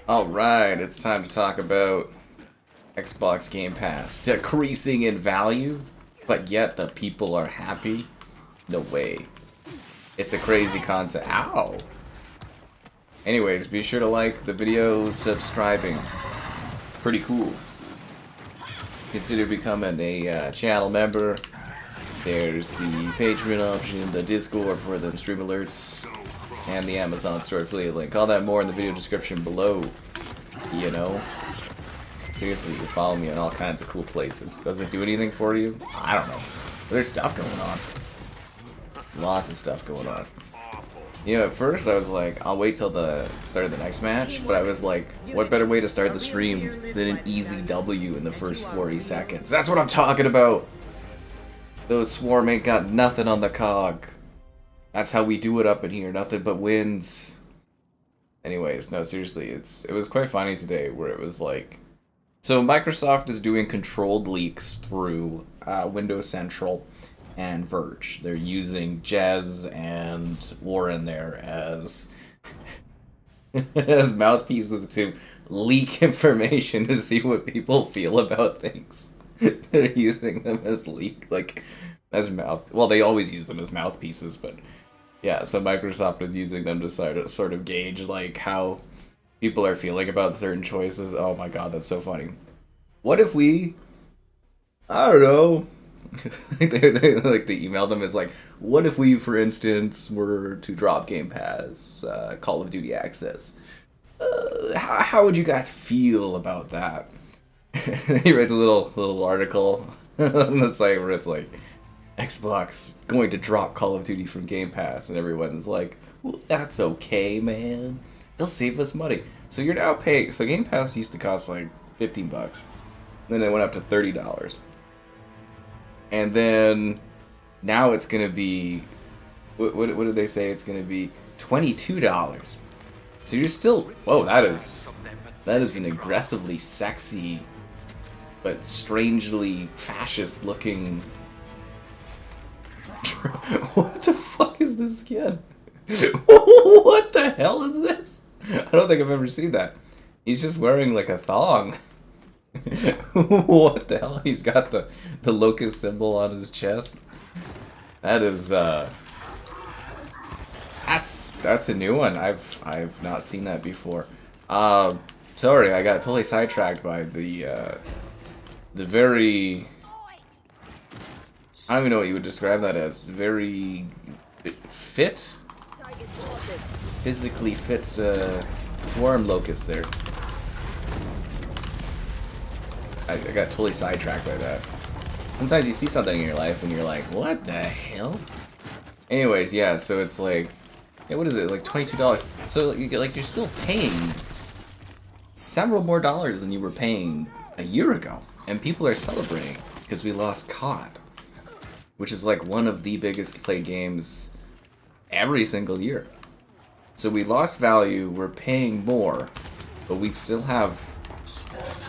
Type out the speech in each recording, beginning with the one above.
Alright, it's time to talk about Xbox Game Pass. Decreasing in value, but yet the people are happy? No way. It's a crazy concept. Ow! Anyways, be sure to like the video, subscribing. Pretty cool. Consider becoming a channel member. There's the Patreon option, the Discord for the stream alerts, and the Amazon store affiliate link. All that more in the video description below. You know? Seriously, you can follow me in all kinds of cool places. Does it do anything for you? I don't know. There's stuff going on. Lots of stuff going on. You know, at first I was like, I'll wait till the start of the next match, but I was like, what better way to start the stream than an easy W in the first 40 seconds? That's what I'm talking about! Those Swarm ain't got nothing on the cog. That's how we do it up in here, nothing but wins. Anyways, no, seriously, it was quite funny today, where it was like... So Microsoft is doing controlled leaks through Windows Central and Verge. They're using Jez and Warren there as as mouthpieces to leak information to see what people feel about things. They're using them as as mouth. Well, they always use them as mouthpieces, but yeah. So Microsoft is using them to sort of gauge like how people are feeling about certain choices. Oh my god, that's so funny. What if we? I don't know. they emailed them as like, what if we, for instance, were to drop Game Pass, Call of Duty access? How would you guys feel about that? He writes a little article on the site where it's like, Xbox going to drop Call of Duty from Game Pass, and everyone's like, well, that's okay, man. They'll save us money. So you're now paying. So Game Pass used to cost like $15, then it went up to $30. And then now it's gonna be what did they say? It's gonna be $22. So you're still whoa, that is an aggressively sexy but strangely fascist looking. What the fuck is this skin? What the hell is this? I don't think I've ever seen that. He's just wearing like a thong. What the hell? He's got the locust symbol on his chest. That is that's a new one. I've not seen that before. Sorry, I got totally sidetracked by the very, I don't even know what you would describe that as. Very fit, physically fit swarm locust there. I got totally sidetracked by that. Sometimes you see something in your life and you're like, what the hell? Anyways, yeah, so it's like, yeah, what is it, like $22? So you're still paying several more dollars than you were paying a year ago. And people are celebrating because we lost COD, which is like one of the biggest played games every single year. So we lost value, we're paying more, but we still have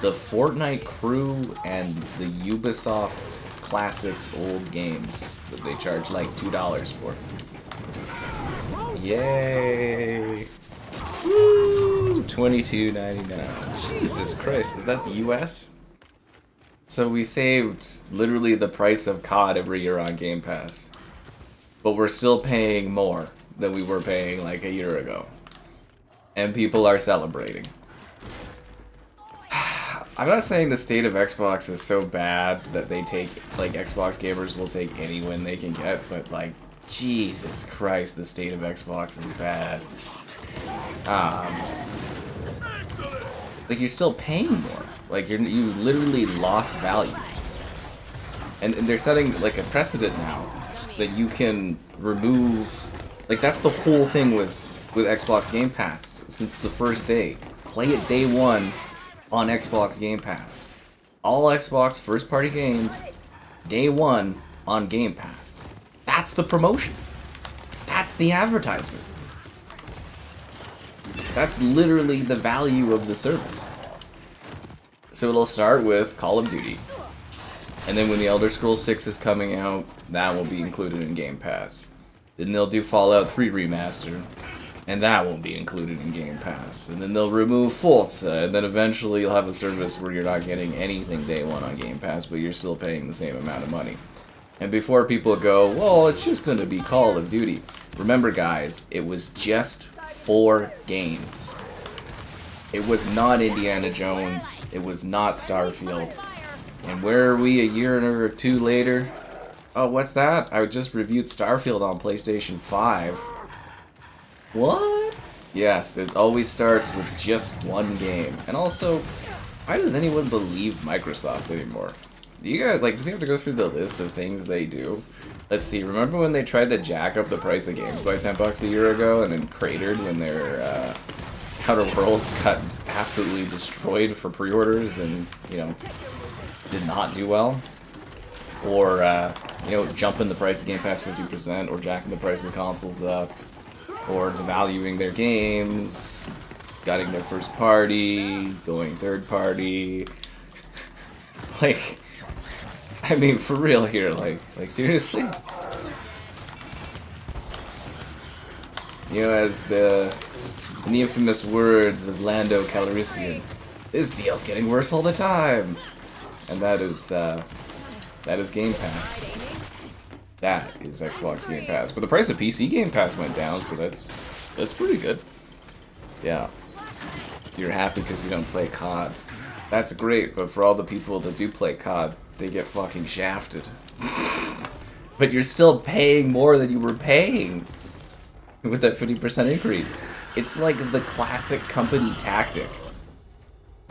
the Fortnite crew and the Ubisoft Classics old games that they charge like $2 for. Yay! Woo! $22.99. Jesus Christ, is that US? So we saved literally the price of COD every year on Game Pass. But we're still paying more than we were paying like a year ago. And people are celebrating. I'm not saying the state of Xbox is so bad that they take, like, Xbox gamers will take any win they can get, but, like, Jesus Christ, the state of Xbox is bad. Like, you're still paying more. Like, you literally lost value. And they're setting, like, a precedent now that you can remove, like, that's the whole thing with Xbox Game Pass since the first day. Play it day one on Xbox Game Pass. All Xbox first-party games, day one on Game Pass. That's the promotion. That's the advertisement. That's literally the value of the service. So it'll start with Call of Duty. And then when the Elder Scrolls 6 is coming out, that will be included in Game Pass. Then they'll do Fallout 3 Remastered. And that won't be included in Game Pass. And then they'll remove Forza, and then eventually you'll have a service where you're not getting anything day one on Game Pass, but you're still paying the same amount of money. And before people go, well, it's just going to be Call of Duty. Remember, guys, it was just 4 games. It was not Indiana Jones. It was not Starfield. And where are we a year or 2 later? Oh, what's that? I just reviewed Starfield on PlayStation 5. What? Yes, it always starts with just 1 game. And also, why does anyone believe Microsoft anymore? Do you guys, like, do we have to go through the list of things they do? Let's see, remember when they tried to jack up the price of games by $10 a year ago and then cratered when their Outer Worlds got absolutely destroyed for pre-orders and, you know, did not do well? Or, you know, jumping the price of Game Pass 50%, or jacking the price of consoles up, or devaluing their games, getting their first party, going third party. Like, I mean, for real here, like seriously? You know, as in the infamous words of Lando Calrissian, this deal's getting worse all the time. And that is Game Pass. That is Xbox Game Pass. But the price of PC Game Pass went down, so that's pretty good. Yeah. You're happy because you don't play COD. That's great, but for all the people that do play COD, they get fucking shafted. But you're still paying more than you were paying with that 50% increase. It's like the classic company tactic,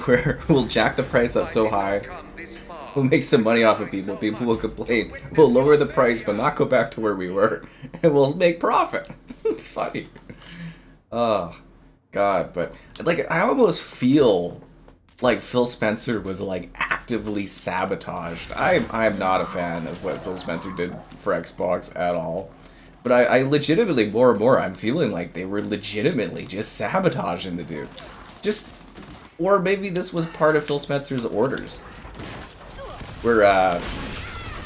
where we'll jack the price up so high, we'll make some money off of people, people will complain, we'll lower the price but not go back to where we were, and we'll make profit. It's funny. Oh, God, but, like, I almost feel like Phil Spencer was, like, actively sabotaged. I'm not a fan of what Phil Spencer did for Xbox at all. But I legitimately, more and more, I'm feeling like they were legitimately just sabotaging the dude. Just, or maybe this was part of Phil Spencer's orders. Where,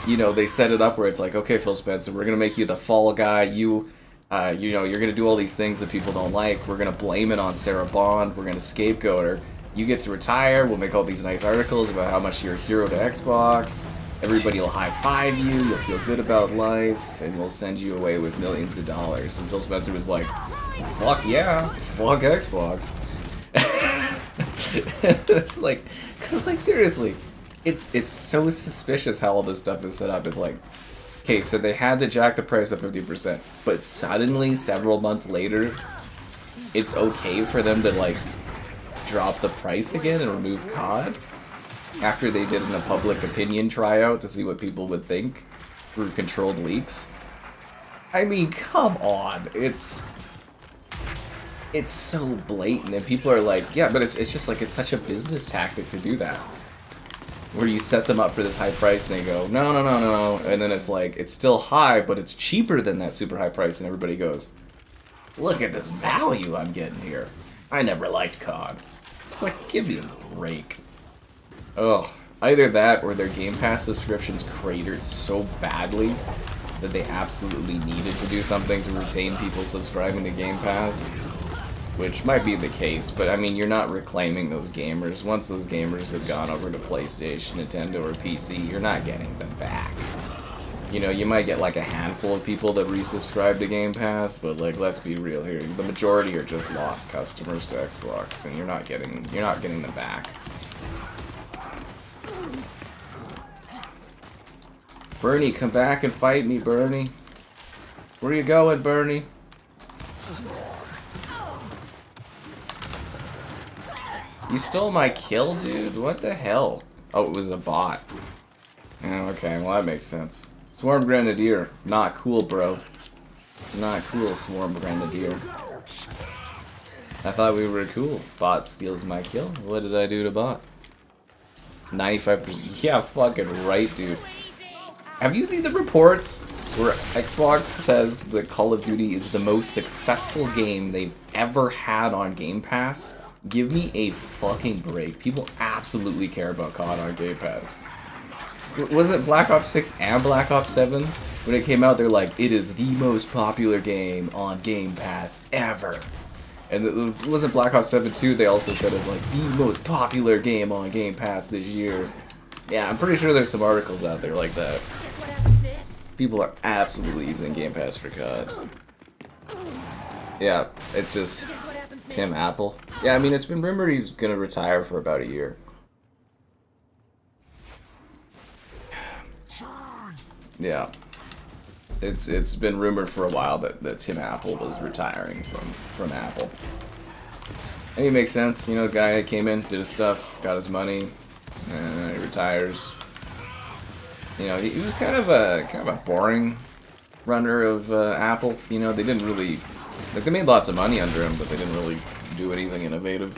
you know, they set it up where it's like, okay, Phil Spencer, we're gonna make you the fall guy, you know, you're gonna do all these things that people don't like, we're gonna blame it on Sarah Bond, we're gonna scapegoat her, you get to retire, we'll make all these nice articles about how much you're a hero to Xbox, everybody will high-five you, you'll feel good about life, and we'll send you away with millions of dollars. And Phil Spencer was like, fuck yeah, fuck Xbox. It's like, cause like seriously, it's so suspicious how all this stuff is set up. It's like, okay, so they had to jack the price up 50%, but suddenly, several months later, it's okay for them to like drop the price again and remove COD? After they did a public opinion tryout to see what people would think through controlled leaks. I mean, come on. It's so blatant, and people are like, yeah, but it's just like, it's such a business tactic to do that. Where you set them up for this high price and they go, no, no, no, no, and then it's like, it's still high, but it's cheaper than that super high price, and everybody goes, look at this value I'm getting here. I never liked COD. It's like, give me a break. Ugh. Either that or their Game Pass subscriptions cratered so badly that they absolutely needed to do something to retain people subscribing to Game Pass. Which might be the case, but I mean, you're not reclaiming those gamers. Once those gamers have gone over to PlayStation, Nintendo, or PC, you're not getting them back. You know, you might get like a handful of people that resubscribe to Game Pass, but like, let's be real here. The majority are just lost customers to Xbox, and you're not getting them back. Bernie, come back and fight me, Bernie. Where you going, Bernie? You stole my kill, dude? What the hell? Oh, it was a bot. Oh, okay, well that makes sense. Swarm Grenadier. Not cool, bro. Not cool, Swarm Grenadier. I thought we were cool. Bot steals my kill. What did I do to bot? 95%. Yeah, fucking right, dude. Have you seen the reports where Xbox says that Call of Duty is the most successful game they've ever had on Game Pass? Give me a fucking break. People absolutely care about COD on Game Pass. wasn't Black Ops 6 and Black Ops 7? When it came out, they're like, it is the most popular game on Game Pass ever. And it wasn't Black Ops 7 2, they also said it's like the most popular game on Game Pass this year. Yeah, I'm pretty sure there's some articles out there like that. People are absolutely using Game Pass for COD. Yeah, it's just Tim Apple. Yeah, I mean, it's been rumored he's gonna retire for about a year. Yeah. It's been rumored for a while that Tim Apple was retiring from Apple. And it makes sense, you know, the guy came in, did his stuff, got his money, and then he retires. You know, he was kind of a boring runner of Apple. You know, they didn't really, like, they made lots of money under him, but they didn't really do anything innovative.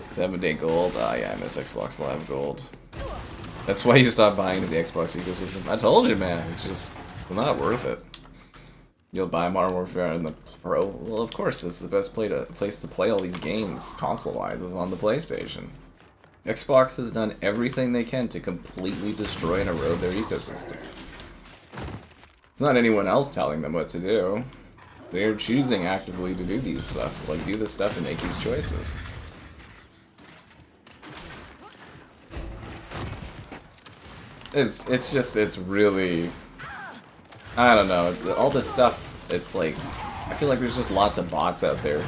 7-day gold. Oh yeah, I miss Xbox Live Gold. That's why you stop buying into the Xbox ecosystem. I told you, man. It's just not worth it. You'll buy Modern Warfare and the Pro. Well, of course, it's the best place to play all these games, console-wise, is on the PlayStation. Xbox has done everything they can to completely destroy and erode their ecosystem. It's not anyone else telling them what to do. They're choosing actively to do these stuff, like do this stuff and make these choices. It's really, I don't know, all this stuff, it's like, I feel like there's just lots of bots out there.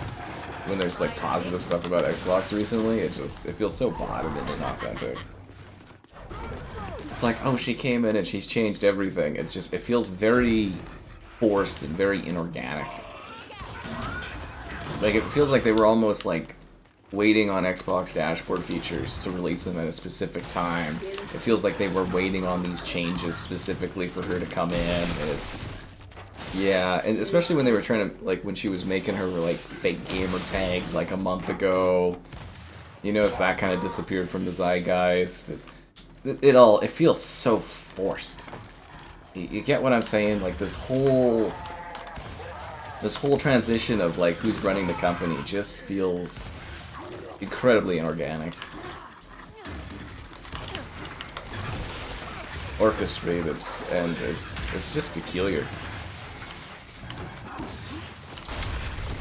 When there's like positive stuff about Xbox recently, it feels so botted and inauthentic. It's like, oh, she came in and she's changed everything. It feels very forced and very inorganic. Like, it feels like they were almost like waiting on Xbox dashboard features to release them at a specific time. It feels like they were waiting on these changes specifically for her to come in, and it's... Yeah, and especially when they were trying to, like, when she was making her, like, fake gamer tag, like, a month ago. You notice that kind of disappeared from the zeitgeist. It feels so forced. You get what I'm saying? Like, this whole transition of, like, who's running the company just feels incredibly inorganic. Orchestrated, and it's just peculiar.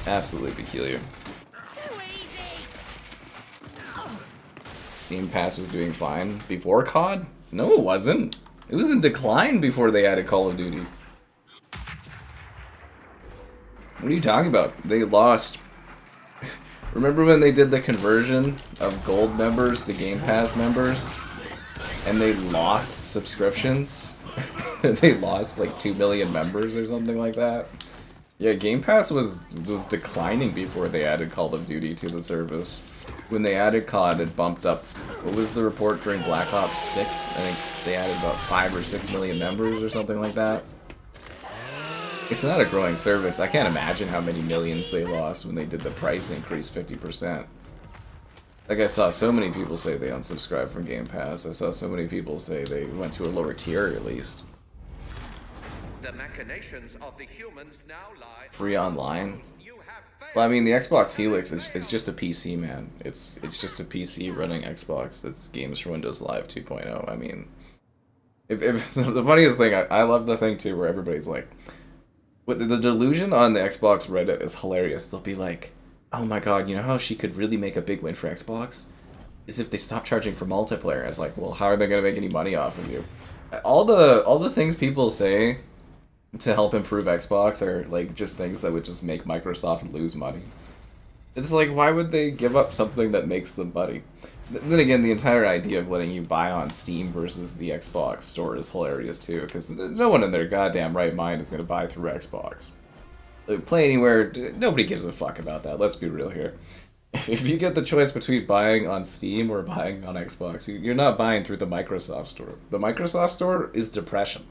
Absolutely peculiar. Game Pass was doing fine before COD? No, it wasn't. It was in decline before they added Call of Duty. What are you talking about? They lost... Remember when they did the conversion of Gold members to Game Pass members? And they lost subscriptions? They lost like 2 million members or something like that? Yeah, Game Pass was declining before they added Call of Duty to the service. When they added COD, it bumped up. What was the report during Black Ops 6? I think they added about 5 or 6 million members or something like that. It's not a growing service. I can't imagine how many millions they lost when they did the price increase 50%. Like, I saw so many people say they unsubscribed from Game Pass. I saw so many people say they went to a lower tier at least. The machinations of the humans now lie. Free online? Well, I mean, the Xbox Helix is just a PC, man. It's just a PC running Xbox. That's games for Windows Live 2.0. I mean, if the funniest thing, I love the thing too, where everybody's like, what the delusion on the Xbox Reddit is hilarious. They'll be like, oh my god, you know how she could really make a big win for Xbox? Is if they stop charging for multiplayer. I was like, well, how are they gonna make any money off of you? All the things people say to help improve Xbox are like just things that would just make Microsoft lose money. It's like, why would they give up something that makes them money? Then again, the entire idea of letting you buy on Steam versus the Xbox store is hilarious too, because no one in their goddamn right mind is going to buy through Xbox. Like, Play Anywhere, nobody gives a fuck about that, let's be real here. If you get the choice between buying on Steam or buying on Xbox, you're not buying through the Microsoft store. The Microsoft store is depression.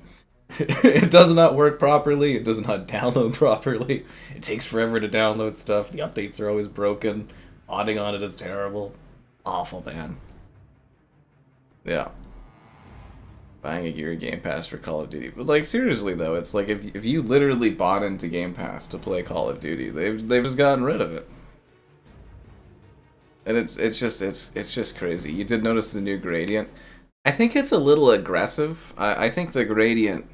It does not work properly, it does not download properly, it takes forever to download stuff, the updates are always broken, modding on it is terrible. Awful, man. Yeah. Buying a year of Game Pass for Call of Duty. But, like, seriously, though, it's like, if you literally bought into Game Pass to play Call of Duty, they've just gotten rid of it. And it's just crazy. You did notice the new gradient? I think it's a little aggressive. I think the gradient,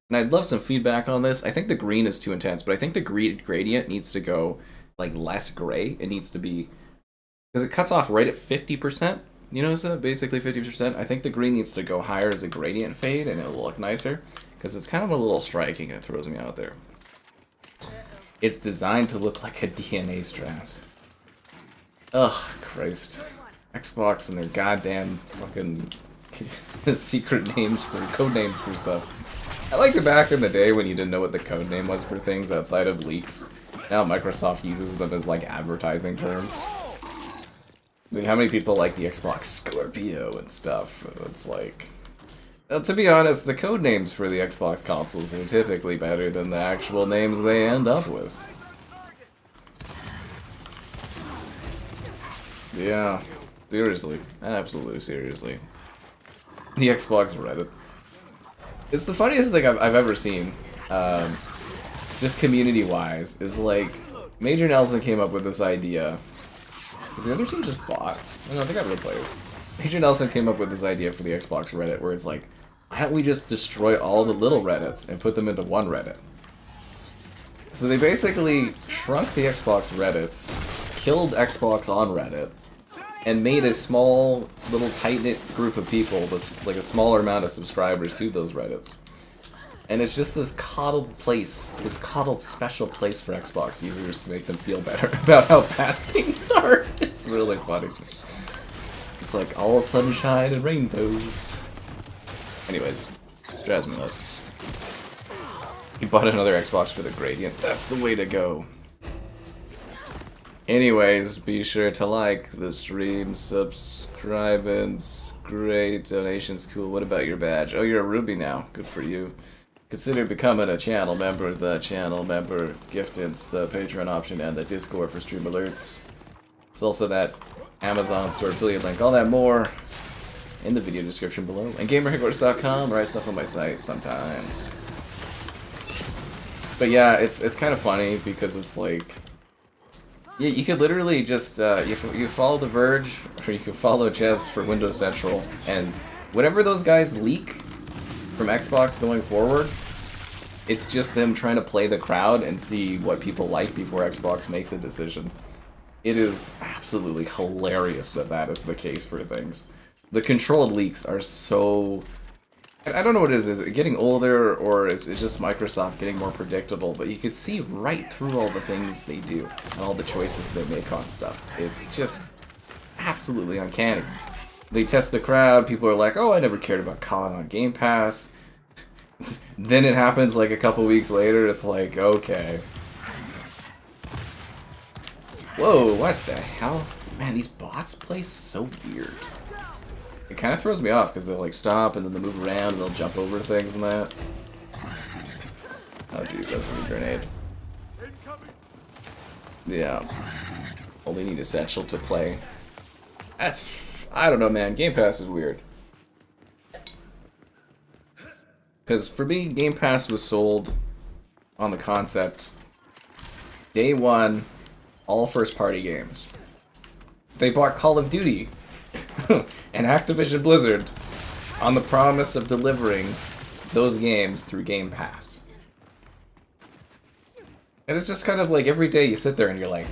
and I'd love some feedback on this. I think the green is too intense, but I think the gradient needs to go like less gray. It needs to be, because it cuts off right at 50%. You notice that? Basically 50%. I think the green needs to go higher as a gradient fade, and it'll look nicer, because it's kind of a little striking, and it throws me out there. It's designed to look like a DNA strat. Ugh, Christ. Xbox and their goddamn fucking secret names for code names for stuff. I liked it back in the day when you didn't know what the code name was for things outside of leaks. Now Microsoft uses them as like advertising terms. Like, how many people like the Xbox Scorpio and stuff? It's like, well, to be honest, the code names for the Xbox consoles are typically better than the actual names they end up with. Yeah, seriously, absolutely seriously. The Xbox Reddit. It's the funniest thing I've ever seen, just community-wise, is like, Major Nelson came up with this idea. Is the other team just bots? I think I really played. Major Nelson came up with this idea for the Xbox Reddit where it's like, why don't we just destroy all the little Reddits and put them into one Reddit? So they basically shrunk the Xbox Reddits, killed Xbox on Reddit, and made a small, little tight-knit group of people with like a smaller amount of subscribers to those Reddits. And it's just this coddled place, this coddled special place for Xbox users to make them feel better about how bad things are. It's really funny. It's like all sunshine and rainbows. Anyways, drives me nuts. He bought another Xbox for the gradient. That's the way to go. Anyways, be sure to like the stream, subscribe, and great donations. Cool. What about your badge? Oh, you're a Ruby now. Good for you. Consider becoming a channel member. The channel member gift hints, the Patreon option, and the Discord for stream alerts. There's also that Amazon store affiliate link. All that more in the video description below. And GamerHeadquarters.com. I write stuff on my site sometimes. But yeah, it's kind of funny because it's like, yeah, you could literally just, you follow The Verge, or you can follow Jez for Windows Central, and whatever those guys leak from Xbox going forward, it's just them trying to play the crowd and see what people like before Xbox makes a decision. It is absolutely hilarious that that is the case for things. The controlled leaks are so... I don't know what it is it getting older, or it's just Microsoft getting more predictable, but you could see right through all the things they do, and all the choices they make on stuff. It's just absolutely uncanny. They test the crowd, people are like, oh, I never cared about COD on Game Pass. Then it happens like a couple weeks later, it's like, okay. Whoa, what the hell? Man, these bots play so weird. It kind of throws me off because they'll like stop and then they move around and they'll jump over things and that. Oh jeez, that's a grenade. Yeah. Only need Essential to play. That's... I don't know, man. Game Pass is weird. Because for me, Game Pass was sold on the concept, day one, all first-party games. They bought Call of Duty and Activision Blizzard on the promise of delivering those games through Game Pass. And it's just kind of like every day you sit there and you're like,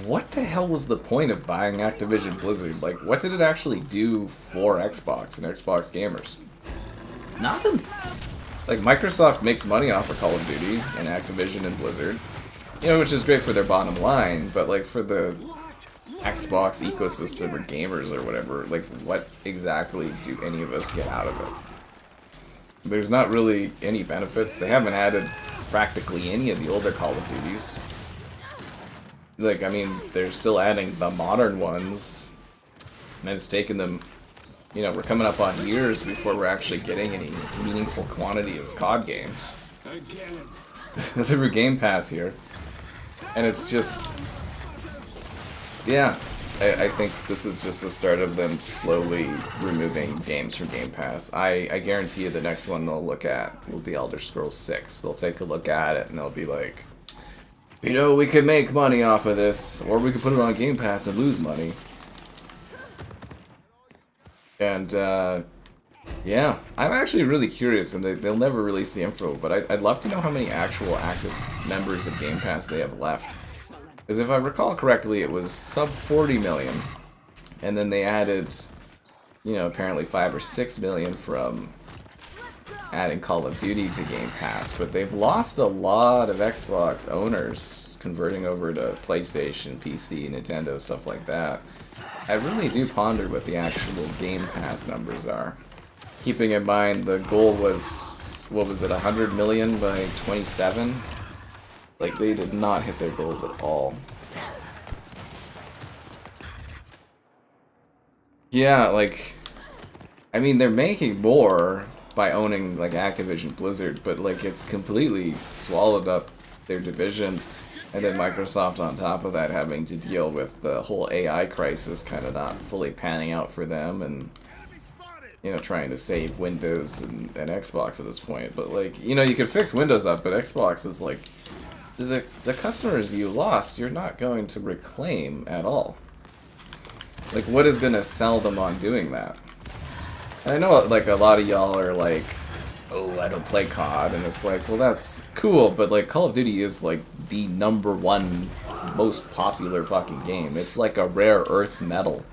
what the hell was the point of buying Activision Blizzard? Like, what did it actually do for Xbox and Xbox gamers? Nothing. Like, Microsoft makes money off of Call of Duty and Activision and Blizzard, you know, which is great for their bottom line, but like for the Xbox ecosystem or gamers or whatever, like what exactly do any of us get out of it? There's not really any benefits. They haven't added practically any of the older Call of Duties. Like, I mean, they're still adding the modern ones, and it's taken them, you know, we're coming up on years before we're actually getting any meaningful quantity of COD games. Through Game Pass here. And it's just... yeah, I think this is just the start of them slowly removing games from Game Pass. I guarantee you the next one they'll look at will be Elder Scrolls 6. They'll take a look at it and they'll be like, you know, we could make money off of this, or we could put it on Game Pass and lose money. And yeah, I'm actually really curious, and they'll never release the info, but I'd love to know how many actual active members of Game Pass they have left. Because if I recall correctly, it was sub 40 million, and then they added, you know, apparently 5 or 6 million from adding Call of Duty to Game Pass, but they've lost a lot of Xbox owners converting over to PlayStation, PC, Nintendo, stuff like that. I really do ponder what the actual Game Pass numbers are. Keeping in mind the goal was, what was it, 100 million by 27? Like, they did not hit their goals at all. Yeah, like, I mean, they're making more by owning, like, Activision Blizzard, but, like, it's completely swallowed up their divisions, and then Microsoft on top of that having to deal with the whole AI crisis kind of not fully panning out for them, and, you know, trying to save Windows and Xbox at this point. But, like, you know, you could fix Windows up, but Xbox is, like, the customers you lost, you're not going to reclaim at all. Like, what is going to sell them on doing that? And I know, like, a lot of y'all are like, oh, I don't play COD, and it's like, well, that's cool, but, like, Call of Duty is, like, the #1 most popular fucking game. It's like a rare earth metal.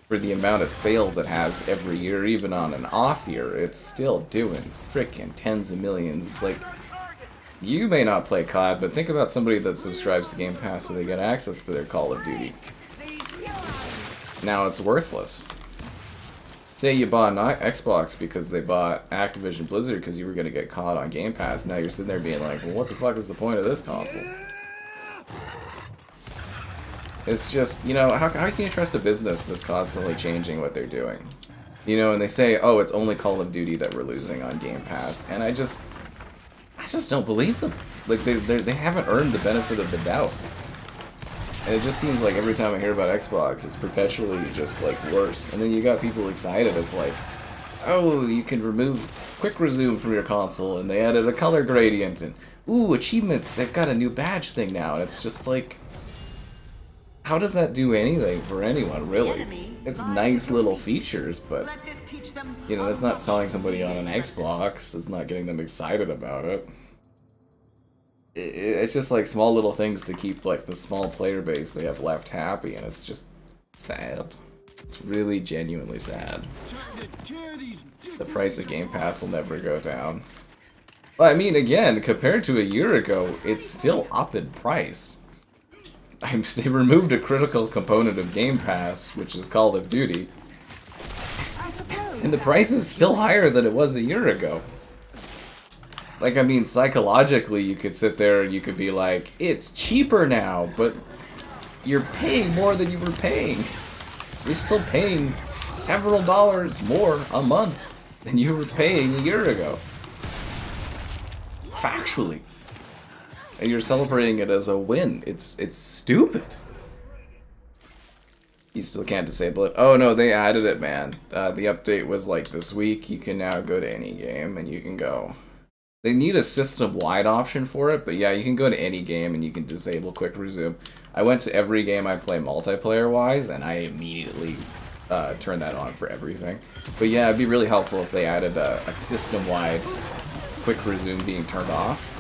For the amount of sales it has every year, even on an off year, it's still doing frickin' tens of millions. Like, you may not play COD, but think about somebody that subscribes to Game Pass so they get access to their Call of Duty. Now it's worthless. Say you bought an Xbox because they bought Activision Blizzard because you were going to get COD on Game Pass. Now you're sitting there being like, well, what the fuck is the point of this console? It's just, you know, how can you trust a business that's constantly changing what they're doing? You know, and they say, oh, it's only Call of Duty that we're losing on Game Pass. And I just don't believe them. Like, they haven't earned the benefit of the doubt. And it just seems like every time I hear about Xbox, it's perpetually just, like, worse. And then you got people excited. It's like, oh, you can remove quick resume from your console, and they added a color gradient, and, ooh, achievements, they've got a new badge thing now. And it's just like, how does that do anything for anyone, really? It's nice little features, but, you know, that's not selling somebody on an Xbox. It's not getting them excited about it. It's just like small little things to keep like the small player base they have left happy, and it's just sad. It's really genuinely sad. The price of Game Pass will never go down. But I mean, again, compared to a year ago, it's still up in price. They removed a critical component of Game Pass, which is Call of Duty, and the price is still higher than it was a year ago. Like, I mean, psychologically, you could sit there and you could be like, it's cheaper now, but you're paying more than you were paying. You're still paying several dollars more a month than you were paying a year ago. Factually. And you're celebrating it as a win. It's stupid. You still can't disable it. Oh no, they added it, man. The update was like this week. You can now go to any game and you can go. They need a system-wide option for it, but yeah, you can go to any game and you can disable quick resume. I went to every game I play multiplayer-wise, and I immediately turned that on for everything. But yeah, it'd be really helpful if they added a system-wide quick resume being turned off.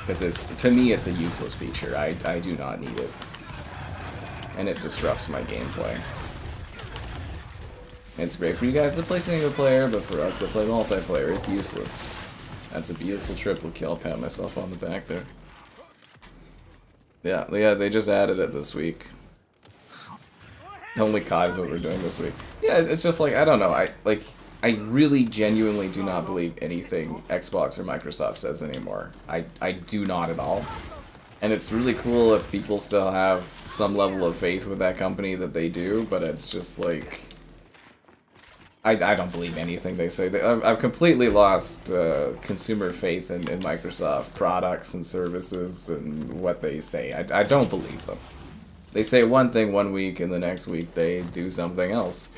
Because to me, it's a useless feature. I do not need it. And it disrupts my gameplay. It's great for you guys to play single player, but for us to play multiplayer, it's useless. That's a beautiful triple kill. I'll pat myself on the back there. Yeah, they just added it this week. Only COD is what we're doing this week. Yeah, it's just like, I don't know, I really genuinely do not believe anything Xbox or Microsoft says anymore. I do not at all. And it's really cool if people still have some level of faith with that company that they do, but it's just like, I don't believe anything they say. I've completely lost consumer faith in Microsoft products and services and what they say. I don't believe them. They say one thing one week, and the next week they do something else.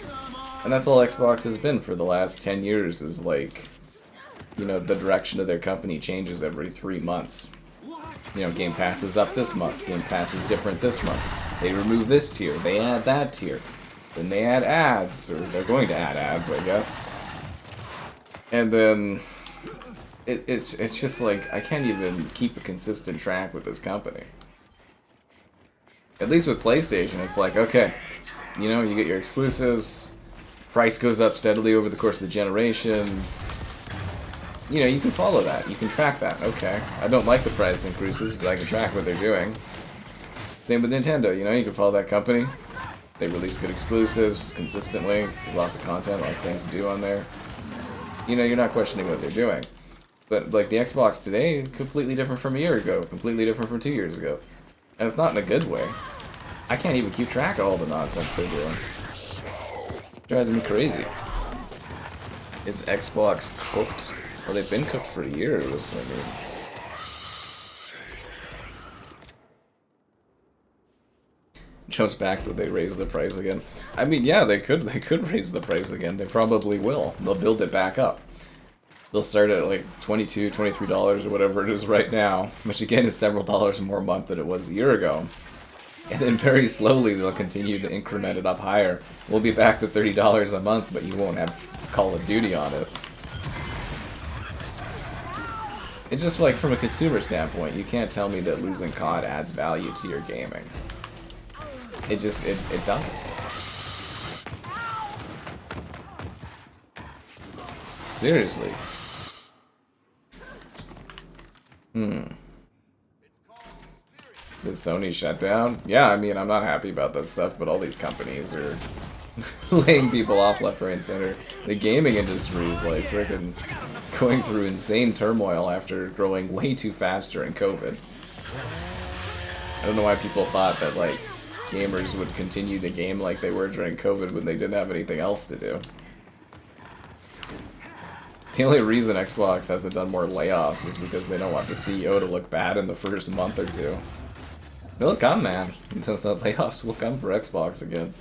And that's all Xbox has been for the last 10 years, is like, you know, the direction of their company changes every 3 months. You know, Game Pass is up this month, Game Pass is different this month. They remove this tier, they add that tier. Then they add ads, or they're going to add ads, I guess. And then it's just like I can't even keep a consistent track with this company. At least with PlayStation, it's like, okay, you know, you get your exclusives, price goes up steadily over the course of the generation. You know, you can follow that, you can track that, okay. I don't like the price increases, but I can track what they're doing. Same with Nintendo, you know, you can follow that company. They release good exclusives consistently, there's lots of content, lots of things to do on there. You know, you're not questioning what they're doing. But, like, the Xbox today, completely different from a year ago, completely different from 2 years ago. And it's not in a good way. I can't even keep track of all the nonsense they're doing. It drives me crazy. Is Xbox cooked? Well, they've been cooked for years, I mean. Jumps back that they raise the price again. I mean, yeah, they could raise the price again. They probably will. They'll build it back up. They'll start at like $22, $23 or whatever it is right now, which again is several dollars more a month than it was a year ago. And then very slowly they'll continue to increment it up higher. We'll be back to $30 a month, but you won't have Call of Duty on it. It's just like from a consumer standpoint, you can't tell me that losing COD adds value to your gaming. It just, it doesn't. Seriously. Did Sony shut down? Yeah, I mean, I'm not happy about that stuff, but all these companies are laying people off left, right, and center. The gaming industry is like freaking going through insane turmoil after growing way too fast during COVID. I don't know why people thought that, like, gamers would continue to game like they were during COVID when they didn't have anything else to do. The only reason Xbox hasn't done more layoffs is because they don't want the CEO to look bad in the first month or two. They'll come, man. The layoffs will come for Xbox again.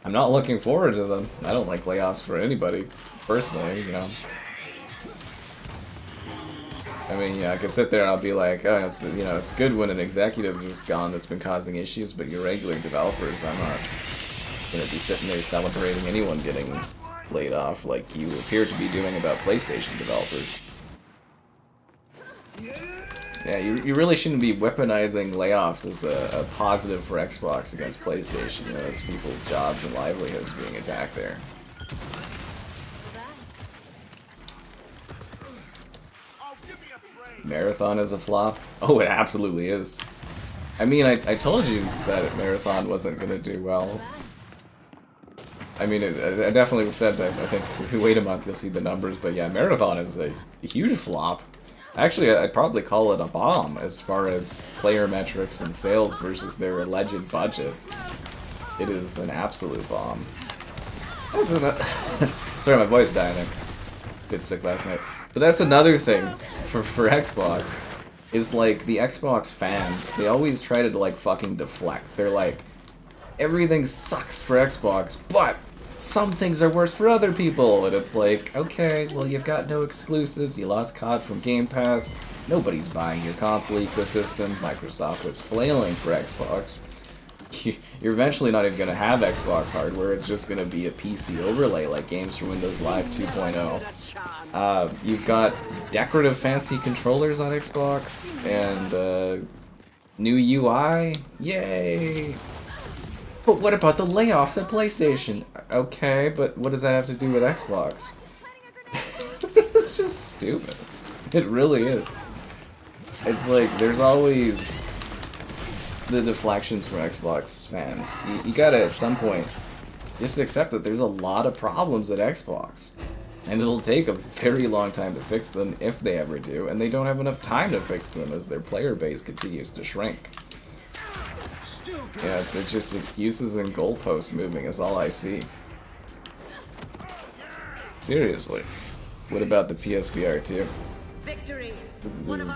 I'm not looking forward to them. I don't like layoffs for anybody, personally, you know. I mean, yeah, I could sit there and I'll be like, oh, it's, you know, it's good when an executive is gone that's been causing issues, but your regular developers, I'm not gonna be sitting there celebrating anyone getting laid off like you appear to be doing about PlayStation developers. Yeah, you really shouldn't be weaponizing layoffs as a positive for Xbox against PlayStation. You know, it's people's jobs and livelihoods being attacked there. Marathon is a flop? Oh, it absolutely is. I mean, I told you that Marathon wasn't going to do well. I mean, I definitely said that. I think if you wait a month, you'll see the numbers. But yeah, Marathon is a huge flop. Actually, I'd probably call it a bomb as far as player metrics and sales versus their alleged budget. It is an absolute bomb. Sorry, my voice died. I got bit sick last night. But that's another thing for Xbox. Is like the Xbox fans, they always try to like fucking deflect. They're like, everything sucks for Xbox, but some things are worse for other people. And it's like, okay, well, you've got no exclusives. You lost COD from Game Pass. Nobody's buying your console ecosystem. Microsoft was flailing for Xbox. You're eventually not even going to have Xbox hardware. It's just going to be a PC overlay like games for Windows Live 2.0. You've got decorative fancy controllers on Xbox and new UI. Yay! But what about the layoffs at PlayStation? Okay, but what does that have to do with Xbox? It's just stupid. It really is. It's like, there's always the deflections from Xbox fans. You gotta, at some point, just accept that there's a lot of problems at Xbox. And it'll take a very long time to fix them, if they ever do, and they don't have enough time to fix them as their player base continues to shrink. Yeah, it's just excuses and goalpost moving is all I see. Seriously. What about the PSVR 2? Victory.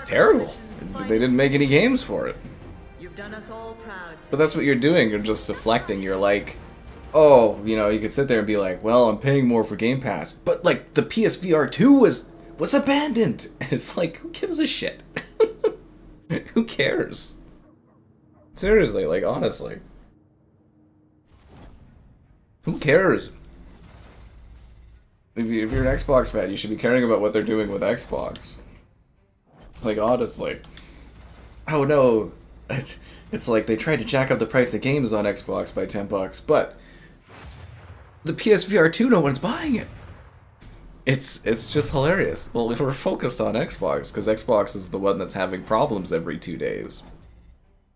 Terrible. They didn't make any games for it. You've done us all proud. But that's what you're doing, you're just deflecting. You're like, oh, you know, you could sit there and be like, well, I'm paying more for Game Pass. But, like, the PSVR 2 was abandoned. And it's like, who gives a shit? Who cares? Seriously, like, honestly. Who cares? If you're an Xbox fan, you should be caring about what they're doing with Xbox. Like, honestly. Oh no, it's like they tried to jack up the price of games on Xbox by $10, but the PSVR 2, no one's buying it. It's just hilarious. Well, we're focused on Xbox, because Xbox is the one that's having problems every 2 days.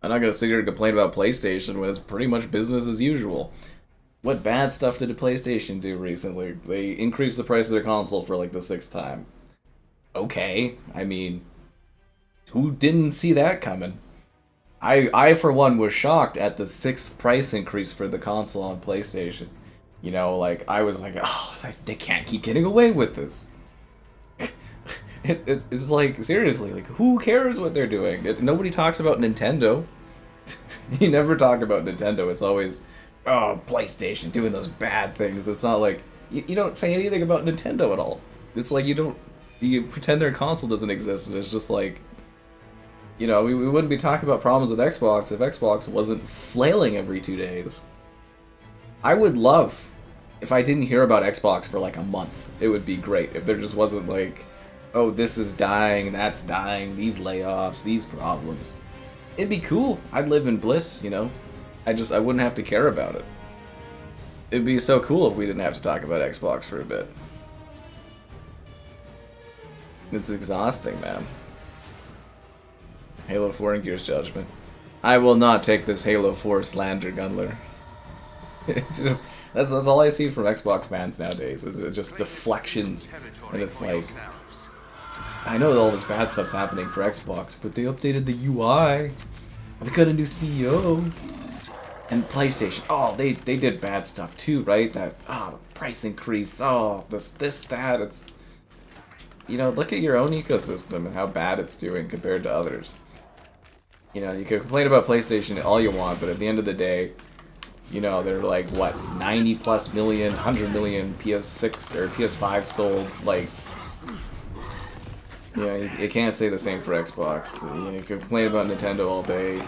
I'm not gonna sit here and complain about PlayStation when it's pretty much business as usual. What bad stuff did PlayStation do recently? They increased the price of their console for like the 6th time. Okay, I mean, who didn't see that coming? I for one was shocked at the 6th price increase for the console on PlayStation. You know, like, I was like, oh, they can't keep getting away with this. It's like, seriously, like, who cares what they're doing? Nobody talks about Nintendo. You never talk about Nintendo. It's always, oh, PlayStation doing those bad things. It's not like, you don't say anything about Nintendo at all. It's like you pretend their console doesn't exist, and it's just like, you know, we wouldn't be talking about problems with Xbox if Xbox wasn't flailing every 2 days. I would love if I didn't hear about Xbox for like a month. It would be great if there just wasn't like, oh, this is dying, that's dying, these layoffs, these problems. It'd be cool. I'd live in bliss, you know? I wouldn't have to care about it. It'd be so cool if we didn't have to talk about Xbox for a bit. It's exhausting, man. Halo 4 and Gears Judgment. I will not take this Halo 4 slander, Gunler. It's just, that's all I see from Xbox fans nowadays. It's just deflections, and it's like, I know all this bad stuff's happening for Xbox, but they updated the UI. We got a new CEO. And PlayStation, oh, they did bad stuff too, right? That, the price increase, this, that, it's, you know, look at your own ecosystem and how bad it's doing compared to others. You know, you can complain about PlayStation all you want, but at the end of the day, you know, they're like, what, 90 plus million, 100 million PS6 or PS5 sold, like, you know, you can't say the same for Xbox. You know, you can complain about Nintendo all day.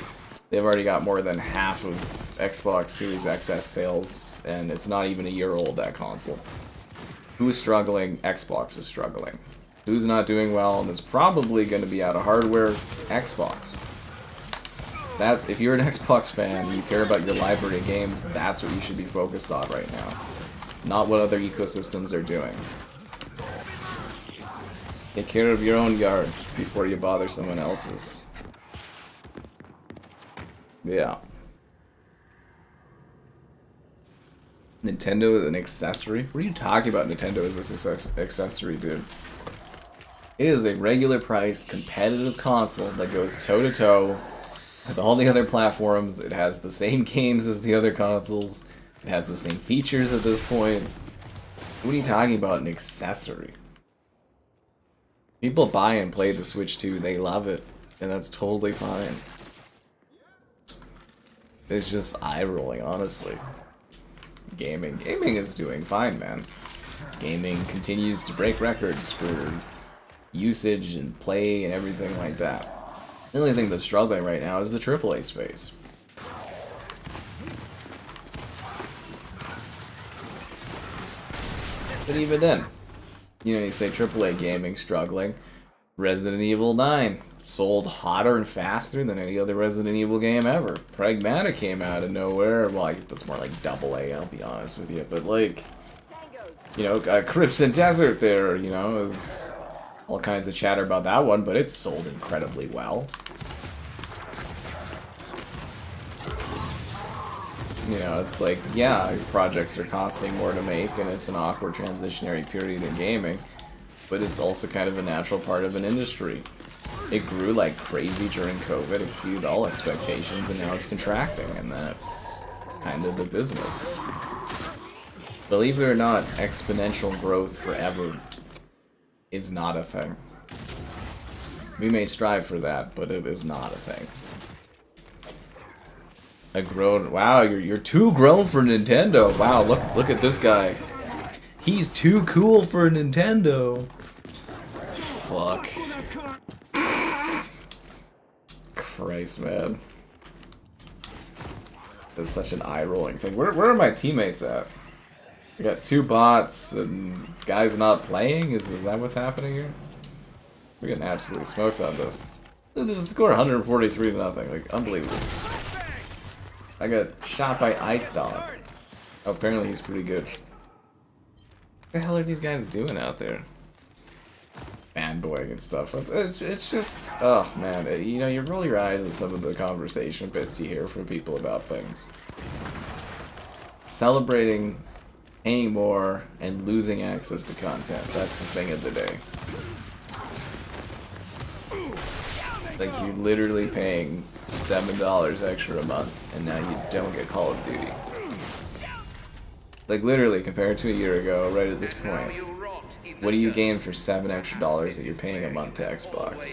They've already got more than half of Xbox Series XS sales, and it's not even a year old, that console. Who's struggling? Xbox is struggling. Who's not doing well, and is probably going to be out of hardware? Xbox. That's, if you're an Xbox fan, you care about your library of games, that's what you should be focused on right now. Not what other ecosystems are doing. Take care of your own yard before you bother someone else's. Yeah. Nintendo is an accessory? What are you talking about, Nintendo as an accessory, dude? It is a regular priced competitive console that goes toe to toe with all the other platforms. It has the same games as the other consoles. It has the same features at this point. What are you talking about, an accessory? People buy and play the Switch too. They love it. And that's totally fine. It's just eye-rolling, honestly. Gaming is doing fine, man. Gaming continues to break records for usage and play and everything like that. The only thing that's struggling right now is the AAA space. But even then, you know, you say AAA gaming struggling. Resident Evil 9 sold hotter and faster than any other Resident Evil game ever. Pragmata came out of nowhere. Well, that's more like AA, I'll be honest with you. But like, you know, Crimson Desert there, you know, is all kinds of chatter about that one, but it's sold incredibly well. You know, it's like, yeah, projects are costing more to make, and it's an awkward transitionary period in gaming, but it's also kind of a natural part of an industry. It grew like crazy during COVID, exceeded all expectations, and now it's contracting, and that's kind of the business. Believe it or not, exponential growth forever is not a thing. We may strive for that, but it is not a thing. A grown, wow, you're too grown for Nintendo. Wow, look at this guy. He's too cool for Nintendo. Fuck. Christ, man. That's such an eye-rolling thing. Where are my teammates at? We got 2 bots and guys not playing? Is that what's happening here? We're getting absolutely smoked on this. This is a score 143 to nothing. Like, unbelievable. I got shot by Ice Dog. Oh, apparently he's pretty good. What the hell are these guys doing out there? Fanboying and stuff. It's just, oh man, you know, you roll your eyes at some of the conversation bits you hear from people about things. Celebrating paying more and losing access to content. That's the thing of the day. Like, you're literally paying $7 extra a month, and now you don't get Call of Duty. Like, literally, compared to a year ago, right at this point, what do you gain for $7 extra that you're paying a month to Xbox?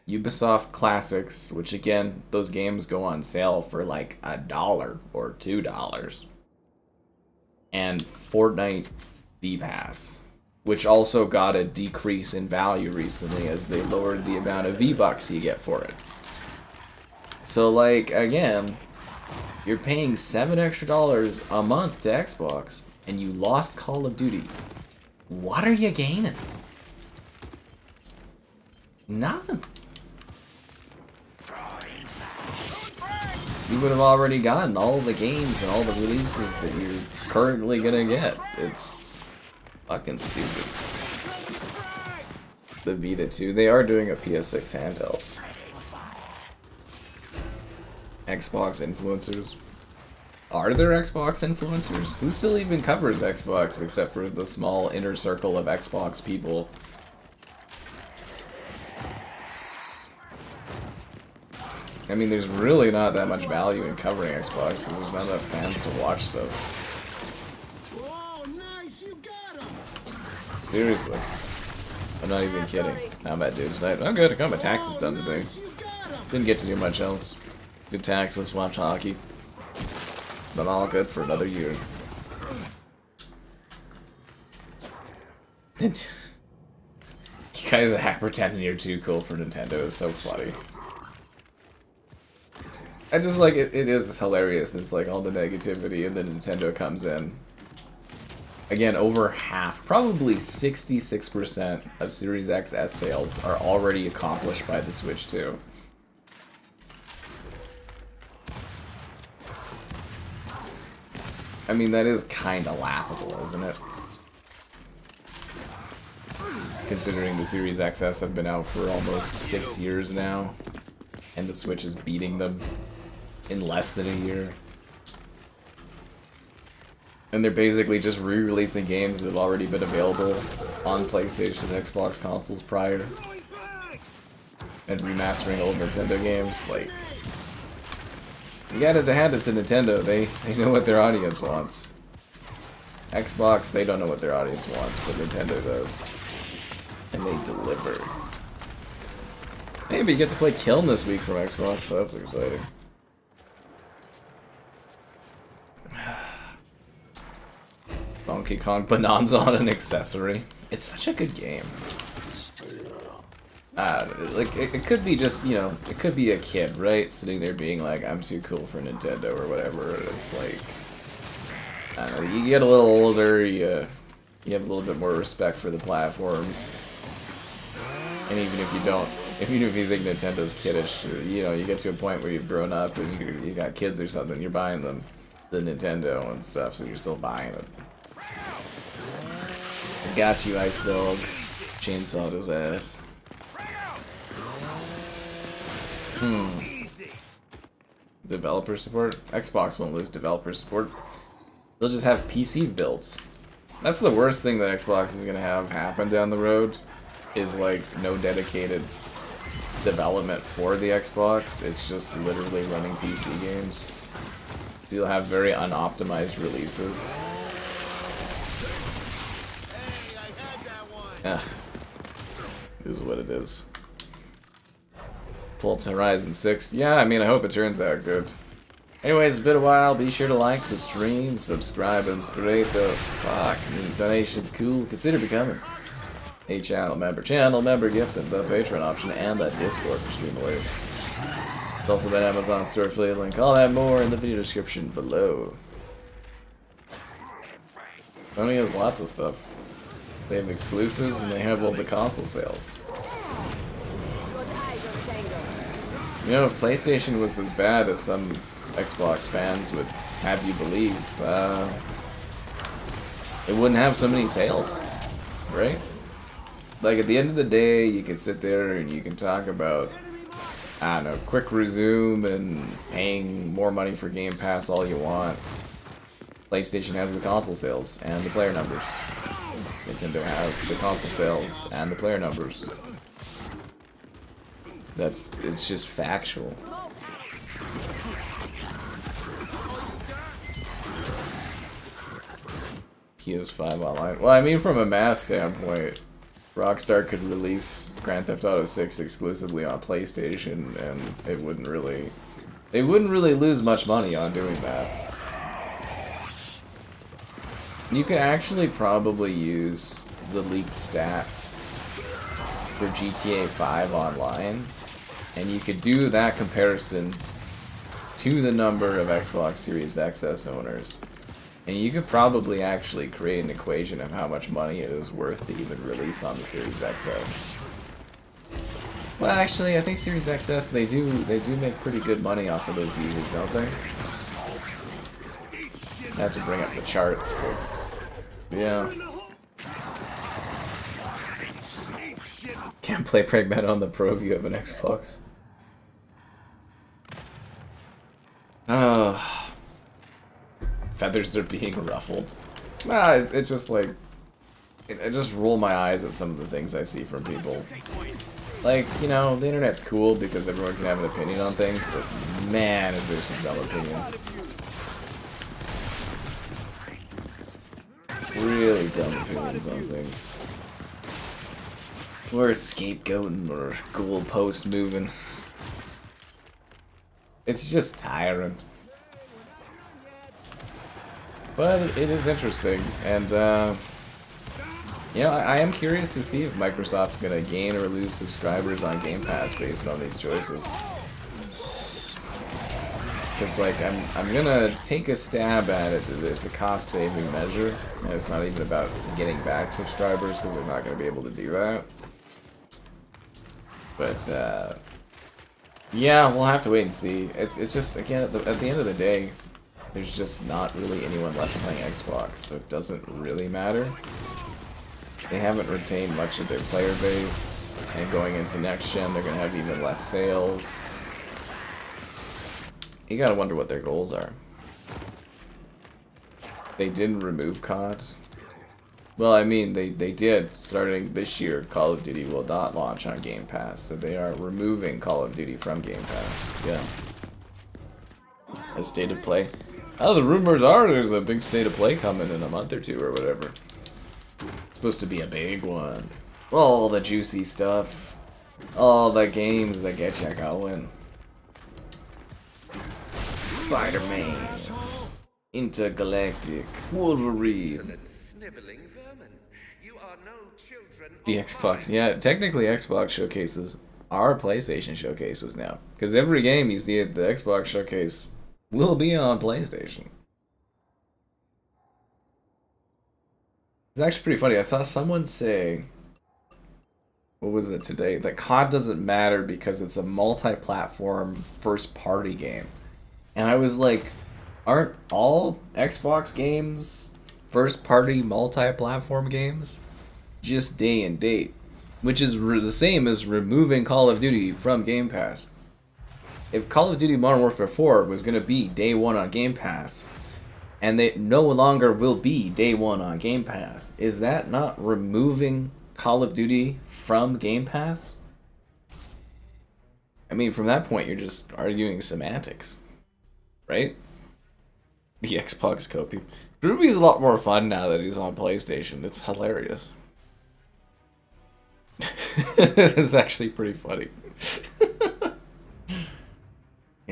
Ubisoft Classics, which again, those games go on sale for like $1 or $2. And Fortnite V-Pass, which also got a decrease in value recently as they lowered the amount of V-Bucks you get for it. So, like, again, you're paying $7 extra a month to Xbox, and you lost Call of Duty. What are you gaining? Nothing. You would have already gotten all the games and all the releases that you're currently gonna get. It's fucking stupid. The Vita 2, they are doing a PS6 handheld. Xbox influencers. Are there Xbox influencers? Who still even covers Xbox except for the small inner circle of Xbox people? I mean, there's really not that much value in covering Xbox because there's not enough fans to watch stuff. Oh, nice, you got him. Seriously. I'm not even kidding. How am I doing tonight? I'm good. I got my taxes done today. Didn't get to do much else. Good taxes, watch hockey. But all good for another year. You guys act pretending you're too cool for Nintendo is so funny. I just like it is hilarious. It's like all the negativity and then Nintendo comes in. Again, over half, probably 66% of Series XS sales are already accomplished by the Switch 2. I mean, that is kinda laughable, isn't it? Considering the Series XS have been out for almost 6 years now, and the Switch is beating them in less than a year. And they're basically just re-releasing games that have already been available on PlayStation and Xbox consoles prior. And remastering old Nintendo games, like... You gotta hand it to Nintendo, they know what their audience wants. Xbox, they don't know what their audience wants, but Nintendo does. And they deliver. Maybe you get to play Kiln this week from Xbox, so that's exciting. Donkey Kong Bonanza on an accessory. It's such a good game. Like, it could be just, you know, it could be a kid, right? Sitting there being like, I'm too cool for Nintendo or whatever. It's like, I don't know, you get a little older, you have a little bit more respect for the platforms. And even if you don't, even if you think Nintendo's kiddish, you know, you get to a point where you've grown up and you got kids or something, you're buying them the Nintendo and stuff, so you're still buying it. I got you, Ice Dog. Chainsawed his ass. Developer support? Xbox won't lose developer support. They'll just have PC builds. That's the worst thing that Xbox is gonna have happen down the road, is like no dedicated development for the Xbox. It's just literally running PC games. So you'll have very unoptimized releases. This is what it is. Forza Horizon 6. Yeah, I mean, I hope it turns out good. Anyways, it's been a while. Be sure to like the stream, subscribe, and straight to fuck. I mean, donations cool. Consider becoming a channel member gift, and the Patreon option, and the Discord for stream alerts. There's also that Amazon store affiliate link. All that more in the video description below. Sony has lots of stuff. They have exclusives and they have all the console sales. You know, if PlayStation was as bad as some Xbox fans would have you believe, it wouldn't have so many sales, right? Like, at the end of the day, you can sit there and you can talk about, I don't know, quick resume and paying more money for Game Pass all you want. PlayStation has the console sales and the player numbers. Nintendo has the console sales and the player numbers. It's just factual. PS5 Online. Well, I mean, from a math standpoint, Rockstar could release Grand Theft Auto 6 exclusively on PlayStation, and they wouldn't really lose much money on doing that. You could actually probably use the leaked stats for GTA 5 Online, and you could do that comparison to the number of Xbox Series XS owners. And you could probably actually create an equation of how much money it is worth to even release on the Series XS. Well, actually, I think Series XS, they do make pretty good money off of those users, don't they? I have to bring up the charts, but yeah. Can't play Pragmata on the Pro view of an Xbox. Feathers are being ruffled. Nah, it's just like... I just roll my eyes at some of the things I see from people. Like, you know, the internet's cool because everyone can have an opinion on things, but man, is there some dumb opinions. Really dumb opinions on things. Or scapegoating, or goalpost moving. It's just tiring. But it is interesting, and you know, I am curious to see if Microsoft's gonna gain or lose subscribers on Game Pass based on these choices. Because, like, I'm gonna take a stab at it. It's a cost-saving measure, and it's not even about getting back subscribers because they're not gonna be able to do that. But yeah, we'll have to wait and see. It's just, again, at the end of the day, there's just not really anyone left playing Xbox, so it doesn't really matter. They haven't retained much of their player base, and going into next gen, they're gonna have even less sales. You gotta wonder what their goals are. They didn't remove COD. Well, I mean, they did. Starting this year, Call of Duty will not launch on Game Pass, so they are removing Call of Duty from Game Pass. Yeah. A state of play. Oh, the rumors are there's a big state of play coming in a month or two or whatever. It's supposed to be a big one. All the juicy stuff. All the games that get you going. Spider-Man. Intergalactic. Wolverine. Sniveling vermin. You are no children The Xbox. Yeah, technically Xbox showcases are PlayStation showcases now. Because every game you see at the Xbox showcase will be on PlayStation. It's actually pretty funny. I saw someone say, what was it today? That COD doesn't matter because it's a multi-platform first-party game. And I was like, aren't all Xbox games first-party multi-platform games? Just day and date. Which is the same as removing Call of Duty from Game Pass. If Call of Duty Modern Warfare 4 was going to be day one on Game Pass, and they no longer will be day one on Game Pass, is that not removing Call of Duty from Game Pass? I mean, from that point, you're just arguing semantics, right? The Xbox copy. Groovy is a lot more fun now that he's on PlayStation. It's hilarious. This is actually pretty funny.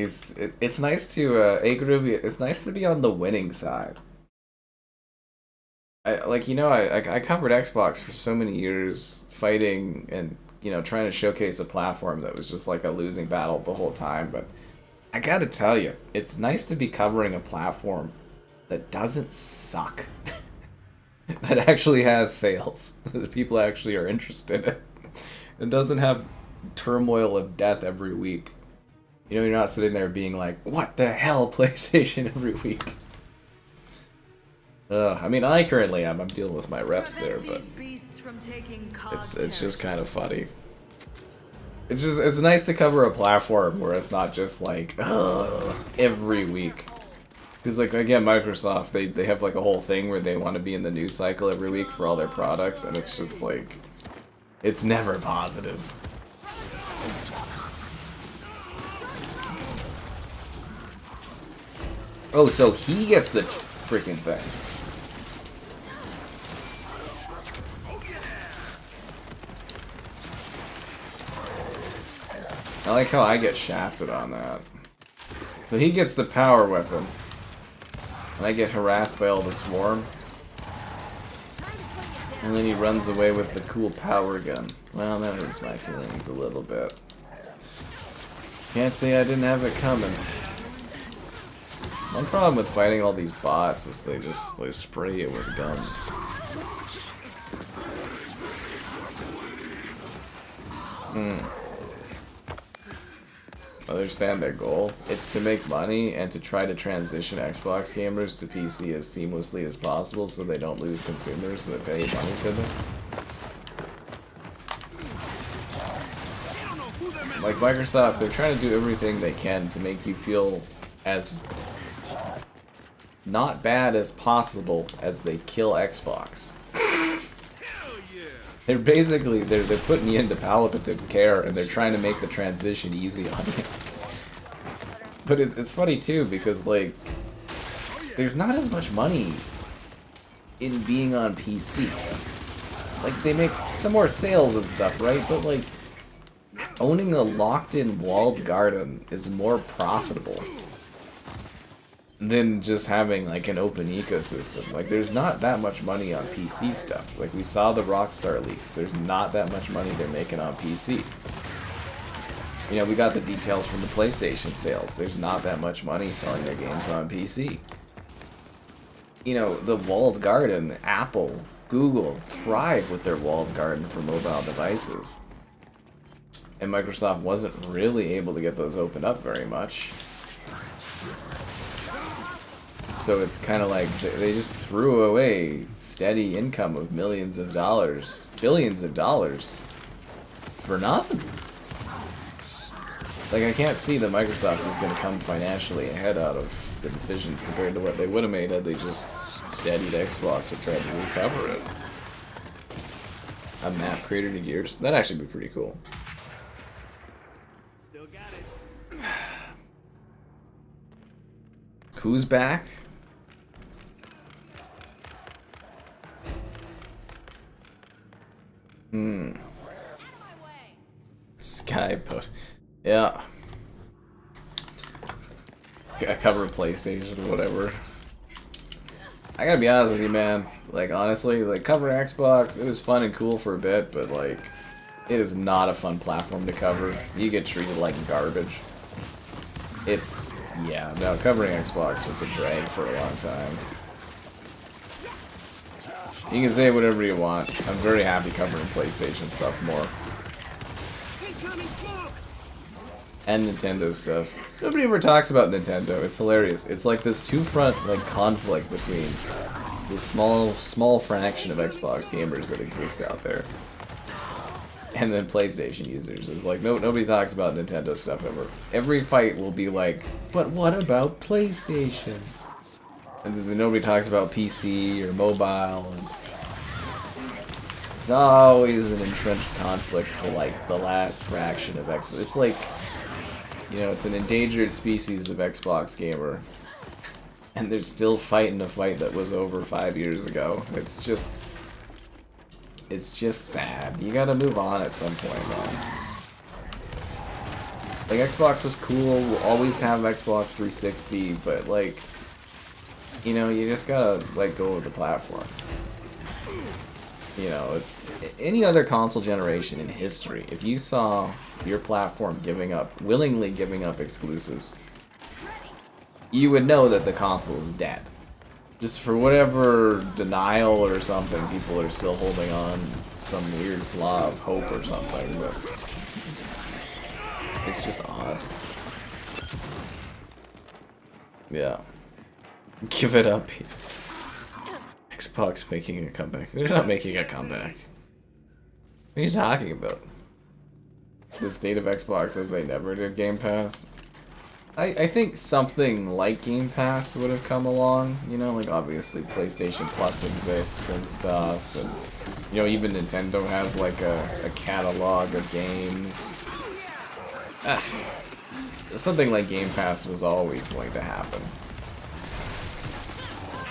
It's nice to Groovy. It's nice to be on the winning side. I covered Xbox for so many years, fighting and trying to showcase a platform that was just like a losing battle the whole time. But I gotta tell you, it's nice to be covering a platform that doesn't suck. that actually has sales. That people actually are interested in. It doesn't have turmoil of death every week. You know, you're not sitting there being like, what the hell, PlayStation every week. I mean, I currently am. I'm dealing with my reps there, but it's just kind of funny. It's nice to cover a platform where it's not just like, every week. Because, like, again, Microsoft, they have, like, a whole thing where they want to be in the news cycle every week for all their products, and it's just, like, it's never positive. Oh, so he gets the freaking thing. I like how I get shafted on that. So he gets the power weapon. And I get harassed by all the swarm. And then he runs away with the cool power gun. Well, that hurts my feelings a little bit. Can't say I didn't have it coming. One problem with fighting all these bots is they spray you with guns. I understand their goal. It's to make money and to try to transition Xbox gamers to PC as seamlessly as possible so they don't lose consumers that pay money to them. Like Microsoft, they're trying to do everything they can to make you feel as not bad as possible as they kill Xbox. They're basically, they're putting you into palliative care and they're trying to make the transition easy on you. But it's funny too because, like, there's not as much money in being on PC. Like, they make some more sales and stuff, right? But, like, owning a locked-in walled garden is more profitable than just having, like, an open ecosystem. Like, there's not that much money on PC stuff. Like, we saw the Rockstar leaks. There's not that much money they're making on PC. You know, we got the details from the PlayStation sales. There's not that much money selling their games on PC. You know, the walled garden, Apple, Google thrive with their walled garden for mobile devices. And Microsoft wasn't really able to get those opened up very much. So it's kind of like they just threw away steady income of millions of dollars, billions of dollars for nothing. Like, I can't see that Microsoft is going to come financially ahead out of the decisions compared to what they would have made had they just steadied Xbox and tried to recover it. A map creator to Gears. That'd actually be pretty cool. Still got it. Who's back? Skype. Yeah. I cover PlayStation or whatever. I gotta be honest with you, man. Like, honestly, like, covering Xbox, it was fun and cool for a bit, but, like, it is not a fun platform to cover. You get treated like garbage. It's, yeah, no, covering Xbox was a drag for a long time. You can say whatever you want. I'm very happy covering PlayStation stuff more. And Nintendo stuff. Nobody ever talks about Nintendo. It's hilarious. It's like this two-front, like, conflict between the small fraction of Xbox gamers that exist out there and then PlayStation users. It's like nobody talks about Nintendo stuff ever. Every fight will be like, but what about PlayStation? And then nobody talks about PC or mobile. It's always an entrenched conflict for, like, the last fraction of Xbox. It's like, you know, it's an endangered species of Xbox gamer. And they're still fighting a fight that was over 5 years ago. It's just sad. You gotta move on at some point, man. Like, Xbox was cool, we'll always have Xbox 360, but, like, you know, you just gotta let go of the platform. You know, it's any other console generation in history. If you saw your platform willingly giving up exclusives, you would know that the console is dead. just for whatever denial or something, people are still holding on some weird flaw of hope or something, but it's just odd. Yeah. Give it up. Xbox making a comeback. They're not making a comeback. What are you talking about? The state of Xbox if they never did Game Pass? I think something like Game Pass would have come along, you know, like obviously PlayStation Plus exists and stuff, and you know, even Nintendo has like a catalog of games. Something like Game Pass was always going to happen.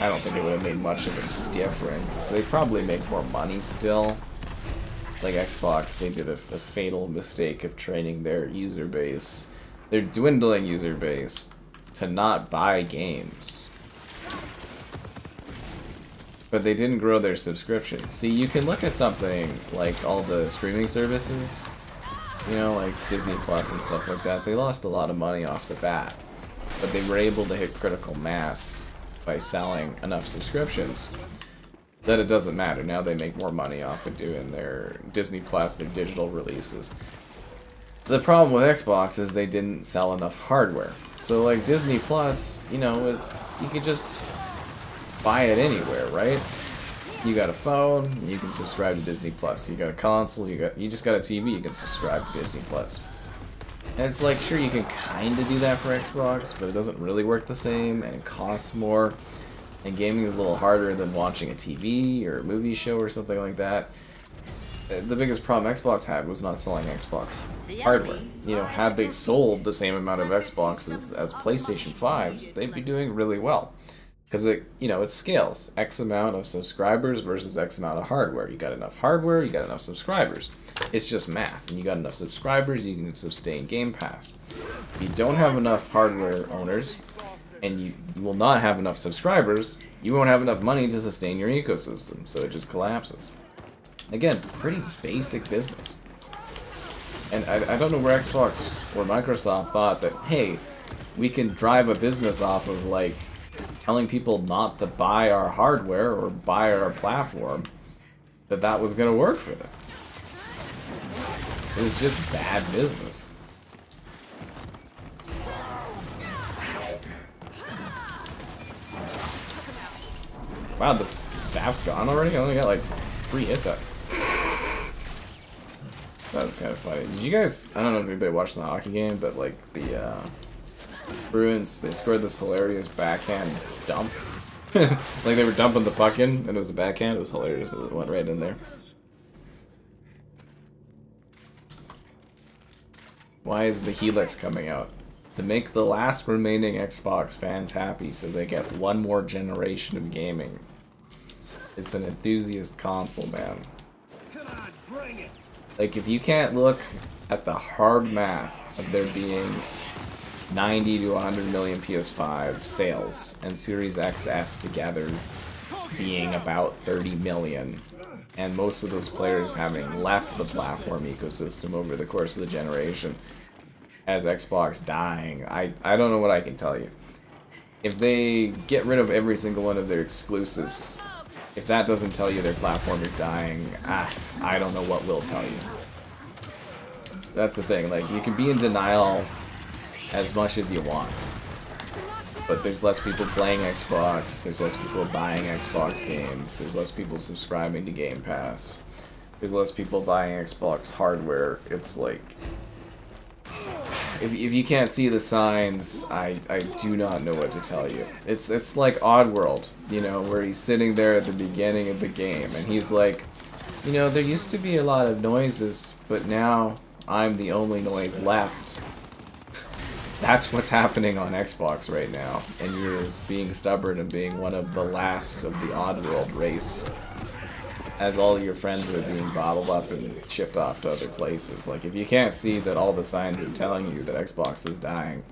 I don't think it would have made much of a difference. They'd probably make more money still. Like Xbox, they did a fatal mistake of training their user base, their dwindling user base, to not buy games. But they didn't grow their subscriptions. See, you can look at something like all the streaming services, you know, like Disney Plus and stuff like that. They lost a lot of money off the bat, but they were able to hit critical mass by selling enough subscriptions that it doesn't matter. Now they make more money off of doing their Disney Plus, their digital releases. The problem with Xbox is they didn't sell enough hardware. So like Disney Plus, you know, you could just buy it anywhere, right? You got a phone, you can subscribe to Disney Plus. You got a console, you just got a TV, you can subscribe to Disney Plus. And it's like, sure, you can kind of do that for Xbox, but it doesn't really work the same, and it costs more. And gaming is a little harder than watching a TV or a movie show or something like that. The biggest problem Xbox had was not selling Xbox hardware. You know, had they sold the same amount of Xboxes as PlayStation 5s, they'd be doing really well. Because it, you know, it scales. X amount of subscribers versus X amount of hardware. You got enough hardware, you got enough subscribers. It's just math. And you got enough subscribers, you can sustain Game Pass. If you don't have enough hardware owners, and you will not have enough subscribers, you won't have enough money to sustain your ecosystem, so it just collapses. Again, pretty basic business. And I don't know where Xbox or Microsoft thought that, hey, we can drive a business off of, like, telling people not to buy our hardware or buy our platform, that was going to work for them. It was just bad business. Wow, the staff's gone already? I only got like 3 hits up. That was kind of funny. Did you guys, I don't know if anybody watched the hockey game, but like the Bruins, they scored this hilarious backhand dump. Like they were dumping the puck in, and it was a backhand. It was hilarious. It went right in there. Why is the Helix coming out? To make the last remaining Xbox fans happy so they get one more generation of gaming. It's an enthusiast console, man. Come on, bring it. Like, if you can't look at the hard math of there being 90 to 100 million PS5 sales and Series XS together being about 30 million, and most of those players having left the platform ecosystem over the course of the generation, as Xbox dying, I don't know what I can tell you. If they get rid of every single one of their exclusives, if that doesn't tell you their platform is dying, I don't know what will tell you. That's the thing, like, you can be in denial as much as you want, but there's less people playing Xbox, there's less people buying Xbox games, there's less people subscribing to Game Pass, there's less people buying Xbox hardware. It's like, if you can't see the signs, I do not know what to tell you. It's like Oddworld, you know, where he's sitting there at the beginning of the game, and he's like, you know, there used to be a lot of noises, but now I'm the only noise left. That's what's happening on Xbox right now, and you're being stubborn and being one of the last of the Oddworld race, as all your friends are being bottled up and shipped off to other places. Like, if you can't see that all the signs are telling you that Xbox is dying,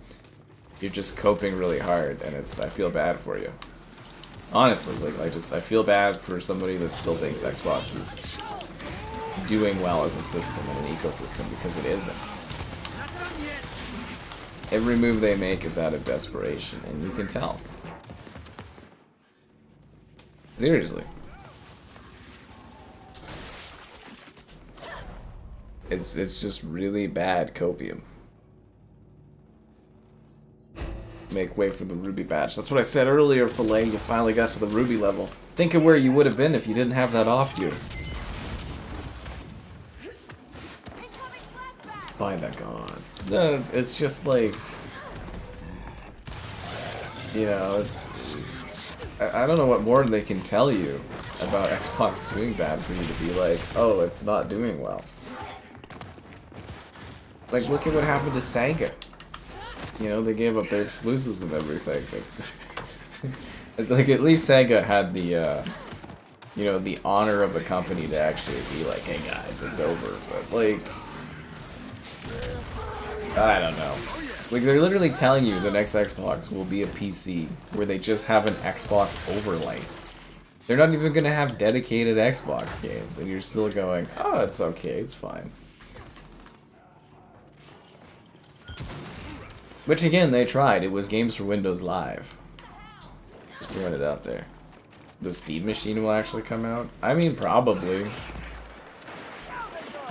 you're just coping really hard, and I feel bad for you. Honestly, like, I feel bad for somebody that still thinks Xbox is doing well as a system and an ecosystem, because it isn't. Every move they make is out of desperation, and you can tell. Seriously. It's just really bad copium. Make way for the ruby badge. That's what I said earlier, Filet. You finally got to the ruby level. Think of where you would have been if you didn't have that off gear. By the gods. No, it's just like, you know, it's. I don't know what more they can tell you about Xbox doing bad for you to be like, oh, it's not doing well. Like, look at what happened to Sega. You know, they gave up their exclusives and everything. But like, at least Sega had the, you know, the honor of a company to actually be like, hey guys, it's over. But like, I don't know. Like, they're literally telling you the next Xbox will be a PC where they just have an Xbox overlay. They're not even gonna have dedicated Xbox games, and you're still going, oh, it's okay, it's fine. Which again, they tried. It was games for Windows Live. Just throwing it out there. The Steam machine will actually come out? I mean, probably.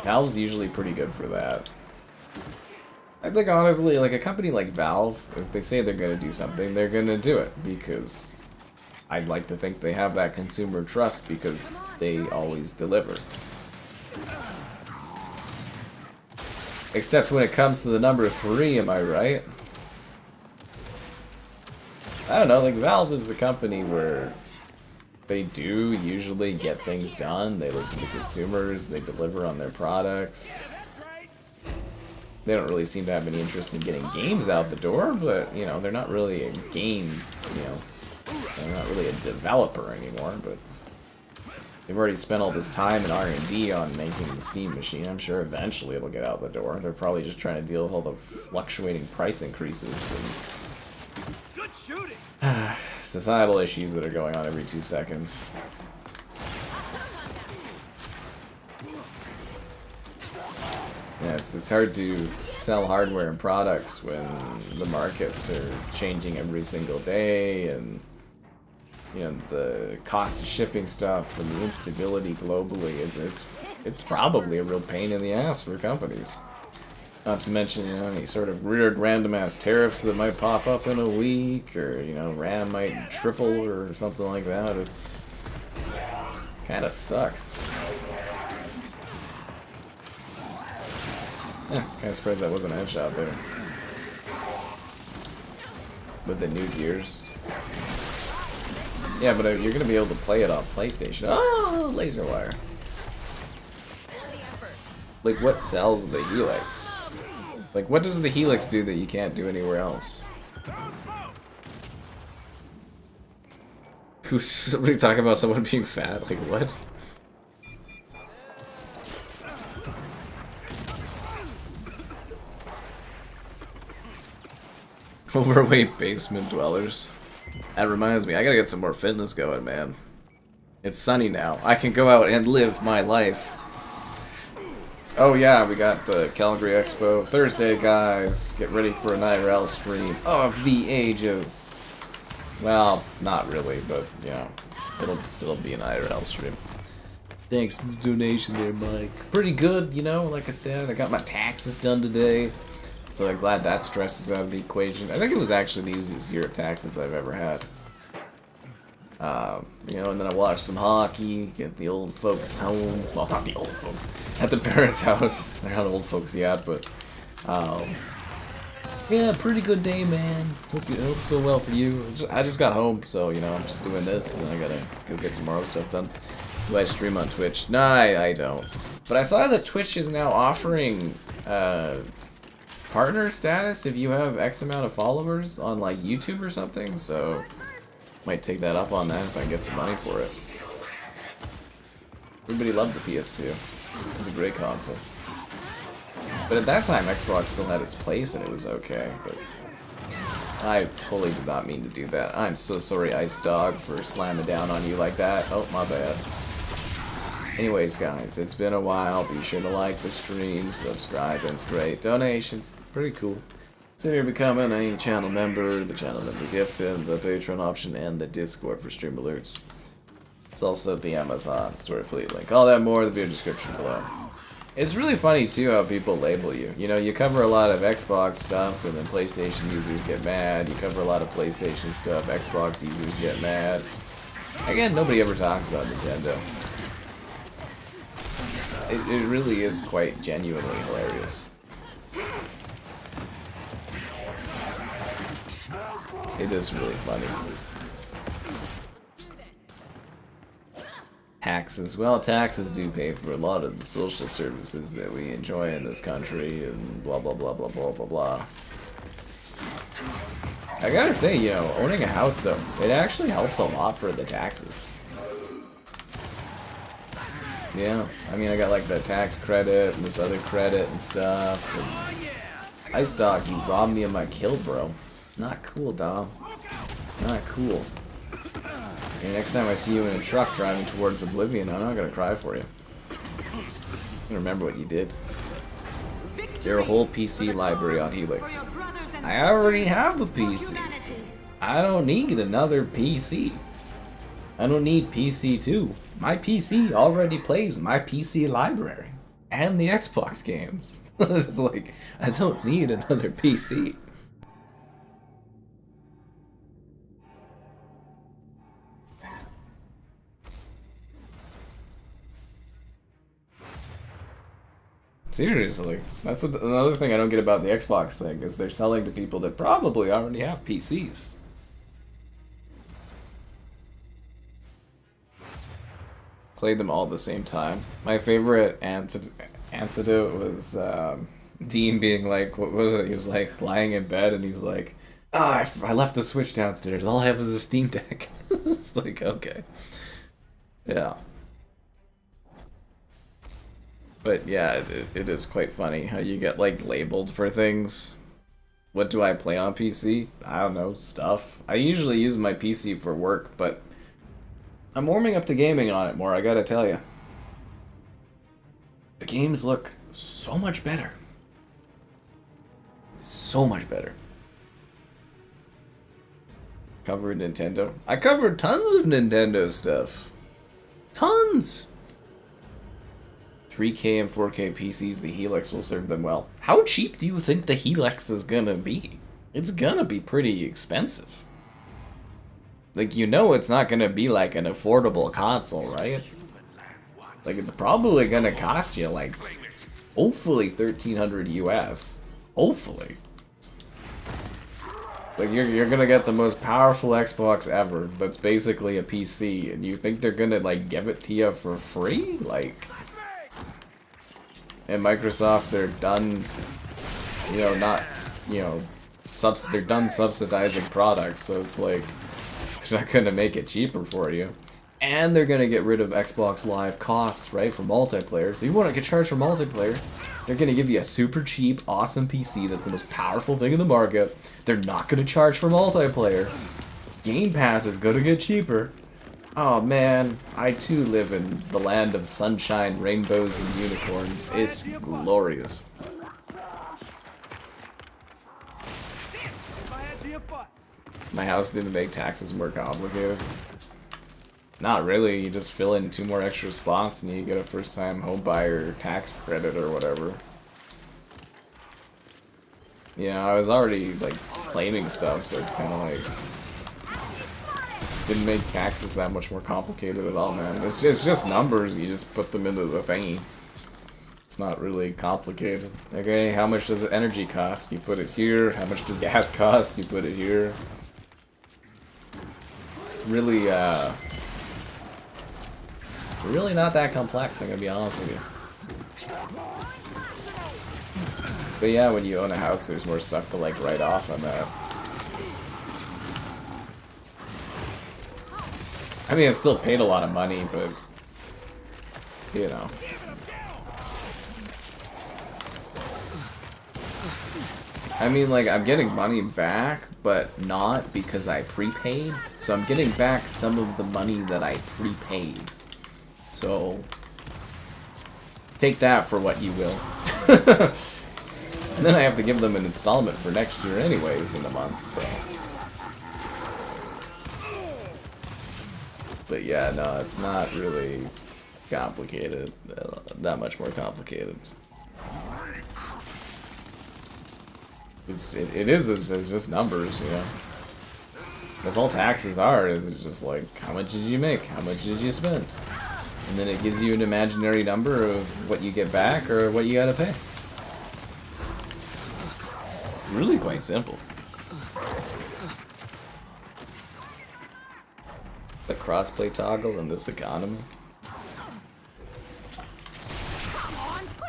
Valve's usually pretty good for that. I think honestly, like a company like Valve, if they say they're gonna do something, they're gonna do it. Because I'd like to think they have that consumer trust because they always deliver. Except when it comes to the number 3, am I right? I don't know, like Valve is the company where they do usually get things done, they listen to consumers, they deliver on their products. They don't really seem to have any interest in getting games out the door, but, you know, they're not really a game, you know, they're not really a developer anymore, but they've already spent all this time and R&D on making the Steam machine. I'm sure eventually it'll get out the door. They're probably just trying to deal with all the fluctuating price increases and societal issues that are going on every 2 seconds. Yeah, it's hard to sell hardware and products when the markets are changing every single day, and you know, the cost of shipping stuff and the instability globally. It's probably a real pain in the ass for companies. Not to mention, you know, any sort of weird random ass tariffs that might pop up in a week, or you know, RAM might triple or something like that. It's kind of sucks. Yeah, kind of surprised that wasn't a headshot there. With the new gears. Yeah, but you're gonna be able to play it on PlayStation. Oh, laser wire. Like, what sells the Helix? Like, what does the Helix do that you can't do anywhere else? Who's somebody talking about someone being fat? Like, what? Overweight basement dwellers. That reminds me, I gotta get some more fitness going, man. It's sunny now. I can go out and live my life. Oh yeah, we got the Calgary Expo Thursday, guys. Get ready for an IRL stream of the ages. Well, not really, but you know, it'll be an IRL stream. Thanks for the donation there, Mike. Pretty good, you know. Like I said, I got my taxes done today. So I'm glad that stress is out of the equation. I think it was actually the easiest year of taxes I've ever had. You know, and then I watched some hockey, get the old folks home. Well, not the old folks. At the parents' house. They're not old folks yet, but... yeah, pretty good day, man. Hope it's going well for you. I just got home, so, you know, I'm just doing this, and I gotta go get tomorrow's stuff done. Do I stream on Twitch? No, I don't. But I saw that Twitch is now offering, partner status if you have X amount of followers on like YouTube or something, so might take that up on that if I can get some money for it. Everybody loved the PS2. It was a great console. But at that time Xbox still had its place and it was okay, but I totally did not mean to do that. I'm so sorry, Ice Dog, for slamming down on you like that. Oh, my bad. Anyways, guys, it's been a while. Be sure to like the stream, subscribe, and it's great. Donations, pretty cool. Consider becoming a channel member, the channel member gift, and the Patreon option, and the Discord for stream alerts. It's also the Amazon store affiliate link. All that more in the video description below. It's really funny too how people label you. You know, you cover a lot of Xbox stuff and then PlayStation users get mad. You cover a lot of PlayStation stuff, Xbox users get mad. Again, nobody ever talks about Nintendo. It really is quite genuinely hilarious. It is really funny. Taxes. Well, taxes do pay for a lot of the social services that we enjoy in this country and blah blah blah blah blah blah blah. I gotta say, you know, owning a house though, it actually helps a lot for the taxes. Yeah, I mean, I got like the tax credit and this other credit and stuff. And Ice Dog, you robbed me of my kill, bro. Not cool, dog. Not cool. And next time I see you in a truck driving towards Oblivion, I'm not gonna cry for you. I'm gonna remember what you did. Your whole PC library on Helix. I already have a PC. I don't need another PC. I don't need PC 2. My PC already plays my PC library and the Xbox games. It's like, I don't need another PC. Seriously, that's another thing I don't get about the Xbox thing, is they're selling to people that probably already have PCs. Played them all at the same time. My favorite antidote was Dean being like, what was it? He was like lying in bed and he's like, I left the Switch downstairs. All I have is a Steam Deck. It's like, okay. Yeah. But yeah, it is quite funny how you get like labeled for things. What do I play on PC? I don't know, stuff. I usually use my PC for work, but I'm warming up to gaming on it more, I gotta tell you. The games look so much better. So much better. Covered Nintendo. I covered tons of Nintendo stuff. Tons! 3K and 4K PCs, the Helix will serve them well. How cheap do you think the Helix is gonna be? It's gonna be pretty expensive. Like, you know it's not gonna be like an affordable console, right? Like, it's probably gonna cost you like, hopefully $1,300 US. Hopefully. Like, you're gonna get the most powerful Xbox ever, that's basically a PC, and you think they're gonna like give it to you for free? Like, and Microsoft, they're done, you know, not, you know, they're done subsidizing products, so it's like, they're not gonna make it cheaper for you. And they're gonna get rid of Xbox Live costs, right, for multiplayer. So you wanna get charged for multiplayer, they're gonna give you a super cheap, awesome PC that's the most powerful thing in the market. They're not gonna charge for multiplayer. Game Pass is gonna get cheaper. Oh man, I too live in the land of sunshine, rainbows, and unicorns. It's glorious. My house didn't make taxes more complicated. Not really, you just fill in 2 more extra slots and you get a first-time homebuyer tax credit or whatever. You know, I was already, like, claiming stuff, so it's kind of like... Didn't make taxes that much more complicated at all, man. It's just numbers, you just put them into the thingy. It's not really complicated. Okay, how much does energy cost? You put it here. How much does gas cost? You put it here. It's really, really not that complex, I'm gonna be honest with you. But yeah, when you own a house, there's more stuff to, like, write off on that. I mean, I still paid a lot of money, but, you know. I mean, like, I'm getting money back, but not because I prepaid. So I'm getting back some of the money that I prepaid. So, take that for what you will. And then I have to give them an installment for next year anyways in a month, so. But yeah, no, it's not really complicated. That much more complicated. It's just numbers, you know. That's all taxes are. It's just like, how much did you make? How much did you spend? And then it gives you an imaginary number of what you get back or what you gotta pay. Really quite simple. The crossplay toggle in this economy.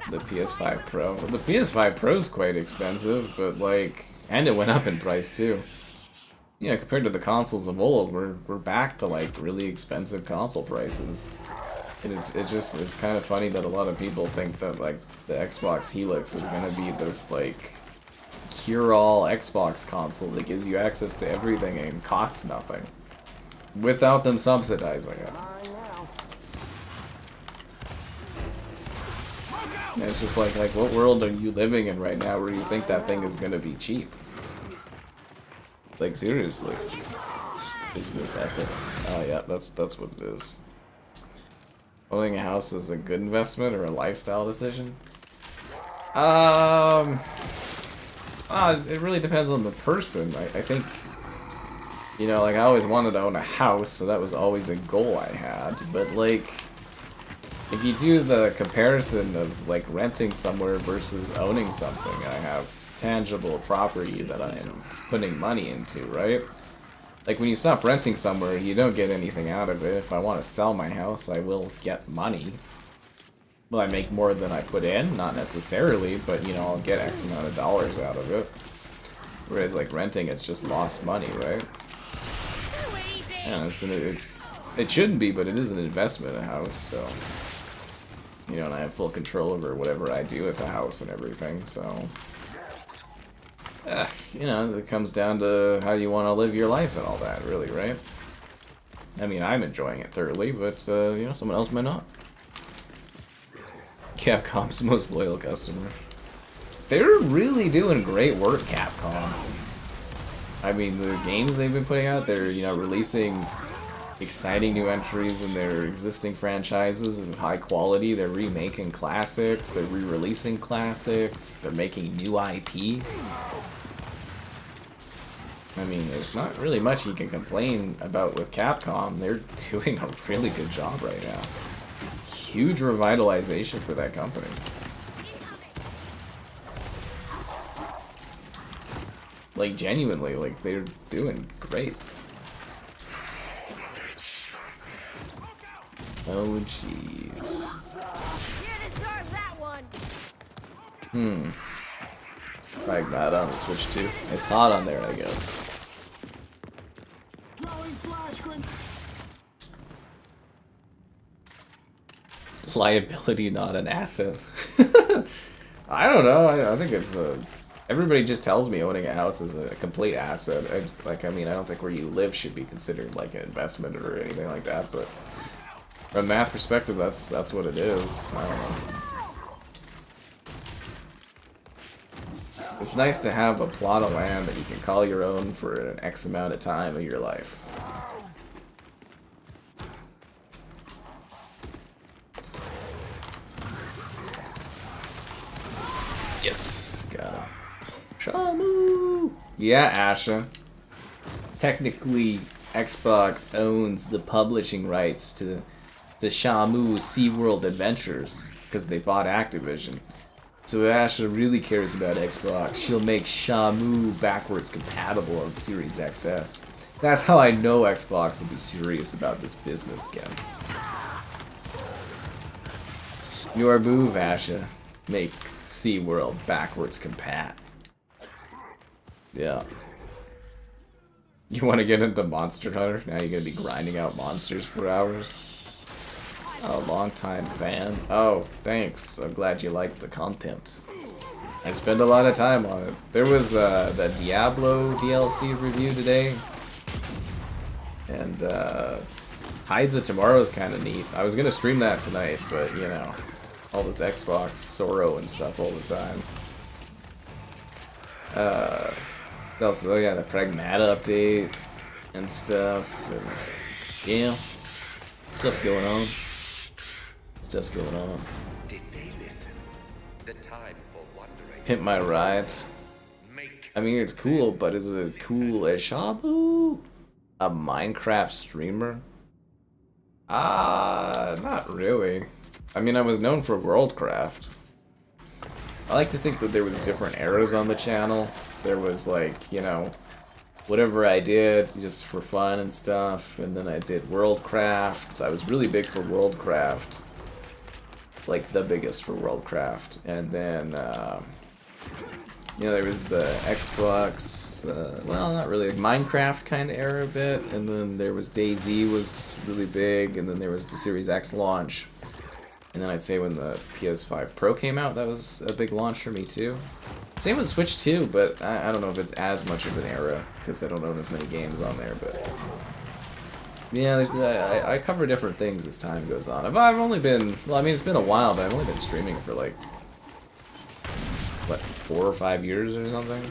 The PS5 Pro. Well, the PS5 Pro is quite expensive, but like, and it went up in price too. You know, compared to the consoles of old, we're back to like really expensive console prices. It's kind of funny that a lot of people think that like the Xbox Helix is gonna be this like cure-all Xbox console that gives you access to everything and costs nothing, without them subsidizing it. And it's just like what world are you living in right now where you think that thing is gonna be cheap? Like seriously. Business ethics. Oh yeah, that's what it is. Owning a house is a good investment or a lifestyle decision? It really depends on the person. I think, you know, like I always wanted to own a house, so that was always a goal I had. But like, if you do the comparison of like renting somewhere versus owning something, I have tangible property that I am putting money into, right? Like when you stop renting somewhere, you don't get anything out of it. If I want to sell my house, I will get money. Will I make more than I put in? Not necessarily, but you know, I'll get X amount of dollars out of it. Whereas like renting, it's just lost money, right? Yeah, it shouldn't be, but it is an investment in a house, so you know, and I have full control over whatever I do at the house and everything, so you know, it comes down to how you want to live your life and all that, really, right? I mean, I'm enjoying it thoroughly, but you know, someone else might not. Capcom's most loyal customer. They're really doing great work, Capcom. I mean, the games they've been putting out, they're, you know, releasing exciting new entries in their existing franchises of high quality. They're remaking classics, they're re-releasing classics, they're making new IP. I mean, there's not really much you can complain about with Capcom. They're doing a really good job right now. Huge revitalization for that company. Like, genuinely, like, they're doing great. Oh, jeez. Like that on the Switch too. It's hot on there, I guess. Liability, not an asset. I don't know. I think it's a. Everybody just tells me owning a house is a complete asset. I mean, I don't think where you live should be considered like an investment or anything like that. But from a math perspective, that's what it is. I don't know. It's nice to have a plot of land that you can call your own for an X amount of time of your life. Yes, got him. Shamu! Yeah, Asha. Technically, Xbox owns the publishing rights to the Shamu SeaWorld Adventures because they bought Activision. So if Asha really cares about Xbox, she'll make Shamu backwards compatible on Series XS. That's how I know Xbox will be serious about this business again. Your move, Asha. Make SeaWorld backwards compat. Yeah. You want to get into Monster Hunter? Now you're going to be grinding out monsters for hours? A long-time fan. Oh, thanks. I'm glad you liked the content. I spend a lot of time on it. There was the Diablo DLC review today. And Tides of Tomorrow is kind of neat. I was going to stream that tonight, but, you know, all this Xbox sorrow and stuff all the time. Also, yeah, the Pragmata update and stuff. And, yeah. Stuff's going on. Stuff's going on. Did they listen? The time for wondering. Pimp my ride. Make I mean, it's cool, but is it cool as Shabu? A Minecraft streamer? Not really. I mean, I was known for Worldcraft. I like to think that there was different eras on the channel. There was like, you know, whatever I did just for fun and stuff, and then I did Worldcraft. I was really big for Worldcraft. Like, the biggest for Worldcraft. And then, you know, there was the Xbox, well, not really, Minecraft kind of era a bit, and then there was DayZ was really big, and then there was the Series X launch. And then I'd say when the PS5 Pro came out, that was a big launch for me too. Same with Switch too, but I don't know if it's as much of an era, because I don't own as many games on there, but... Yeah, I cover different things as time goes on. I've only been, well, I mean, it's been a while, but I've only been streaming for like, what, 4 or 5 years or something?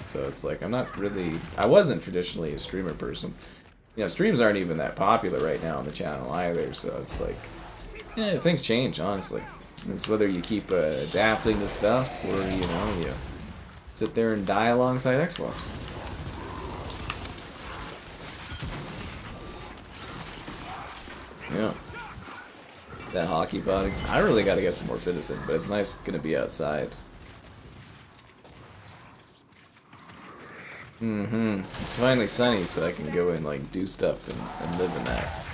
So it's like, I'm not really, I wasn't traditionally a streamer person. You know, streams aren't even that popular right now on the channel either, so it's like, yeah, things change, honestly. It's whether you keep adapting to stuff, or, you know, you sit there and die alongside Xbox. Yeah. That hockey body. I really gotta get some more fitness in, but it's nice gonna be outside. It's finally sunny, so I can go and like do stuff and live in that.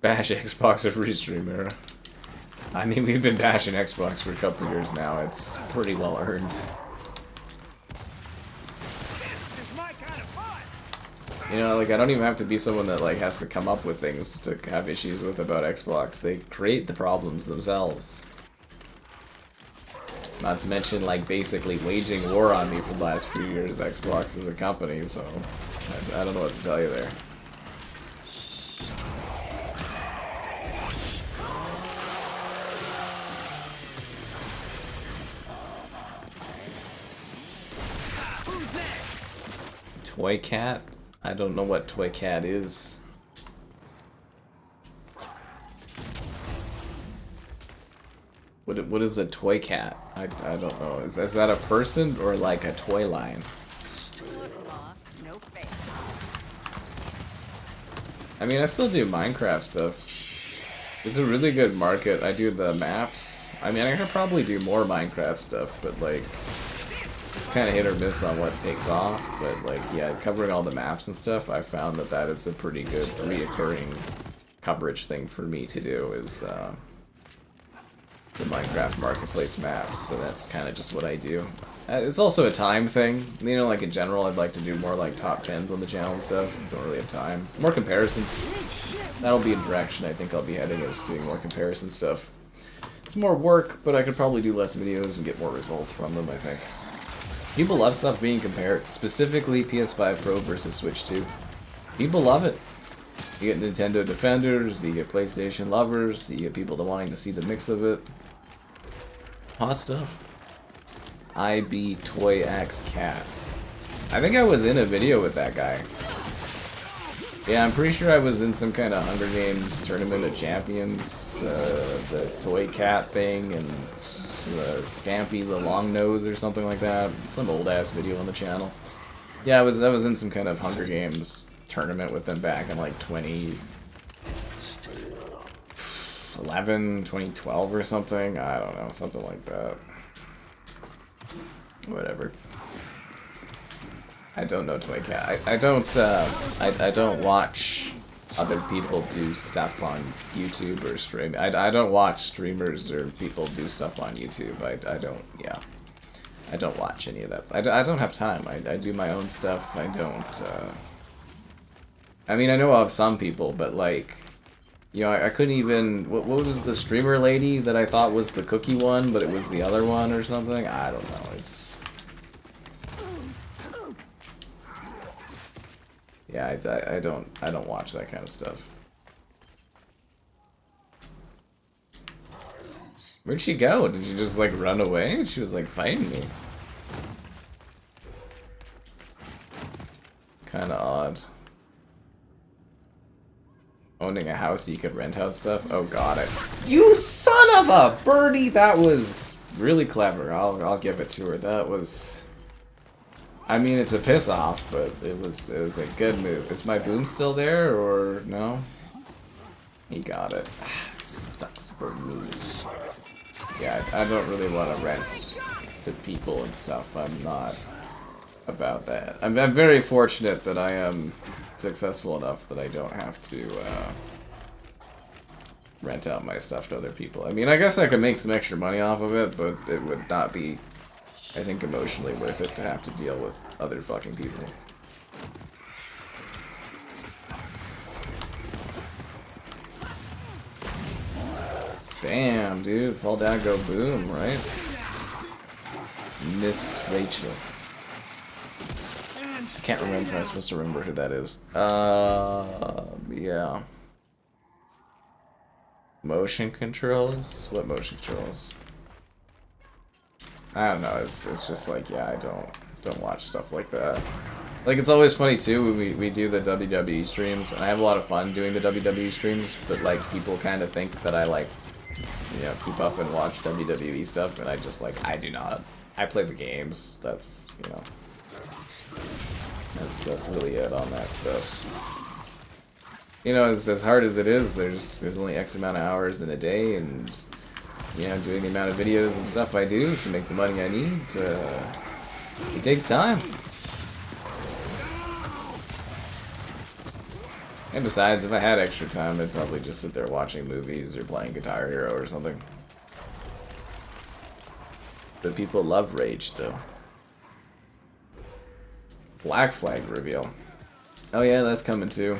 Bash Xbox or Restream era. I mean, we've been bashing Xbox for a couple years now. It's pretty well earned. You know, like, I don't even have to be someone that, like, has to come up with things to have issues with about Xbox. They create the problems themselves. Not to mention, like, basically waging war on me for the last few years, Xbox as a company, so I don't know what to tell you there. Toy Cat? I don't know what Toy Cat is. What is a Toy Cat? I don't know. Is that a person or like a toy line? I mean, I still do Minecraft stuff. It's a really good market. I do the maps. I mean, I could probably do more Minecraft stuff, but like, it's kind of hit or miss on what takes off. But like, yeah, covering all the maps and stuff, I found that is a pretty good reoccurring coverage thing for me to do, is the Minecraft marketplace maps. So that's kind of just what I do. It's also a time thing. You know, like in general, I'd like to do more like top 10s on the channel and stuff. Don't really have time. More comparisons. That'll be a direction I think I'll be heading, is doing more comparison stuff. It's more work, but I could probably do less videos and get more results from them, I think. People love stuff being compared, specifically PS5 Pro versus Switch 2. People love it. You get Nintendo defenders, you get PlayStation lovers, you get people that wanting to see the mix of it. Hot stuff. IB Toy X Cat. I think I was in a video with that guy. Yeah, I'm pretty sure I was in some kind of Hunger Games Tournament of Champions, the Toy Cat thing, and Stampy the Long Nose or something like that. Some old ass video on the channel. Yeah, I was in some kind of Hunger Games tournament with them back in like 2011, 2012 or something. I don't know, something like that. Whatever. I don't know Toy Cat. I don't watch other people do stuff on YouTube or stream. I don't watch streamers or people do stuff on YouTube. I don't, yeah. I don't watch any of that. I don't have time. I do my own stuff. I don't, I mean, I know of some people, but like, you know, I couldn't even, what was the streamer lady that I thought was the cookie one, but it was the other one or something? I don't know. It's, yeah, I don't watch that kind of stuff. Where'd she go? Did she just like run away? She was like fighting me. kind of odd. Owning a house so you could rent out stuff? Oh, got it. You son of a birdie! That was really clever. I'll give it to her. That was... I mean, it's a piss off, but it was a good move. Is my boom still there, or no? He got it. It sucks for me. Yeah, I don't really want to rent to people and stuff. I'm not about that. I'm very fortunate that I am successful enough that I don't have to rent out my stuff to other people. I mean, I guess I could make some extra money off of it, but it would not be, I think, emotionally worth it to have to deal with other fucking people. Damn, dude. Fall down, go boom, right? Miss Rachel. I can't remember if I'm supposed to remember who that is. Yeah. Motion controls? What motion controls? I don't know, it's just like, yeah, I don't watch stuff like that. Like, it's always funny too when we do the WWE streams, and I have a lot of fun doing the WWE streams, but like, people kind of think that I like, you know, keep up and watch WWE stuff, and I just like, I do not. I play the games, that's, you know, that's really it on that stuff. You know, as hard as it is, there's only X amount of hours in a day, and, you know, doing the amount of videos and stuff I do to make the money I need, it takes time. And besides, if I had extra time, I'd probably just sit there watching movies or playing Guitar Hero or something. But people love Rage, though. Black Flag reveal. Oh yeah, that's coming too.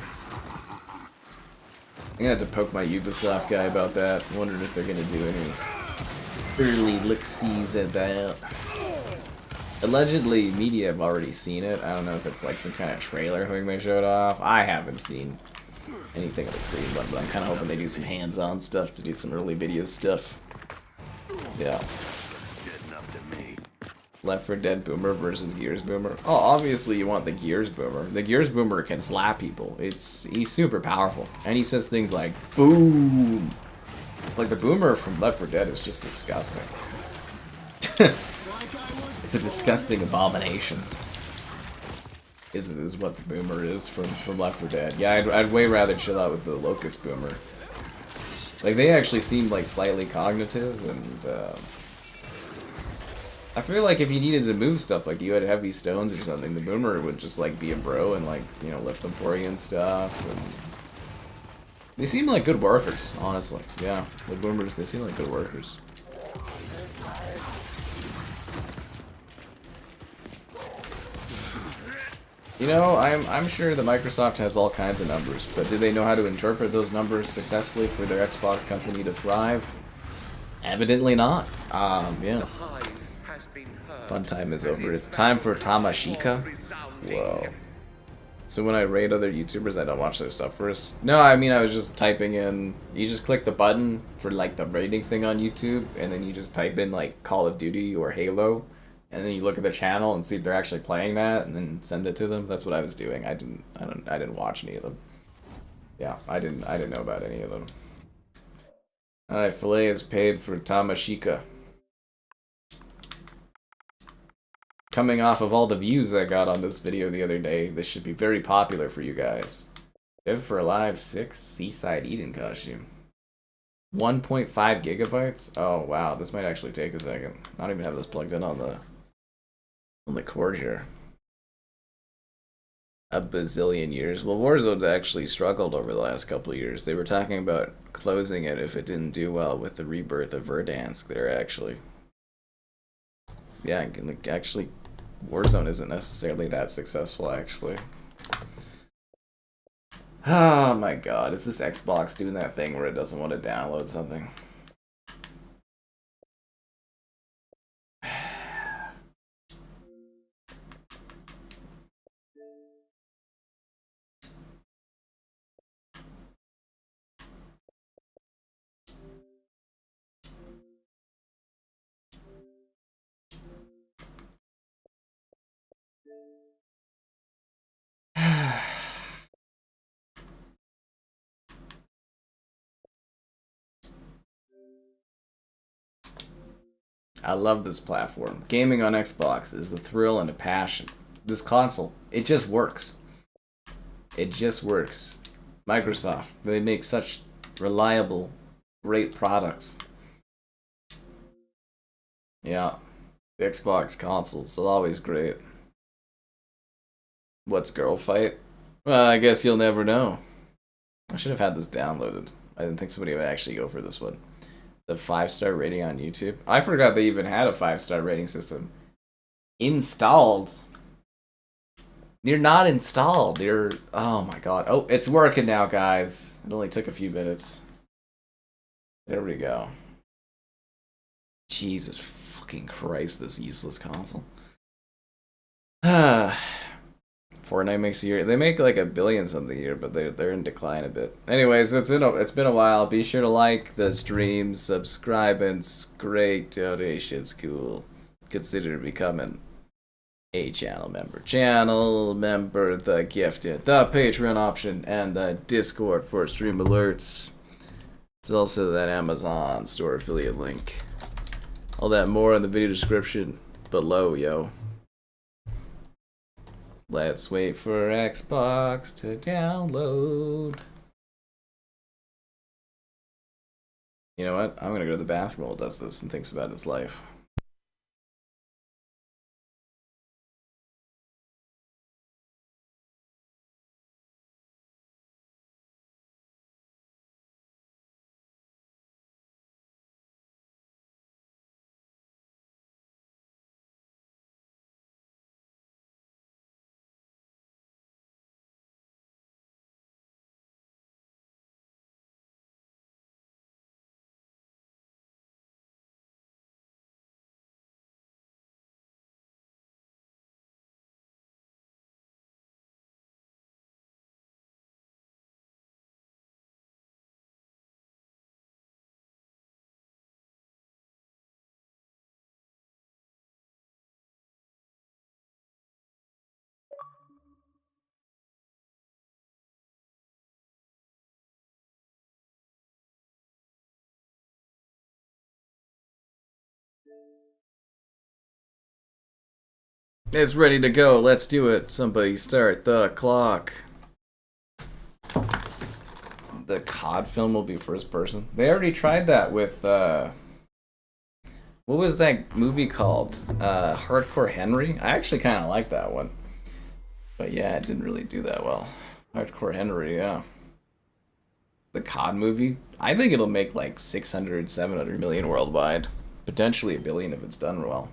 I'm gonna have to poke my Ubisoft guy about that. Wondering if they're gonna do any early look-sees at that. Allegedly, media have already seen it. I don't know if it's like some kind of trailer thing they showed off. I haven't seen anything of the Creed one, but I'm kind of hoping they do some hands-on stuff to do some early video stuff. Yeah. Left 4 Dead Boomer versus Gears Boomer. Oh, obviously you want the Gears Boomer. The Gears Boomer can slap people. He's super powerful. And he says things like, boom! Like, the Boomer from Left 4 Dead is just disgusting. It's a disgusting abomination. Is what the Boomer is from Left 4 Dead. Yeah, I'd way rather chill out with the Locust Boomer. Like, they actually seem like slightly cognitive, and I feel like if you needed to move stuff, like you had heavy stones or something, the Boomer would just like be a bro and like, you know, lift them for you and stuff. And they seem like good workers, honestly. Yeah, the Boomers, they seem like good workers. You know, I'm sure that Microsoft has all kinds of numbers, but do they know how to interpret those numbers successfully for their Xbox company to thrive? Evidently not. Yeah. Fun time is over. It's time for Tamashika. Whoa. So when I raid other YouTubers, I don't watch their stuff first? No, I mean, I was just typing in... You just click the button for, like, the rating thing on YouTube, and then you just type in, like, Call of Duty or Halo, and then you look at their channel and see if they're actually playing that, and then send it to them. That's what I was doing. I didn't watch any of them. Yeah, I didn't know about any of them. Alright, filet is paid for Tamashika. Coming off of all the views I got on this video the other day, this should be very popular for you guys. Dead for Alive 6 Seaside Eden costume. 1.5 gigabytes? Oh wow, this might actually take a second. I don't even have this plugged in on the cord here. A bazillion years. Well, Warzone's actually struggled over the last couple of years. They were talking about closing it if it didn't do well with the rebirth of Verdansk there, actually. Yeah, like, actually, Warzone isn't necessarily that successful, actually. Oh my god, is this Xbox doing that thing where it doesn't want to download something? I love this platform. Gaming on Xbox is a thrill and a passion. This console, it just works. It just works. Microsoft, they make such reliable, great products. Yeah. The Xbox consoles are always great. What's Girl Fight? Well, I guess you'll never know. I should have had this downloaded. I didn't think somebody would actually go for this one. The 5-star rating on YouTube. I forgot they even had a 5-star rating system. Installed. You're not installed. You're... Oh my god. Oh, it's working now, guys. It only took a few minutes. There we go. Jesus fucking Christ, this useless console. Fortnite makes a year. They make like $1 billion something a year, but they're in decline a bit. Anyways, it's been a while. Be sure to like the stream, subscribe, and great donations. Cool. Consider becoming a channel member. Channel member, the gifted, the Patreon option, and the Discord for stream alerts. It's also that Amazon store affiliate link. All that more in the video description below, yo. Let's wait for Xbox to download. You know what? I'm gonna go to the bathroom while it does this and thinks about its life. It's ready to go. Let's do it. Somebody start the clock. The COD film will be first person. They already tried that with, what was that movie called? Hardcore Henry? I actually kind of like that one. But yeah, it didn't really do that well. Hardcore Henry, yeah. The COD movie? I think it'll make like 600, 700 million worldwide. Potentially $1 billion if it's done well.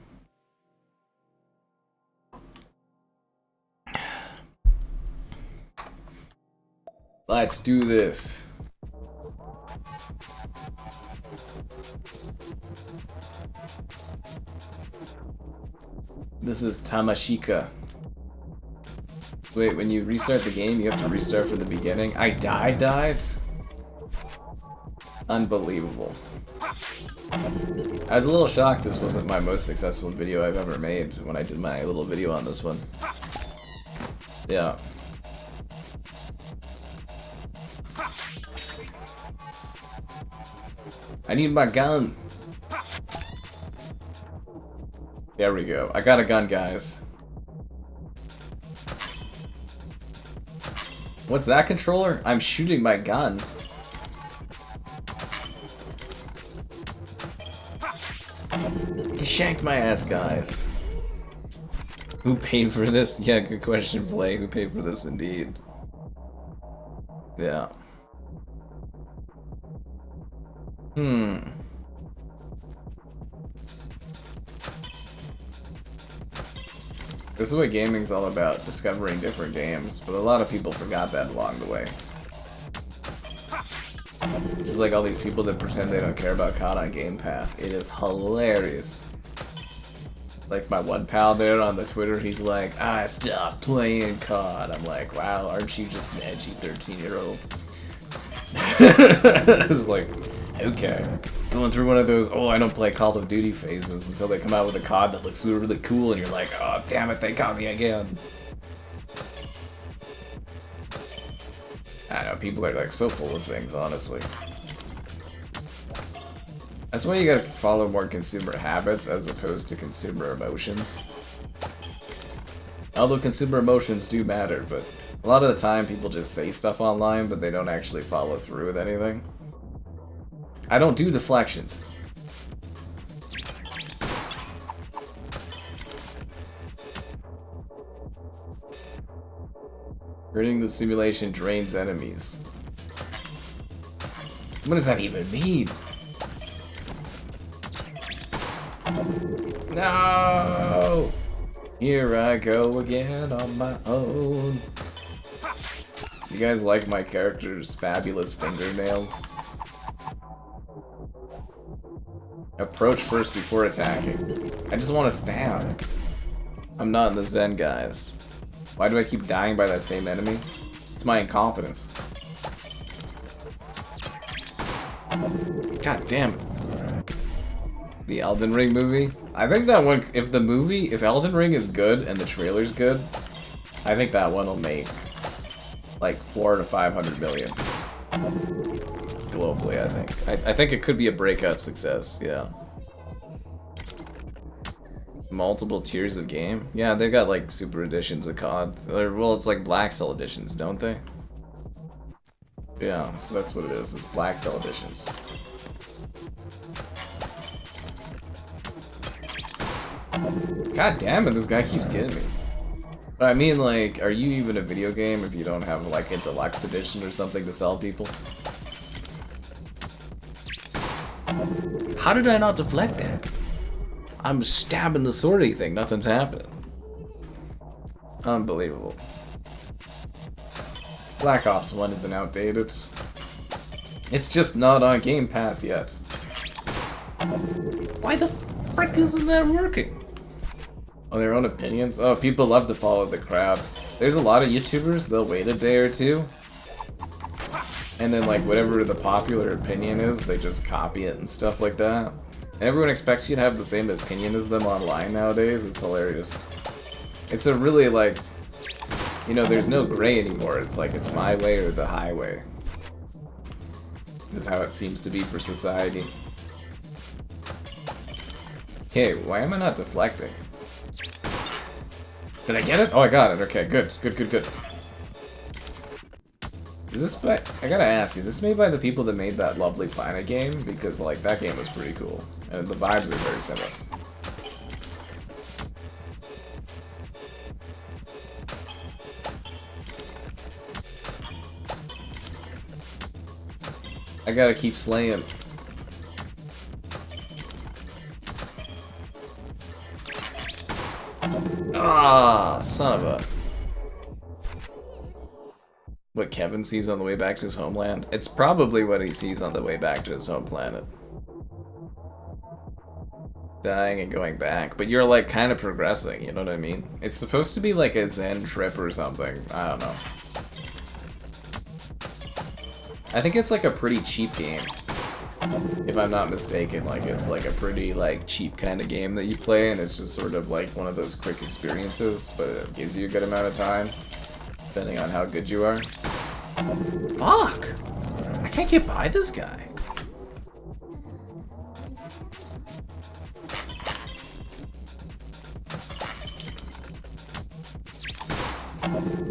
Let's do this. This is Tamashika. Wait, when you restart the game, you have to restart from the beginning? I died? Unbelievable. I was a little shocked this wasn't my most successful video I've ever made when I did my little video on this one. Yeah. I need my gun. There we go. I got a gun, guys. What's that controller? I'm shooting my gun. He shanked my ass, guys. Who paid for this? Yeah, good question, Flay. Who paid for this, indeed? Yeah. This is what gaming's all about, discovering different games, but a lot of people forgot that along the way. Just like all these people that pretend they don't care about COD on Game Pass. It is hilarious. Like my one pal there on the Twitter, he's like, I stopped playing COD. I'm like, wow, aren't you just an edgy 13-year-old? It's like, okay. Going through one of those, oh, I don't play Call of Duty phases until they come out with a COD that looks really cool and you're like, oh, damn it, they got me again. I don't know, people are like so full of things, honestly. That's why you gotta follow more consumer habits as opposed to consumer emotions. Although consumer emotions do matter, but a lot of the time people just say stuff online, but they don't actually follow through with anything. I don't do deflections. Hurting the simulation drains enemies. What does that even mean? No! Here I go again on my own. You guys like my character's fabulous fingernails? Approach first before attacking. I just want to stab. I'm not in the Zen, guys. Why do I keep dying by that same enemy? It's my incompetence. God damn it. The Elden Ring movie? I think that one, if Elden Ring is good and the trailer's good, I think that one will make like 400 to 500 million. Globally, I think. I think it could be a breakout success, yeah. Multiple tiers of game? Yeah, they got like super editions of COD. Well, it's like Black Cell editions, don't they? Yeah, so that's what it is. It's Black Cell editions. God damn it, this guy keeps getting me. But I mean, like, are you even a video game if you don't have like a deluxe edition or something to sell people? How did I not deflect that? I'm stabbing the swordy thing, nothing's happening. Unbelievable. Black Ops 1 isn't outdated. It's just not on Game Pass yet. Why the frick isn't that working? On their own opinions? Oh, people love to follow the crowd. There's a lot of YouTubers, they'll wait a day or two. And then like whatever the popular opinion is, they just copy it and stuff like that. And everyone expects you to have the same opinion as them online nowadays. It's hilarious. It's a really like, you know, there's no gray anymore. It's like it's my way or the highway. Is how it seems to be for society. Okay, why am I not deflecting? Did I get it? Oh, I got it. Okay, good. Good, good, good. Is this by... I gotta ask, is this made by the people that made that Lovely Planet game? Because, like, that game was pretty cool. And the vibes are very similar. I gotta keep slaying. Ah, son of a... What Kevin sees on the way back to his homeland? It's probably what he sees on the way back to his home planet. Dying and going back. But you're like kind of progressing, you know what I mean? It's supposed to be like a Zen trip or something. I don't know. I think it's like a pretty cheap game. If I'm not mistaken, like it's like a pretty like cheap kind of game that you play, and it's just sort of like one of those quick experiences, but it gives you a good amount of time, depending on how good you are. Fuck! I can't get by this guy.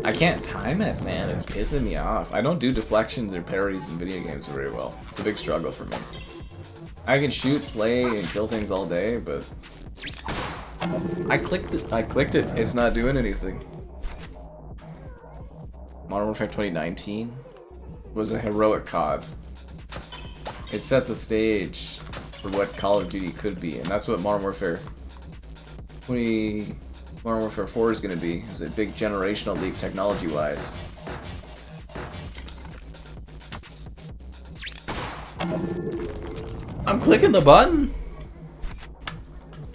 I can't time it, man. It's pissing me off. I don't do deflections or parries in video games very well. It's a big struggle for me. I can shoot, slay, and kill things all day, but... I clicked it. It's not doing anything. Modern Warfare 2019 was a heroic COD. It set the stage for what Call of Duty could be, and that's what Modern Warfare 4 is going to be. It's a big generational leap technology-wise. I'm clicking the button.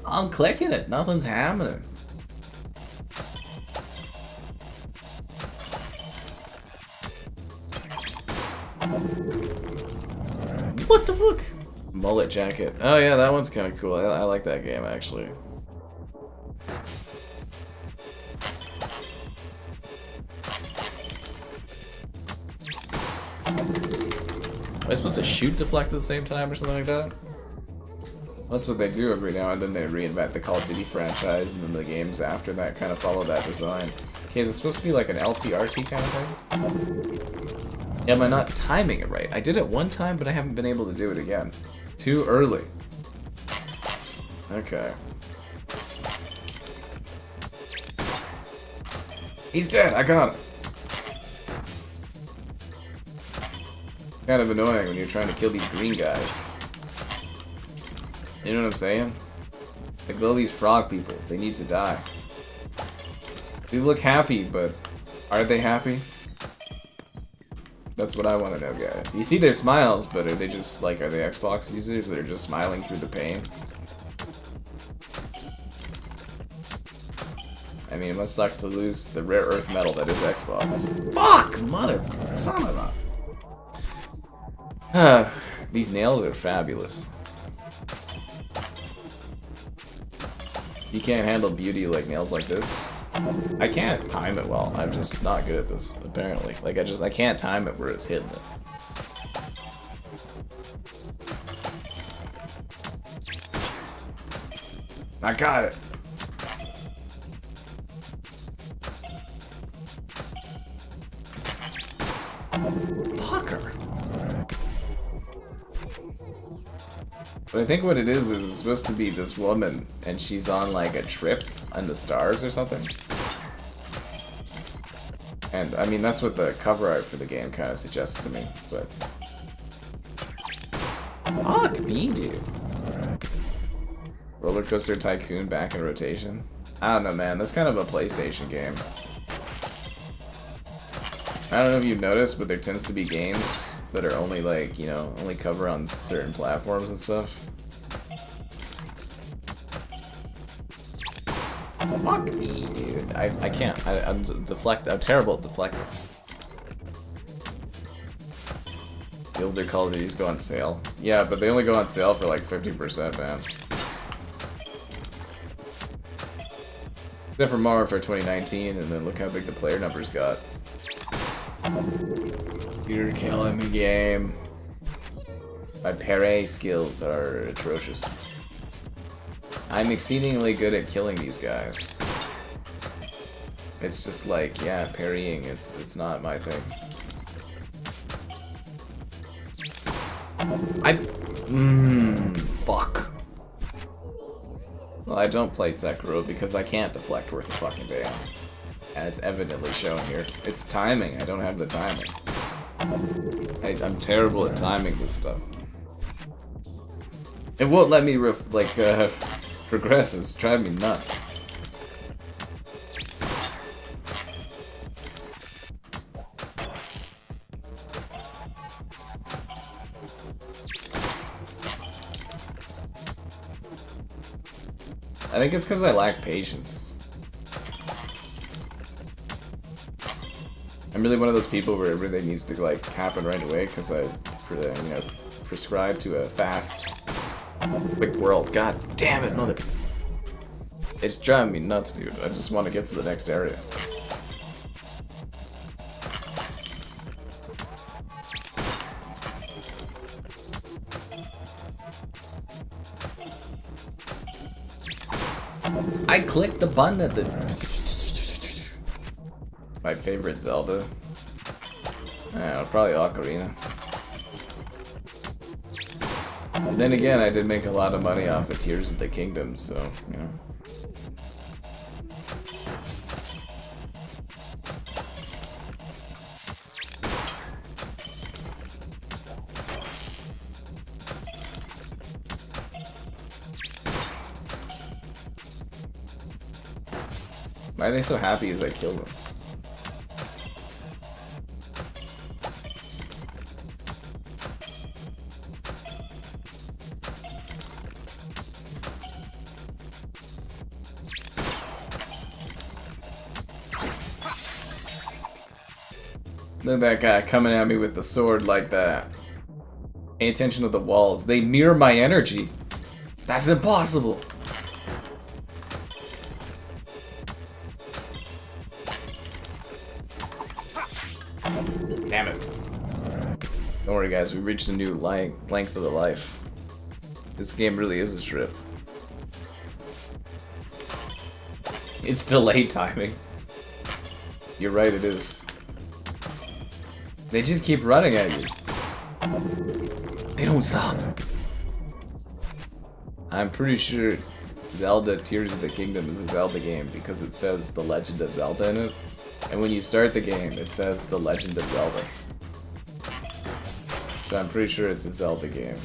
I'm clicking it. Nothing's happening. What the fuck? Mullet jacket. Oh yeah, that one's kind of cool. I like that game actually. Am I supposed to shoot deflect at the same time or something like that? That's what they do every now and then. They reinvent the Call of Duty franchise, and then the games after that kind of follow that design. Okay, is it supposed to be like an LTRT kind of thing? Am I not timing it right? I did it one time, but I haven't been able to do it again. Too early. Okay. He's dead! I got him! Kind of annoying when you're trying to kill these green guys. You know what I'm saying? Like all these frog people, they need to die. They look happy, but are they happy? That's what I want to know, guys. You see their smiles, but are they just like, are they Xbox users that are just smiling through the pain? I mean, it must suck to lose the rare earth metal that is Xbox. Fuck! Mother son of a... These nails are fabulous. You can't handle beauty like nails like this. I can't time it well. I'm just not good at this, apparently. Like, I can't time it where it's hitting it. I got it. Fucker. But I think what it is it's supposed to be this woman, and she's on like a trip on the stars or something. And I mean, that's what the cover art for the game kind of suggests to me, but... Fuck me, dude. Roller Coaster Tycoon back in rotation? I don't know, man. That's kind of a PlayStation game. I don't know if you've noticed, but there tends to be games that are only like, you know, only cover on certain platforms and stuff. Fuck me, dude. I can't. I'm terrible at deflecting. The older Call of Duties go on sale. Yeah, but they only go on sale for like 50%, man. Except for Mario for 2019, and then look how big the player numbers got. You're killing me, game. My parry skills are atrocious. I'm exceedingly good at killing these guys. It's just like, yeah, parrying, it's not my thing. Fuck. Well, I don't play Sekiro because I can't deflect worth a fucking damn. As evidently shown here. It's timing, I don't have the timing. I'm terrible at timing this stuff. It won't let me progress. It's driving me nuts. I think it's because I lack patience. I'm really one of those people where everything needs to like happen right away because prescribe to a fast, quick world. God damn it, mother! It's driving me nuts, dude. I just want to get to the next area. I clicked the button at the... My favorite Zelda. Probably Ocarina. And then again, I did make a lot of money off of Tears of the Kingdom, so, you know. Why are they so happy as I kill them? Look at that guy coming at me with the sword like that. Pay attention to the walls. They mirror my energy. That's impossible. Damn it. Don't worry, guys. We reached a new length of the life. This game really is a trip. It's delayed timing. You're right, it is. They just keep running at you. They don't stop. I'm pretty sure Zelda Tears of the Kingdom is a Zelda game because it says The Legend of Zelda in it. And when you start the game, it says The Legend of Zelda. So I'm pretty sure it's a Zelda game.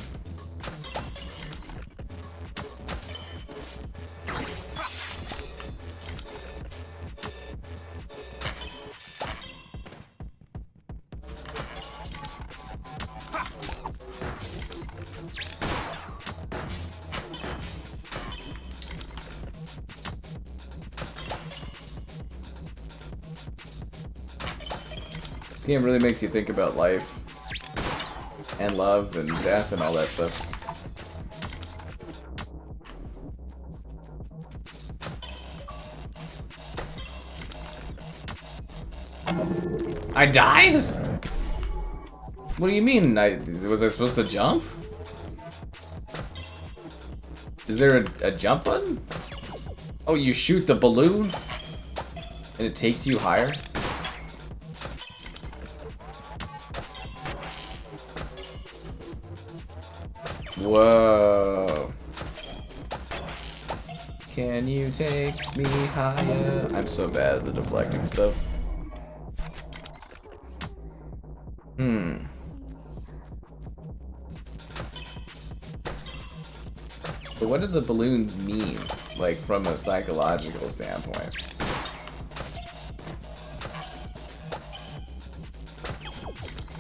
This game really makes you think about life and love and death and all that stuff. I died? What do you mean? Was I supposed to jump? Is there a jump button? Oh, you shoot the balloon and it takes you higher? Whoa. Can you take me higher? I'm so bad at the deflecting stuff. But what do the balloons mean? Like, from a psychological standpoint?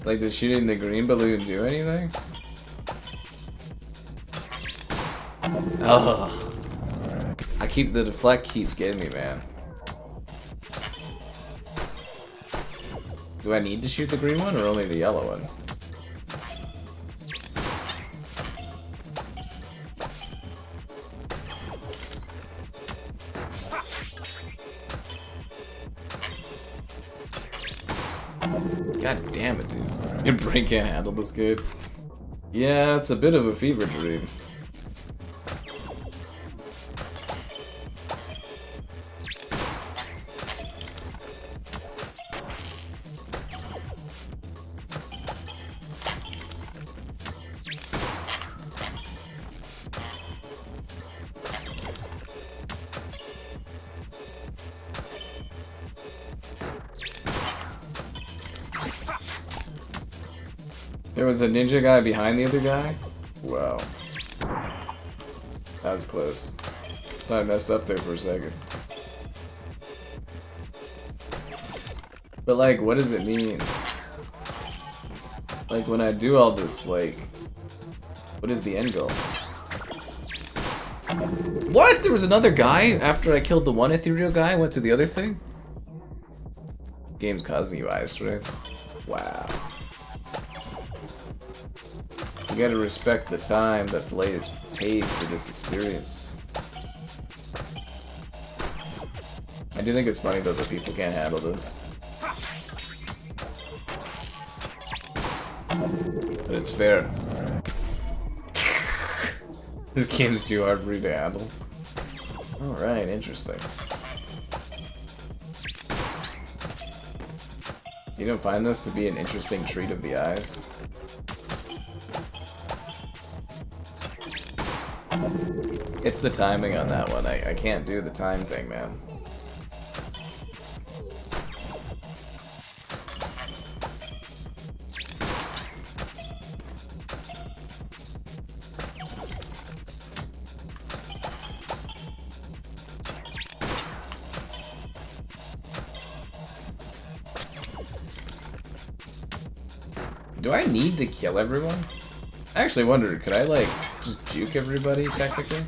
Like, does shooting the green balloon do anything? Ugh. The deflect keeps getting me, man. Do I need to shoot the green one or only the yellow one? God damn it, dude. Your brain can't handle this good. Yeah, it's a bit of a fever dream. There was a ninja guy behind the other guy? Wow. That was close. Thought I messed up there for a second. But like, what does it mean? Like, when I do all this, like, what is the end goal? What? There was another guy after I killed the one ethereal guy, I went to the other thing? Game's causing you eye strain. Wow. You gotta respect the time that Filet has paid for this experience. I do think it's funny though that people can't handle this. But it's fair. This game's too hard for me to handle. Alright, interesting. You don't find this to be an interesting treat of the eyes? It's the timing on that one. I can't do the time thing, man. Do I need to kill everyone? I actually wondered, could I like just juke everybody technically?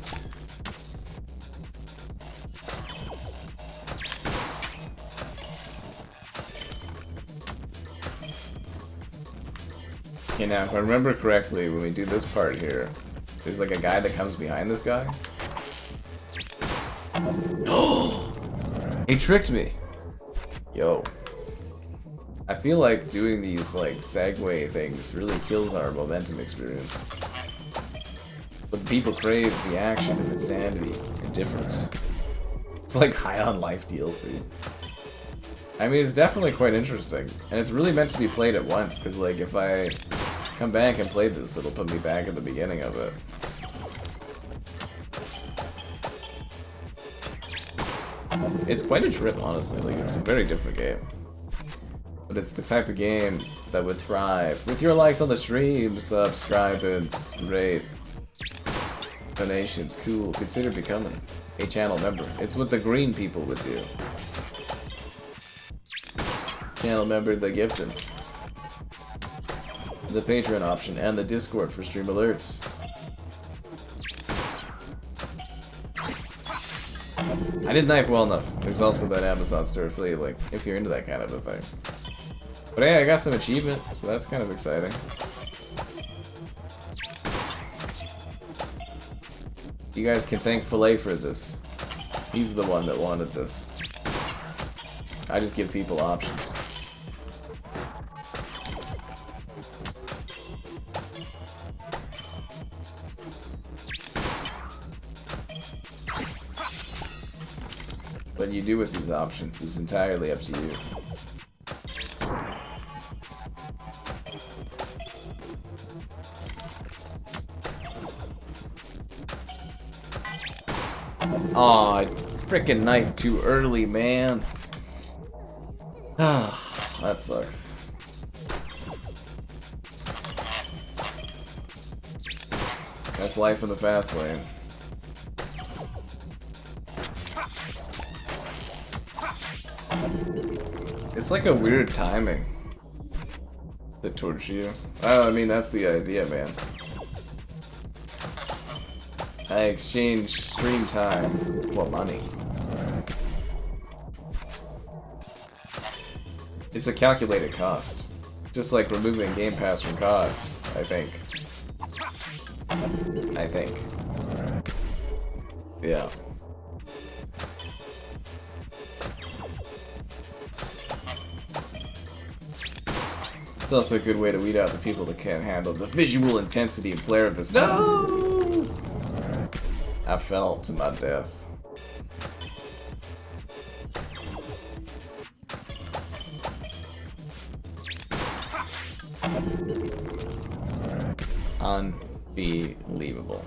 Okay, now if I remember correctly, when we do this part here, there's like a guy that comes behind this guy. Oh! He tricked me! Yo. I feel like doing these like segue things really kills our momentum experience. But people crave the action and insanity and difference. It's like High on Life DLC. I mean, it's definitely quite interesting. And it's really meant to be played at once, because like if I come back and play this, it'll put me back at the beginning of it. It's quite a trip, honestly. Like, it's a very different game. But it's the type of game that would thrive. With your likes on the stream, subscribers, great. Donations, cool. Consider becoming a channel member. It's what the green people would do. Channel member, the gifting. The Patreon option, and the Discord for stream alerts. I did knife well enough. There's also that Amazon store affiliate link, if you're into that kind of a thing. But hey, I got some achievement, so that's kind of exciting. You guys can thank Filet for this. He's the one that wanted this. I just give people options. What you do with these options is entirely up to you. Aw, I frickin' knifed too early, man. Ah, that sucks. That's life in the fast lane. It's like a weird timing that torture you. Oh, I mean, that's the idea, man. I exchange stream time for money. It's a calculated cost. Just like removing Game Pass from COD, I think. Yeah. It's also a good way to weed out the people that can't handle the visual intensity and flair of this. No! I fell to my death. Unbelievable.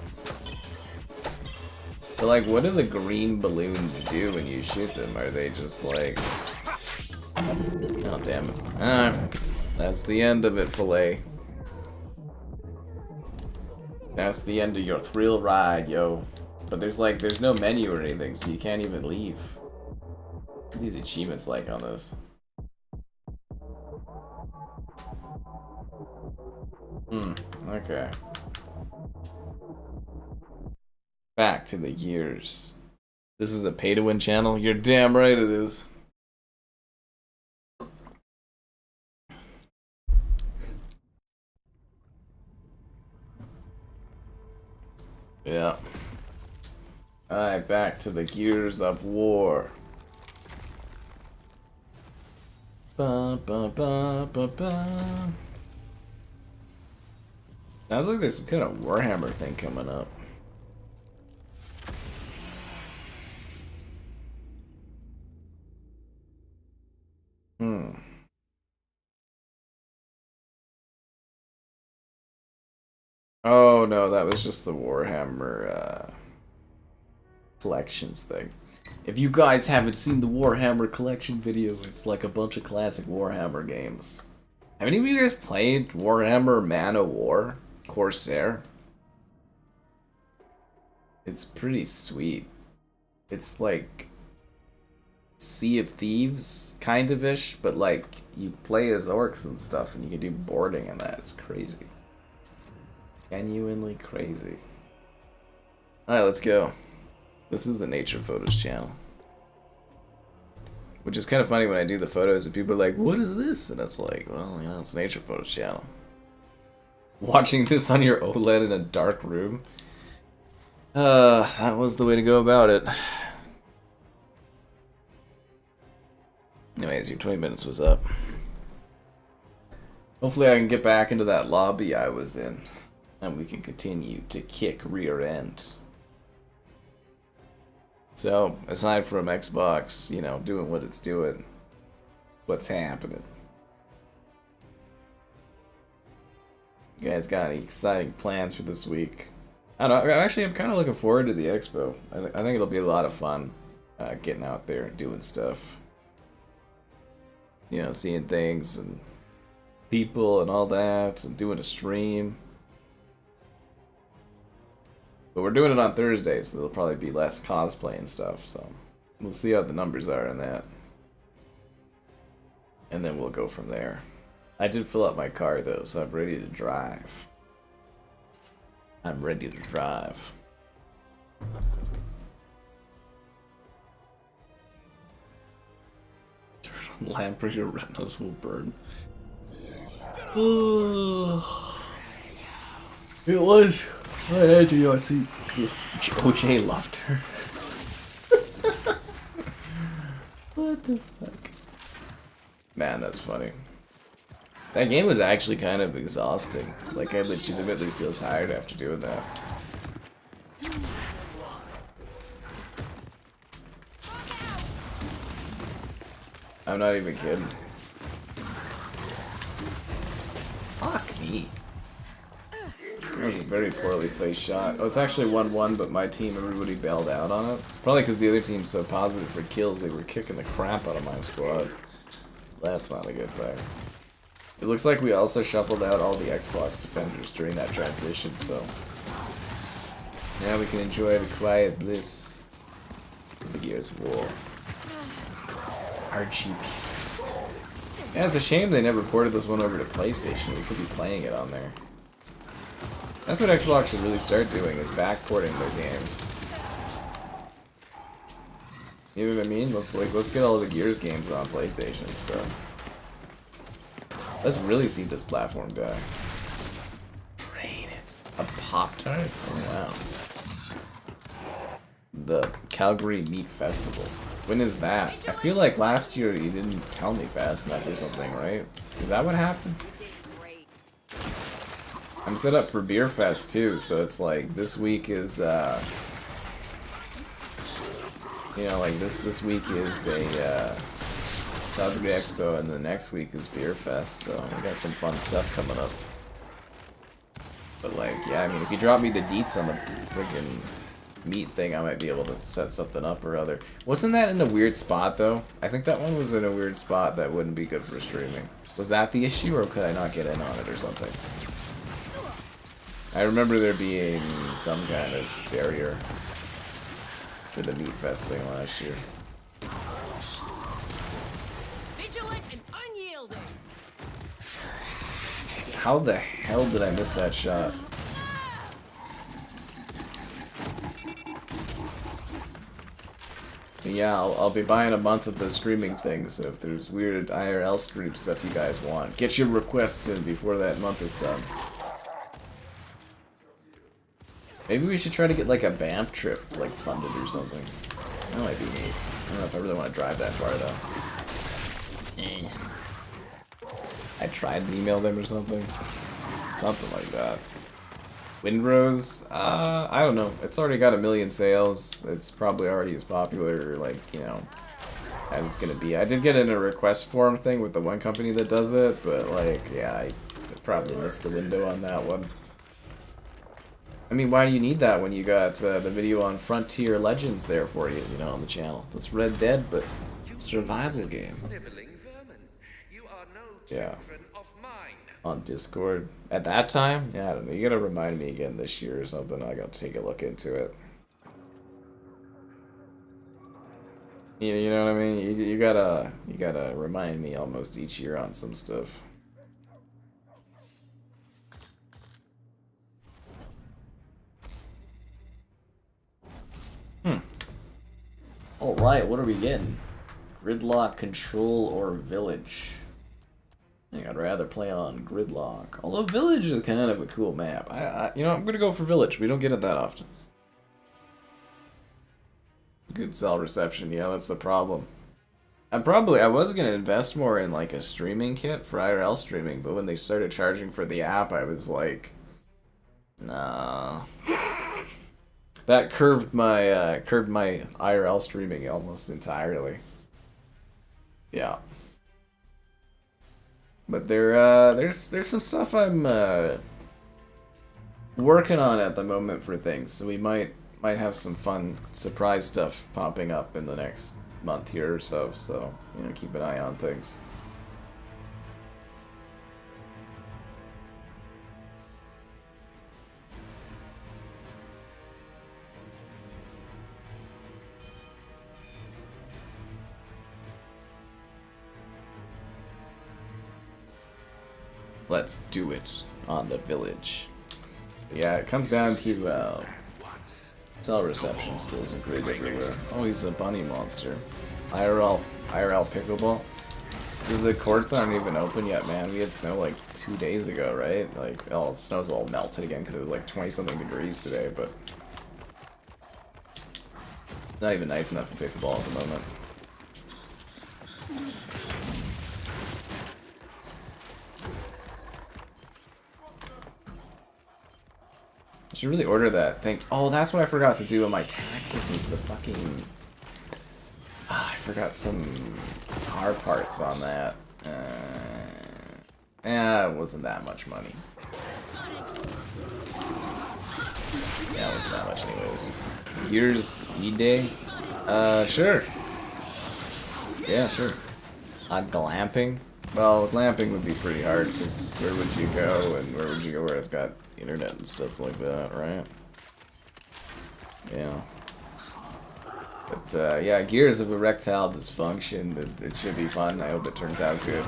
But like, what do the green balloons do when you shoot them? Are they just like... Oh, damn it. That's the end of it, Filet. That's the end of your thrill ride, yo. But there's no menu or anything, so you can't even leave. What are these achievements like on this? Okay. Back to the gears. This is a pay-to-win channel? You're damn right it is. Yeah. Alright, back to the gears of war. Ba ba ba ba ba. Sounds like there's some kind of Warhammer thing coming up. Oh no, that was just the Warhammer collections thing. If you guys haven't seen the Warhammer collection video, it's like a bunch of classic Warhammer games. Have any of you guys played Warhammer Man of War? Corsair? It's pretty sweet. It's like Sea of Thieves, kind of ish, but like you play as orcs and stuff and you can do boarding and that. It's crazy. Genuinely crazy. Alright, let's go. This is the Nature Photos channel. Which is kind of funny when I do the photos and people are like, what is this? And it's like, well, you know, it's Nature Photos channel. Watching this on your OLED in a dark room. That was the way to go about it. Anyways, your 20 minutes was up. Hopefully I can get back into that lobby I was in. and we can continue to kick rear end. So, aside from Xbox, you know, doing what it's doing, what's happening? You guys got any exciting plans for this week? I don't know, actually, I'm kind of looking forward to the expo. I think it'll be a lot of fun getting out there and doing stuff. You know, seeing things and people and all that, and doing a stream. But we're doing it on Thursday, so there'll probably be less cosplay and stuff, so we'll see how the numbers are in that. And then we'll go from there. I did fill up my car though, so I'm ready to drive. I'm ready to drive. Turn on lamp or your retinas will burn. It was. I had to go see. OJ loved her. What the fuck? Man, that's funny. That game was actually kind of exhausting. Like, I legitimately feel tired after doing that. I'm not even kidding. Fuck me. That was a very poorly placed shot. Oh, it's actually 1-1, but my team, everybody bailed out on it. Probably because the other team's so positive for kills, they were kicking the crap out of my squad. That's not a good thing. It looks like we also shuffled out all the Xbox defenders during that transition, so now we can enjoy the quiet bliss of the Gears of War. RGB. Yeah, it's a shame they never ported this one over to PlayStation. We could be playing it on there. That's what Xbox should really start doing, is backporting their games. You know what I mean? Let's get all the Gears games on PlayStation and stuff. Let's really see this platform die. Train it. A Pop-Tart? Oh wow. The Calgary Meat Festival. When is that? I feel like last year you didn't tell me fast enough or something, right? Is that what happened? I'm set up for Beer Fest too, so it's like this week is you know, like this week is a Calgary Expo, and the next week is Beer Fest, so we got some fun stuff coming up. But like, yeah, I mean, if you drop me the deets on the freaking meat thing, I might be able to set something up or other. Wasn't that in a weird spot though? I think that one was in a weird spot that wouldn't be good for streaming. Was that the issue, or could I not get in on it or something? I remember there being some kind of barrier for the Meat Fest thing last year. Vigilant and unyielding. How the hell did I miss that shot? Yeah, I'll be buying a month of the streaming thing, so if there's weird IRL stream stuff you guys want, get your requests in before that month is done. Maybe we should try to get like a Banff trip like funded or something. That might be neat. I don't know if I really want to drive that far though. I tried to email them or something. Something like that. Windrose? I don't know. It's already got 1 million sales. It's probably already as popular, like, you know, as it's gonna be. I did get in a request form thing with the one company that does it, but like, yeah, I probably missed the window on that one. I mean, why do you need that when you got the video on Frontier Legends there for you, you know, on the channel? That's Red Dead, but survival game. You are no Yeah. children of mine. On Discord. At that time? Yeah, I don't know. You gotta remind me again this year or something. I gotta take a look into it. You know what I mean? You gotta remind me almost each year on some stuff. Alright, what are we getting? Gridlock, Control, or Village? I think I'd rather play on Gridlock. Although Village is kind of a cool map. You know, I'm gonna go for Village. We don't get it that often. Good cell reception, yeah, that's the problem. I was gonna invest more in like a streaming kit for IRL streaming, but when they started charging for the app, I was like, Nah. That curved my IRL streaming almost entirely. Yeah. But there's some stuff I'm working on at the moment for things, so we might have some fun surprise stuff popping up in the next month here or so. So keep an eye on things. Let's do it on the village. Yeah, it comes down to cell reception still isn't great everywhere. Oh, he's a bunny monster. IRL pickleball. The courts aren't even open yet, man. We had snow like 2 days ago, right? Like, oh, the snow's all melted again because it was like 20-something degrees today, but not even nice enough for pickleball at the moment. I should really order that thing. Oh, that's what I forgot to do on my taxes was the fucking... I forgot some car parts on that. It wasn't that much money. Yeah, it wasn't that much anyways. Gears E-Day? Sure. Yeah, sure. Glamping? Well, glamping would be pretty hard, because where would you go, and where would you go where it's got internet and stuff like that, right? Yeah. But, yeah, Gears of Erectile Dysfunction, it should be fun. I hope it turns out good.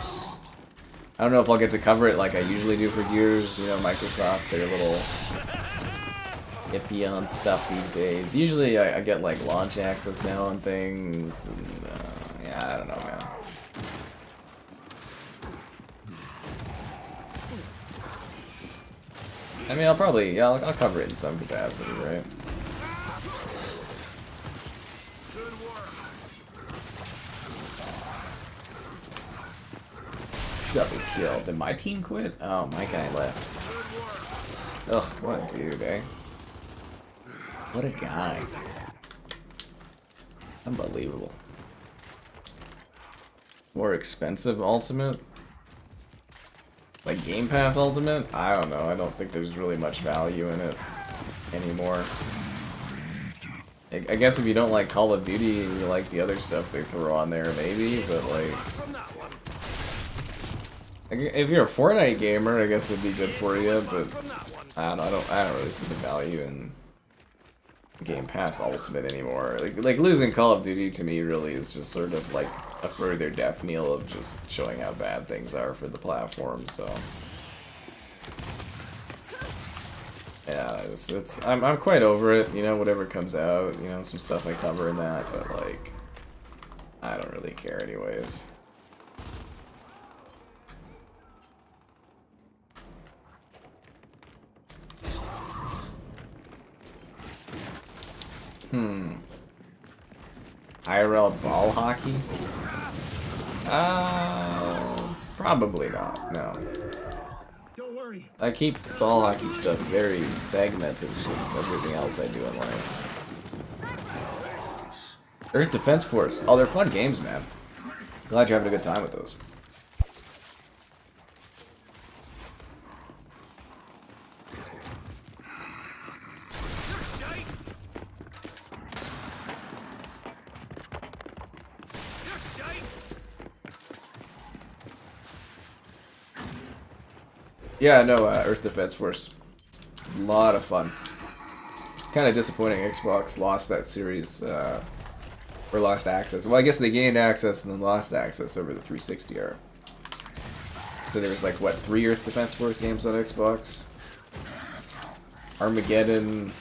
I don't know if I'll get to cover it like I usually do for Gears. Microsoft, they're a little iffy on stuff these days. Usually I get, like, launch access now on things, and, yeah, I don't know, man. I mean, I'll cover it in some capacity, right? Double kill. Did my team quit? Oh, my guy left. Ugh, what a dude, eh? What a guy. Unbelievable. More expensive ultimate? Like Game Pass Ultimate? I don't know. I don't think there's really much value in it anymore. I guess if you don't like Call of Duty and you like the other stuff they throw on there, maybe, but like... If you're a Fortnite gamer, I guess it'd be good for you, but... I don't know. I don't really see the value in Game Pass Ultimate anymore. Like losing Call of Duty to me really is just sort of like a further death knell of just showing how bad things are for the platform, so... Yeah, I'm quite over it, whatever comes out, some stuff I cover in that, but like, I don't really care anyways. IRL ball hockey? Probably not, no. Don't worry. I keep ball hockey stuff very segmented from everything else I do in life. Earth Defense Force. Oh, they're fun games, man. Glad you're having a good time with those. Yeah, no, Earth Defense Force. A lot of fun. It's kind of disappointing Xbox lost that series, or lost access. Well, I guess they gained access and then lost access over the 360 era. So there was like, what, 3 Earth Defense Force games on Xbox? Armageddon,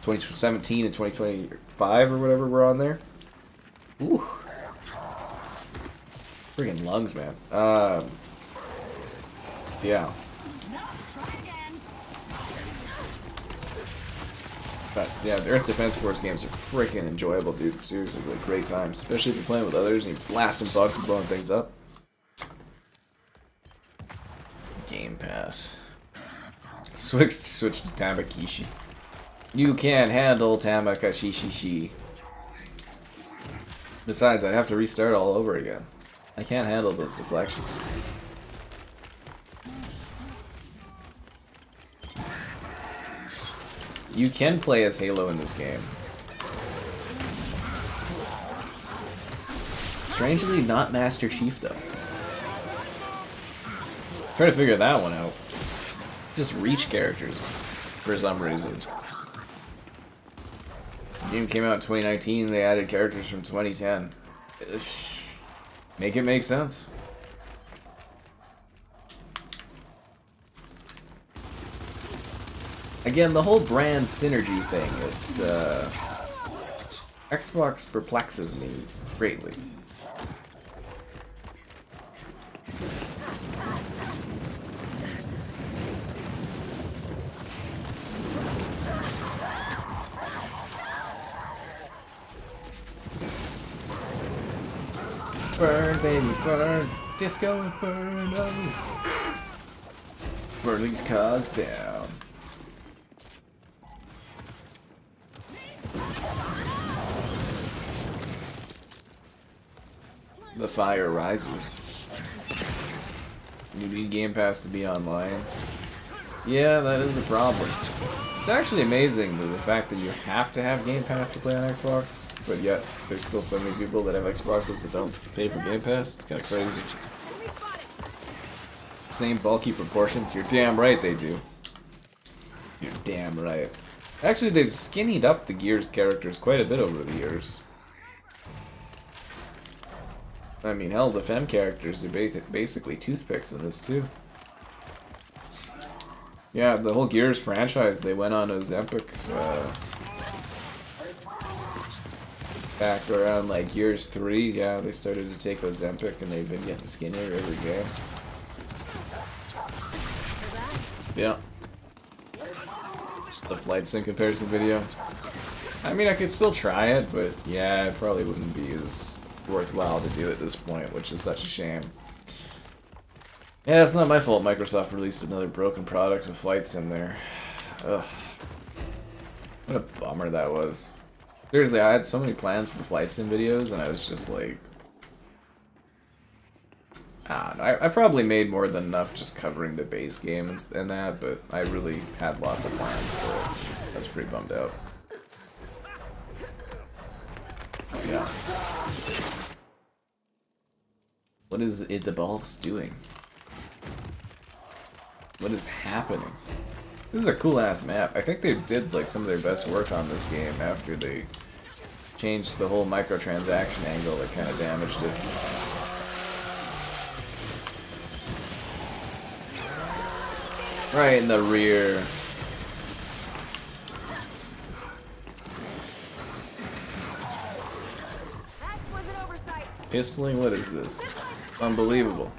2017 and 2025 or whatever were on there. Ooh. Friggin' lungs, man. Yeah. But yeah, the Earth Defense Force games are freaking enjoyable, dude. Seriously, like great times. Especially if you're playing with others and you're blasting bugs and blowing things up. Game Pass. Switch to Tamakishi. You can't handle Tamakashishi. Besides, I'd have to restart all over again. I can't handle those deflections. You can play as Halo in this game. Strangely, not Master Chief though. Try to figure that one out. Just reach characters for some reason. The game came out in 2019. They added characters from 2010. Make it make sense. Again, the whole brand synergy thing, it's, Xbox perplexes me greatly. Burn, baby, burn. Disco Inferno. Burn these cards down. The fire rises. You need Game Pass to be online. Yeah, that is a problem. It's actually amazing the fact that you have to have Game Pass to play on Xbox, but yet there's still so many people that have Xboxes that don't pay for Game Pass. It's kind of crazy. Same bulky proportions. You're damn right they do. You're damn right. Actually, they've skinnied up the Gears characters quite a bit over the years. I mean, hell, the Fem characters are basically toothpicks in this too. Yeah, the whole Gears franchise, they went on Ozempic back around like Gears 3. Yeah, they started to take Ozempic and they've been getting skinnier every game. Yeah. The flight sim comparison video. I mean, I could still try it, but yeah, it probably wouldn't be as worthwhile to do at this point, which is such a shame. Yeah, it's not my fault Microsoft released another broken product with flight sim there. Ugh. What a bummer that was. Seriously, I had so many plans for flight sim videos, and I was just like... I probably made more than enough just covering the base game and that, but I really had lots of plans for it. I was pretty bummed out. Yeah. What is it the boss doing? What is happening? This is a cool ass map. I think they did like some of their best work on this game after they changed the whole microtransaction angle that kind of damaged it. Right in the rear. That was an oversight. Pistoling? What is this? Unbelievable.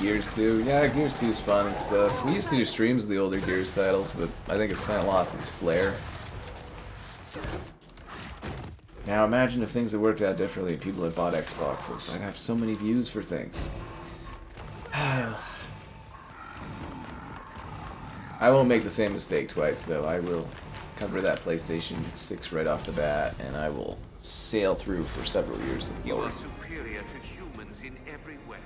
Gears 2? Yeah, Gears 2 is fun and stuff. We used to do streams of the older Gears titles, but I think it's kind of lost its flair. Now imagine if things had worked out differently and people had bought Xboxes. I'd have so many views for things. I won't make the same mistake twice, though. I will cover that PlayStation 6 right off the bat, and I will sail through for several years of You glory. are superior to humans in every way.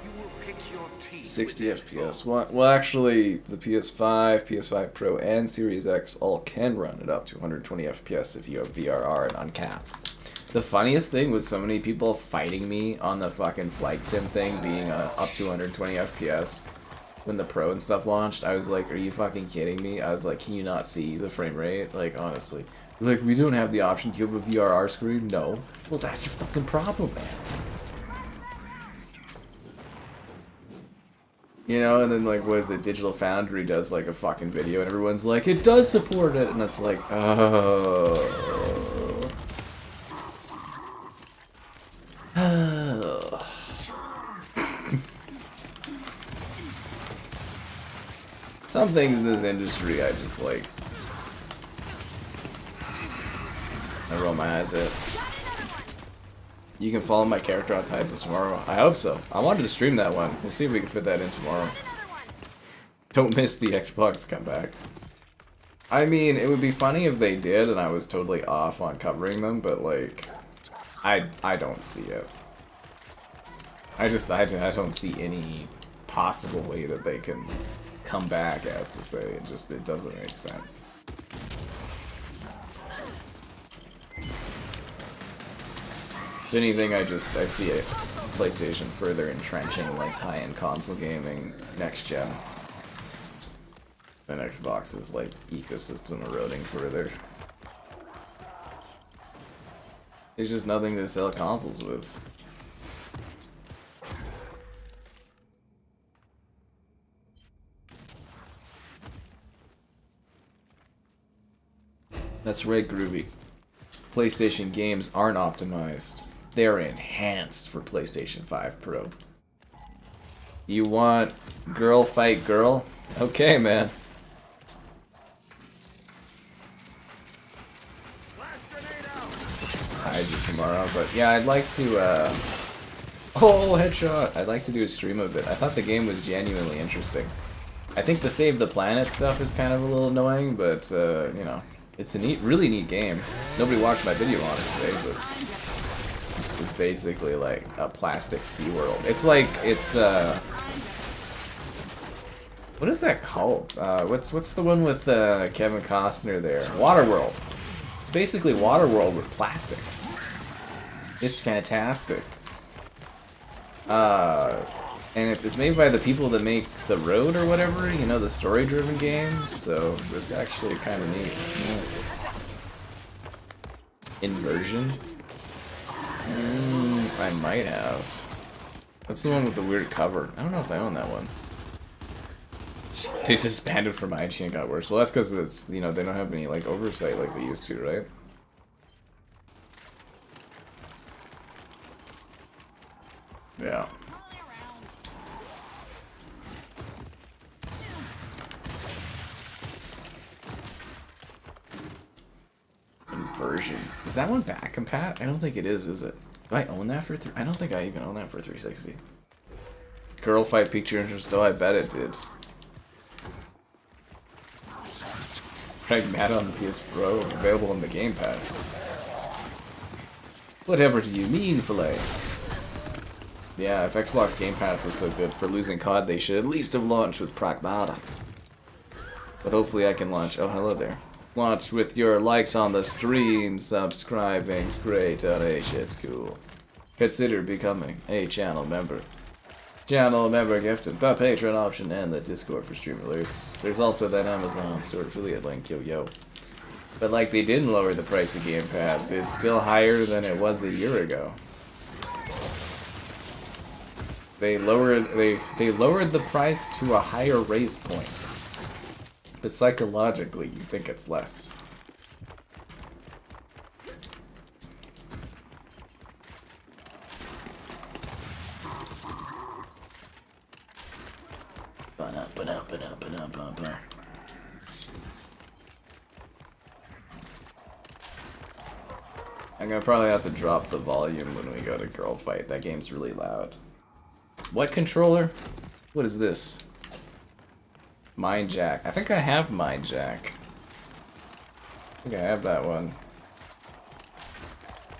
You will pick your teeth. 60 FPS. Well, actually, the PS5, PS5 Pro, and Series X all can run it up to 120 FPS if you have VRR and uncapped. The funniest thing was so many people fighting me on the fucking flight sim thing being up to 120 FPS. When the Pro and stuff launched, I was like, are you fucking kidding me? I was like, can you not see the frame rate? Like, honestly. Like, we don't have the option to have a VRR screen? No. Well, that's your fucking problem, man. You know, and then, like, what is it? Digital Foundry does, like, a fucking video, and everyone's like, it does support it! And it's like, oh. Oh. Some things in this industry I just like. I roll my eyes at. You can follow my character on Tides of Tomorrow. I hope so. I wanted to stream that one. We'll see if we can fit that in tomorrow. Don't miss the Xbox comeback. I mean, it would be funny if they did and I was totally off on covering them, but like, I don't see it. I don't see any possible way that they can come back, as to say. It doesn't make sense. If anything, I see a PlayStation further entrenching like high-end console gaming next gen. And Xbox's like ecosystem eroding further. There's just nothing to sell consoles with. That's right, Groovy. PlayStation games aren't optimized. They're enhanced for PlayStation 5 Pro. You want girl fight girl? Okay, man. Hide you tomorrow, but yeah, I'd like to, oh, headshot! I'd like to do a stream of it. I thought the game was genuinely interesting. I think the Save the Planet stuff is kind of a little annoying, but, you know, it's a really neat game. Nobody watched my video on it today, but it's basically like a plastic SeaWorld. It's like, what is that called? What's the one with Kevin Costner there? Waterworld. It's basically Waterworld with plastic. It's fantastic. And it's made by the people that make The Road or whatever, you know, the story-driven games. So it's actually kind of neat. Yeah. Inversion? I might have. That's the one with the weird cover. I don't know if I own that one. They disbanded from IG and got worse. Well, that's because it's, you know, they don't have any like oversight like they used to, right? Yeah. Inversion. Is that one back compat? I don't think it is it? Do I own that for I don't think I even own that for 360. Girl fight piqued your interest? Oh, I bet it did. Pragmata on the PS Pro, available on the Game Pass. Whatever do you mean, filet? Yeah, if Xbox Game Pass was so good for losing COD, they should at least have launched with Pragmata. But hopefully I can launch. Oh, hello there. Launch with your likes on the stream, subscribing's great. It's cool. Consider becoming a channel member. Channel member gift and the Patreon option and the Discord for stream alerts. There's also that Amazon store affiliate link, yo. But like they didn't lower the price of Game Pass, it's still higher than it was a year ago. They lowered the price to a higher raise point. But psychologically, you think it's less. I'm gonna probably have to drop the volume when we go to girl fight. That game's really loud. What controller? What is this? Mind Jack. I think I have Mind Jack. I think I have that one.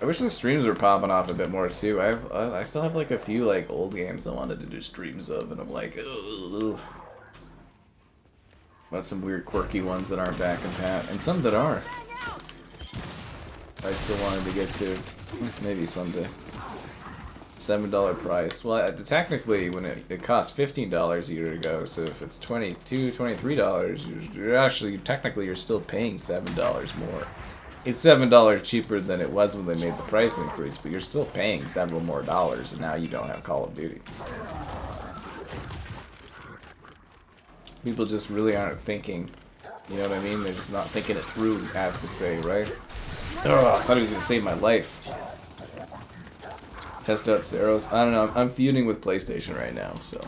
I wish the streams were popping off a bit more too. I still have like a few like old games I wanted to do streams of, and I'm like, ugh. But some weird quirky ones that aren't back and pat, and some that are. I still wanted to get to. Maybe someday. $7 price. Well, technically, when it cost $15 a year ago, so if it's $22, $23, you're actually, technically, you're still paying $7 more. It's $7 cheaper than it was when they made the price increase, but you're still paying several more dollars, and now you don't have Call of Duty. People just really aren't thinking, you know what I mean? They're just not thinking it through, as to say, right? Oh, I thought he was going to save my life. Test out Ceros. I don't know. I'm feuding with PlayStation right now, so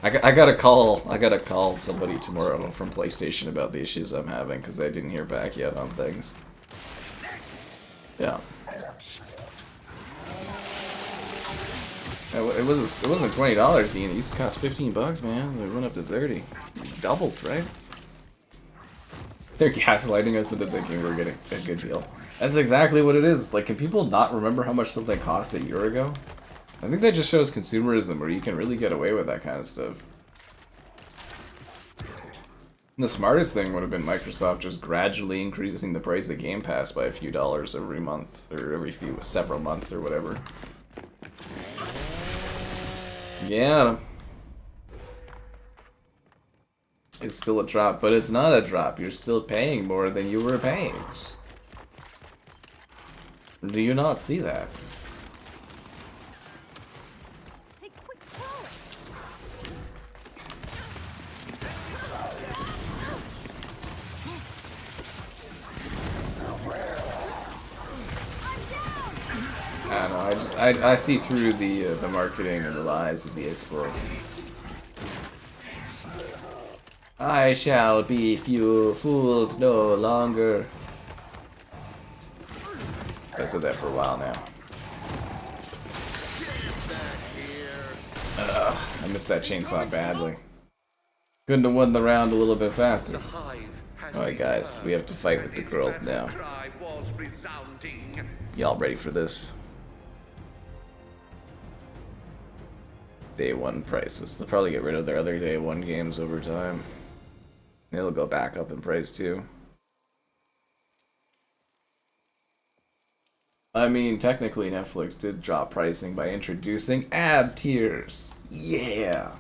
I gotta call somebody tomorrow from PlayStation about the issues I'm having because I didn't hear back yet on things. Yeah. It wasn't $20, Dean. It used to cost $15, man. It went up to 30. It doubled, right? They're gaslighting us into thinking we're getting a good deal. That's exactly what it is. Like, can people not remember how much something cost a year ago? I think that just shows consumerism, where you can really get away with that kind of stuff. And the smartest thing would have been Microsoft just gradually increasing the price of Game Pass by a few dollars every month, or several months, or whatever. Yeah. It's still a drop, but it's not a drop. You're still paying more than you were paying. Do you not see that? Hey, quick, throw it. I don't know. I see through the marketing and the lies of the Xbox. I shall be fooled no longer. I said that for a while now. I missed that chainsaw badly. Couldn't have won the round a little bit faster. The hive has Alright guys, we have to fight with the girls now. cry was resounding. Y'all ready for this? Day 1 prices. They'll probably get rid of their other Day 1 games over time. It'll go back up in price too. I mean, technically Netflix did drop pricing by introducing ad tiers. Yeah!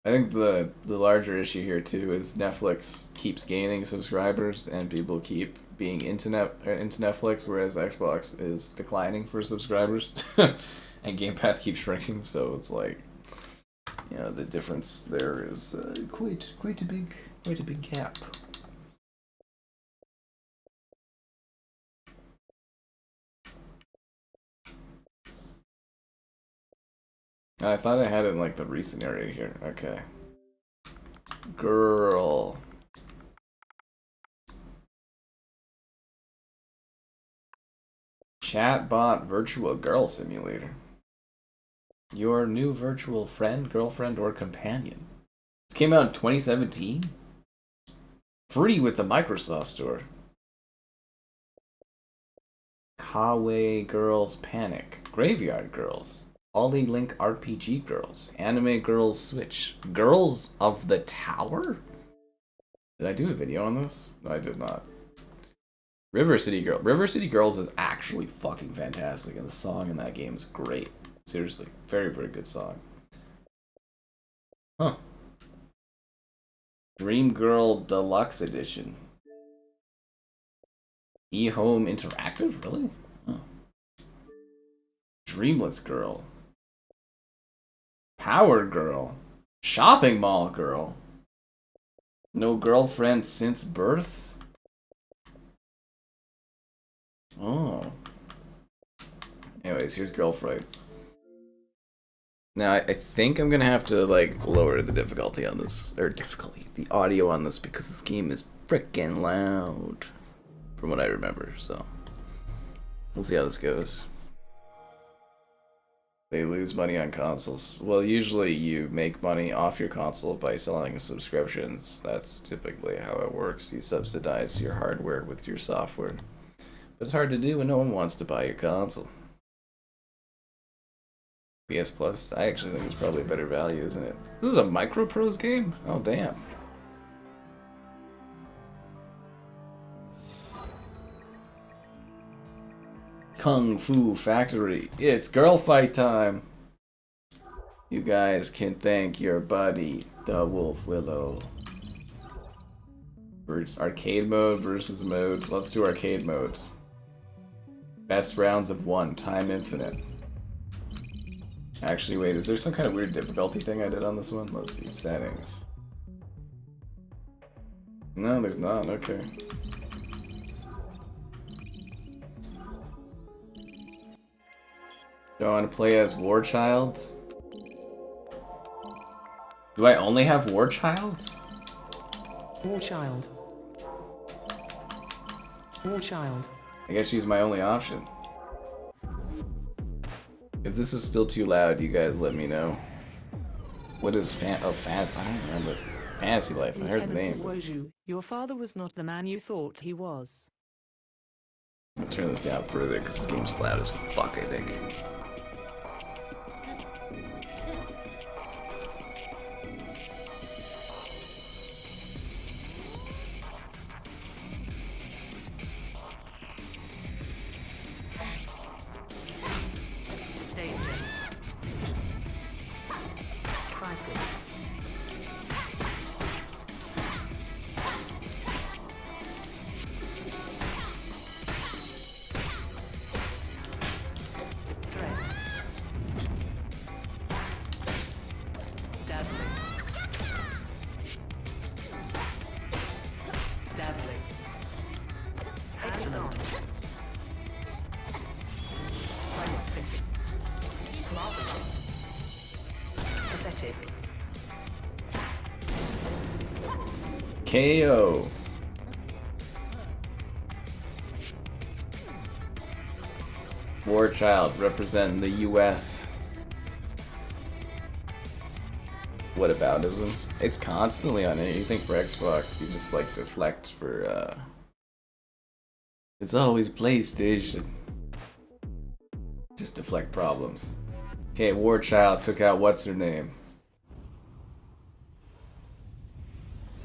I think the larger issue here too is Netflix keeps gaining subscribers and people keep being into Netflix, whereas Xbox is declining for subscribers. And Game Pass keeps shrinking, so it's like, you know, the difference there is quite a big gap. I thought I had it in like the recent area here. Okay. Girl. Chatbot virtual girl simulator. Your new virtual friend, girlfriend, or companion. This came out in 2017. Free with the Microsoft Store. Kawaii Girls Panic. Graveyard Girls. Ollie Link RPG Girls. Anime Girls Switch. Girls of the Tower? Did I do a video on this? No, I did not. River City Girl. River City Girls is actually fucking fantastic, and the song in that game is great. Seriously. Very, very good song. Huh. Dream Girl Deluxe Edition. eHome Interactive? Really? Huh. Dreamless Girl. Power Girl. Shopping Mall Girl. No girlfriend since birth? Oh. Anyways, here's Girlfright. Now, I think I'm gonna have to, like, lower the difficulty on this. Or the audio on this, because this game is frickin' loud. From what I remember, so. We'll see how this goes. They lose money on consoles. Well, usually you make money off your console by selling subscriptions. That's typically how it works. You subsidize your hardware with your software. But it's hard to do when no one wants to buy your console. PS Plus, I actually think it's probably a better value, isn't it? This is a Microprose game? Oh, damn. Kung Fu Factory. It's girl fight time. You guys can thank your buddy, the Wolf Willow. Arcade mode versus mode. Let's do arcade mode. Best rounds of 1, time infinite. Actually, wait, is there some kind of weird difficulty thing I did on this one? Let's see, settings. No, there's not, okay. Do I want to play as War Child? Do I only have War Child? War Child. War Child. I guess she's my only option. If this is still too loud, you guys let me know. What is Fantasy? I don't remember. Fantasy Life. I heard the name. Woju, your father was not the man you thought he was. I'm gonna turn this down further because this game's loud as fuck, I think. Danger. Crisis. Threat. Dazzling. Dazzling. Hands on. Marvelous. Pathetic. KO. War Child representing the US. Whataboutism? It's constantly on anything for Xbox. You just like deflect for it's always PlayStation. Just deflect problems. Okay, War Child took out what's her name?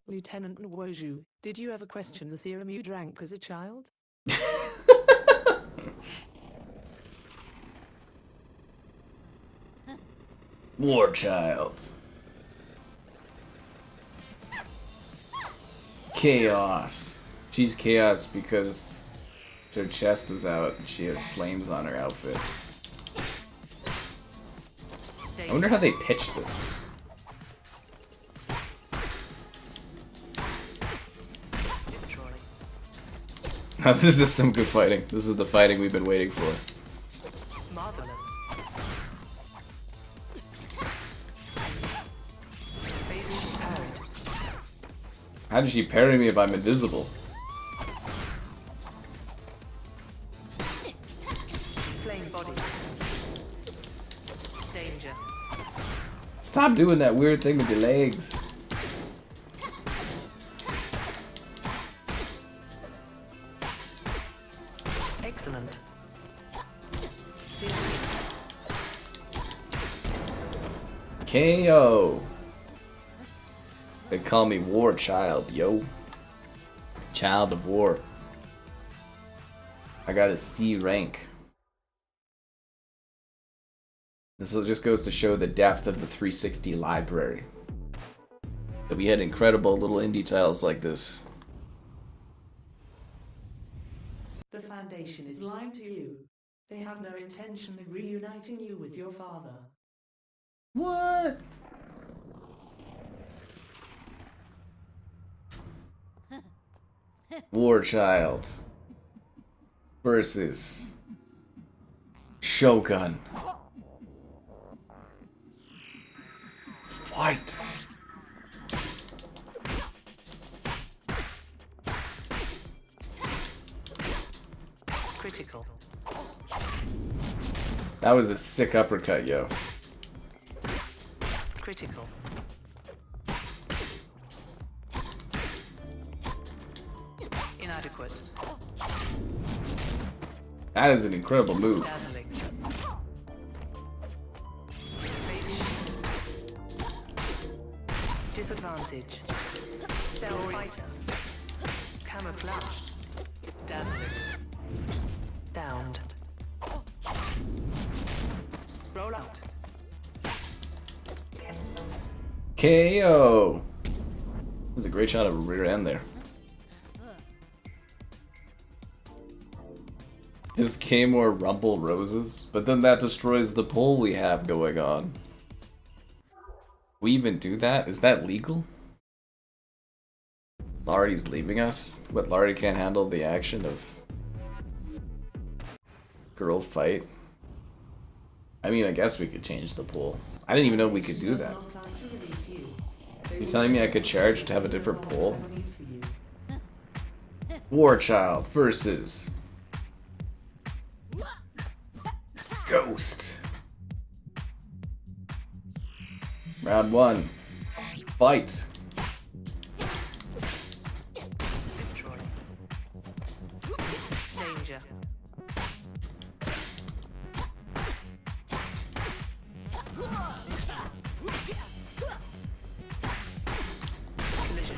Lieutenant Nwoju, did you ever question the serum you drank as a child? War Child. Chaos. She's chaos because her chest is out and she has flames on her outfit. I wonder how they pitched this. Destroy. Now, this is some good fighting. This is the fighting we've been waiting for. Marvelous. Phasing parried. How did she parry me if I'm invisible? Flame body. Danger. Stop doing that weird thing with your legs. Excellent. Steel. KO. They call me War Child, yo. Child of War. I got a C rank. This just goes to show the depth of the 360 library. That we had incredible little indie titles like this. The Foundation is lying to you. They have no intention of reuniting you with your father. What? War Child versus Shogun. Fight. Critical. That was a sick uppercut, yo. Critical. Inadequate. That is an incredible move. Dazzling. Disadvantage. Stealth fighter. Camouflaged. Dazzling. Downed. Roll out. KO. That was a great shot of a rear end there. Is K-More Rumble Roses? But then that destroys the poll we have going on. We even do that? Is that legal? Laurie's leaving us? But Laurie can't handle the action of girl fight? I mean, I guess we could change the poll. I didn't even know we could do that. You telling me I could charge to have a different poll? War Child versus Ghost. Round 1. Fight. Destroy. Danger. Collision.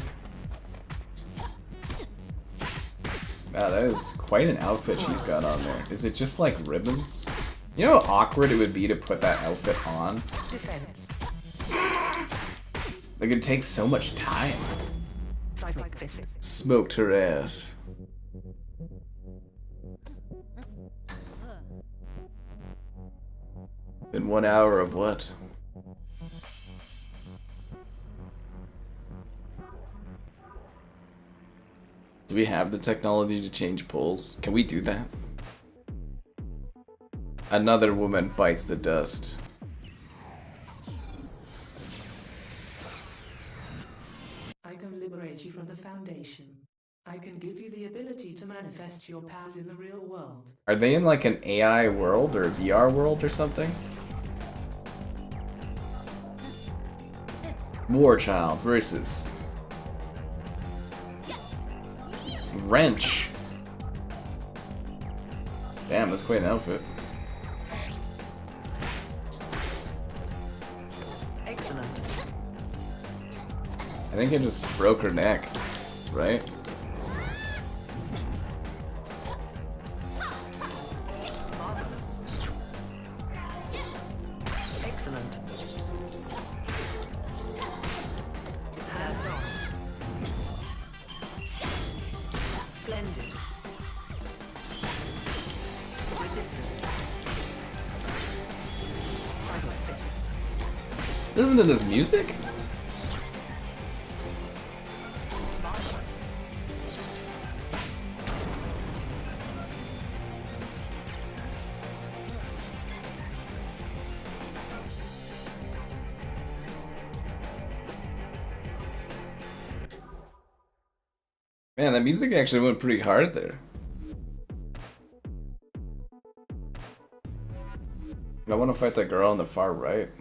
Wow, that is quite an outfit she's got on there. Is it just like ribbons? You know how awkward it would be to put that outfit on? Defense. Like, it takes so much time. Seismic fist. Smoked her ass. In 1 hour of what? Do we have the technology to change poles? Can we do that? Another woman bites the dust. I can liberate you from the Foundation. I can give you the ability to manifest your powers in the real world. Are they in like an AI world or VR world or something? Warchild versus Wrench. Damn, that's quite an outfit. Excellent. I think I just broke her neck, right? Marvelous. Excellent. Hands on. Splendid. Resistance. Silent fist. Listen to this music? Marvelous. Man, that music actually went pretty hard there. I want to fight that girl on the far right.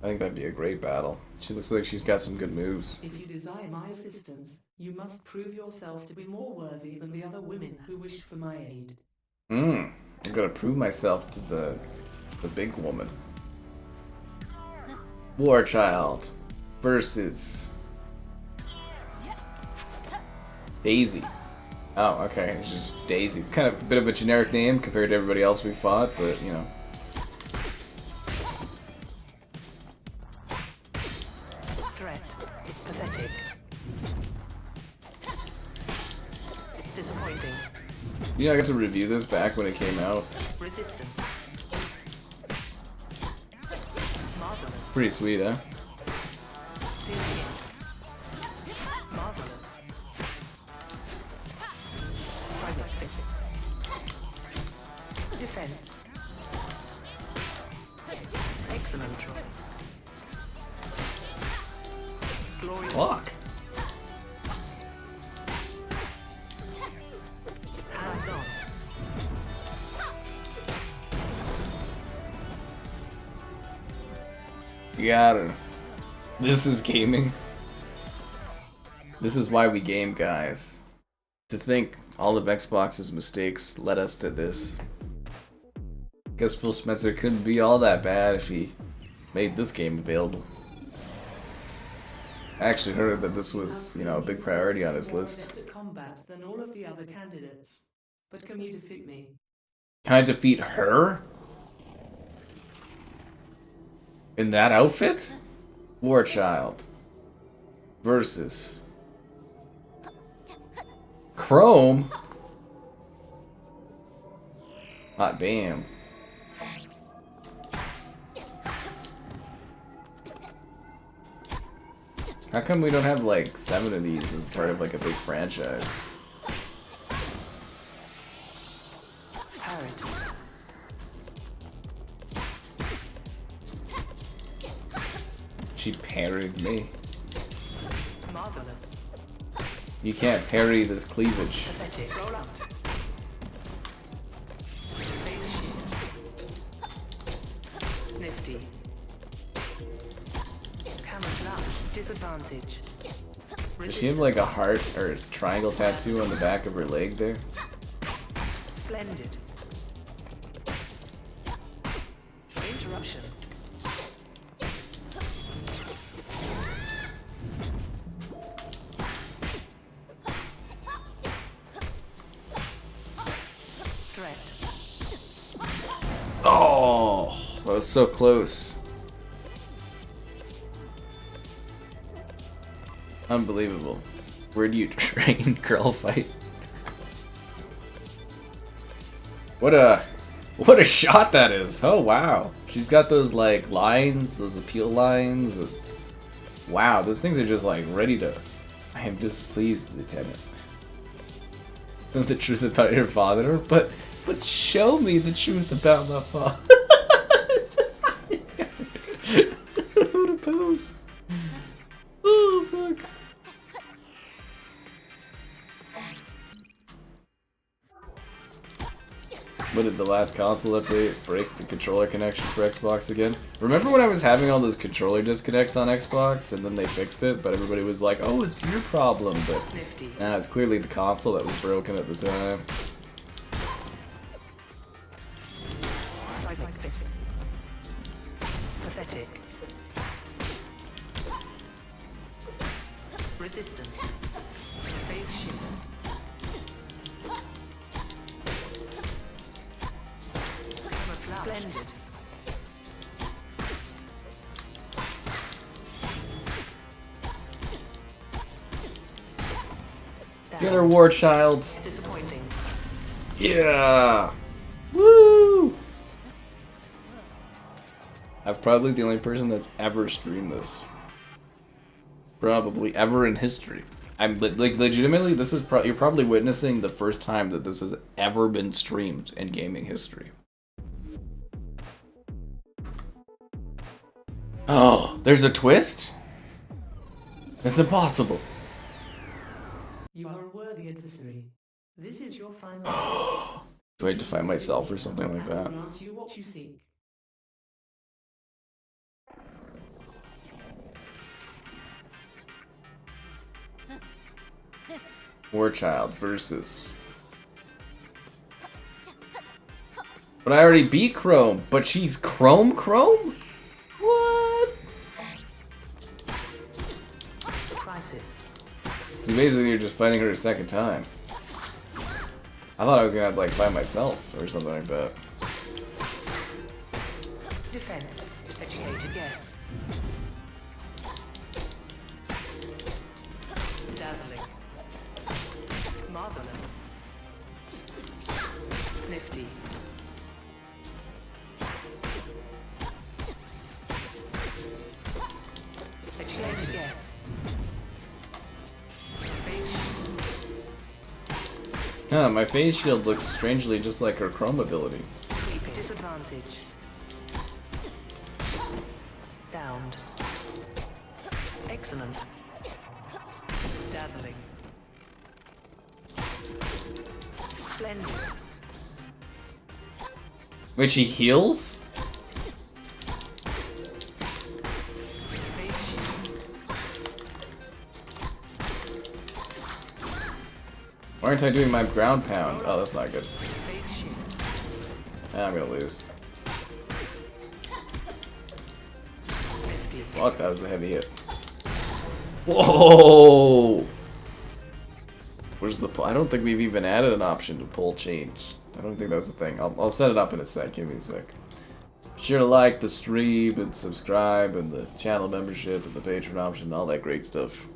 I think that'd be a great battle. She looks like she's got some good moves. If you desire my assistance, you must prove yourself to be more worthy than the other women who wish for my aid. I'm gonna prove myself to the big woman. Warchild versus Daisy. Oh, okay, it's just Daisy. It's kind of a bit of a generic name compared to everybody else we fought, but you know. Threat. Pathetic. Disappointing. You know, I got to review this back when it came out. Resistance. Marvelous. Pretty sweet, huh? Steel king. Marvelous. Private fist. Defense. Excellent. Glorious. Fuck. Hands on. You got her. This is gaming. This is why we game, guys. To think all of Xbox's mistakes led us to this. Guess Phil Spencer couldn't be all that bad if he made this game available. I actually heard that this was, you know, a big priority on his list. More adept at combat than all of the other candidates. But can you defeat me? Can I defeat her? In that outfit? Warchild versus Chrome. Hot damn. How come we don't have like 7 of these as part of like a big franchise? Parrot. She parried me. Marvelous. You can't parry this cleavage. Pathetic. Roll out. Phase shift. Disadvantage. Does she have like a heart or a triangle tattoo on the back of her leg there? Splendid. Interruption. Threat. Oh, that was so close. Unbelievable. Where do you train girl fight? What a shot that is. Oh wow. She's got those like lines, those appeal lines. Wow, those things are just like ready to. I am displeased, Lieutenant. The truth about your father, but show me the truth about my father. What a pose. Oh fuck. What did the last console update break the controller connection for Xbox again? Remember when I was having all those controller disconnects on Xbox and then they fixed it, but everybody was like, oh, it's your problem, but nah, it's clearly the console that was broken at the time. Pathetic. Resistance. Phase shift. Splendid. Get her, War Child. Disappointing. Yeah. Woo. I'm probably the only person that's ever streamed this. Probably ever in history. I'm like legitimately. This is you're probably witnessing the first time that this has ever been streamed in gaming history. Oh, there's a twist? It's impossible. You are a worthy adversary. This is your final. Do I define myself or something like that? Grant you what you seek. War Child versus. But I already beat Chrome, but she's Chrome? What? Crisis. So basically you're just fighting her a second time. I thought I was gonna have to like fight myself or something like that. Defense. Educated guess. Dazzling. Marvelous. Nifty. Educated guess. Huh, my phase shield looks strangely just like her Chrome ability. Disadvantage. Downed. Excellent. Dazzling. Splendid. Wait, she heals? Why aren't I doing my ground pound? Oh, that's not good. Yeah, I'm gonna lose. Fuck, that was a heavy hit. Whoa! Where's the pull? I don't think we've even added an option to pull change. I don't think that's a thing. I'll set it up in a sec. Give me a sec. Be sure to like the stream and subscribe and the channel membership and the Patreon option and all that great stuff.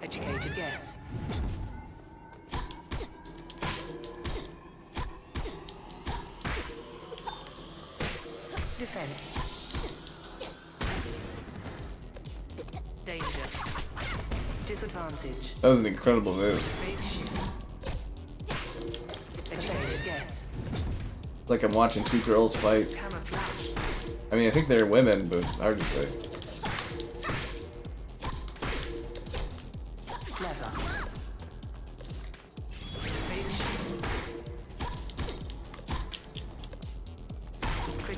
Educated guess. Defense. Danger. Disadvantage. That was an incredible move. Educated guess. Like I'm watching two girls fight. Camouflage. I mean, I think they're women, but hard to say.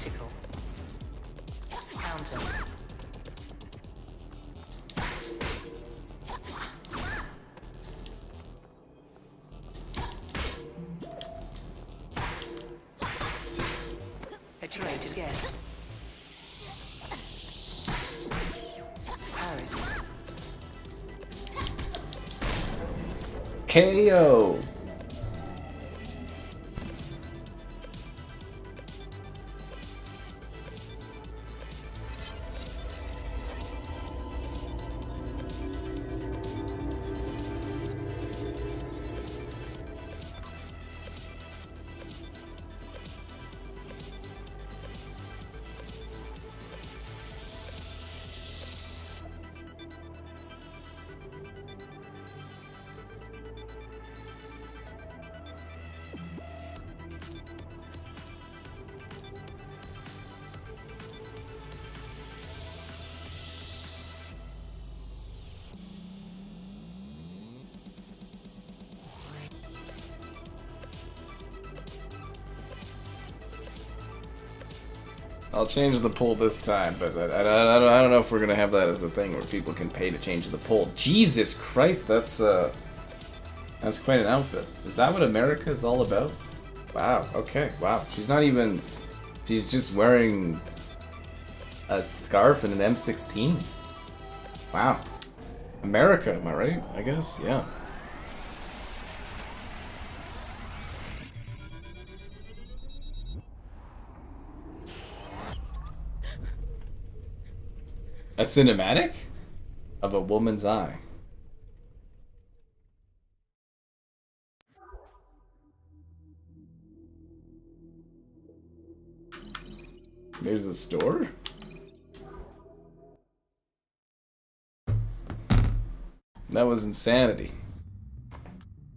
Critical. Counter. Iterated yes. Parried. KO. I'll change the poll this time, but I don't know if we're gonna have that as a thing where people can pay to change the poll. Jesus Christ, that's quite an outfit. Is that what America is all about? Wow. Okay. Wow. She's not even. She's just wearing a scarf and an M16. Wow. America, am I right? I guess. Yeah. A cinematic of a woman's eye. There's a store? That was insanity.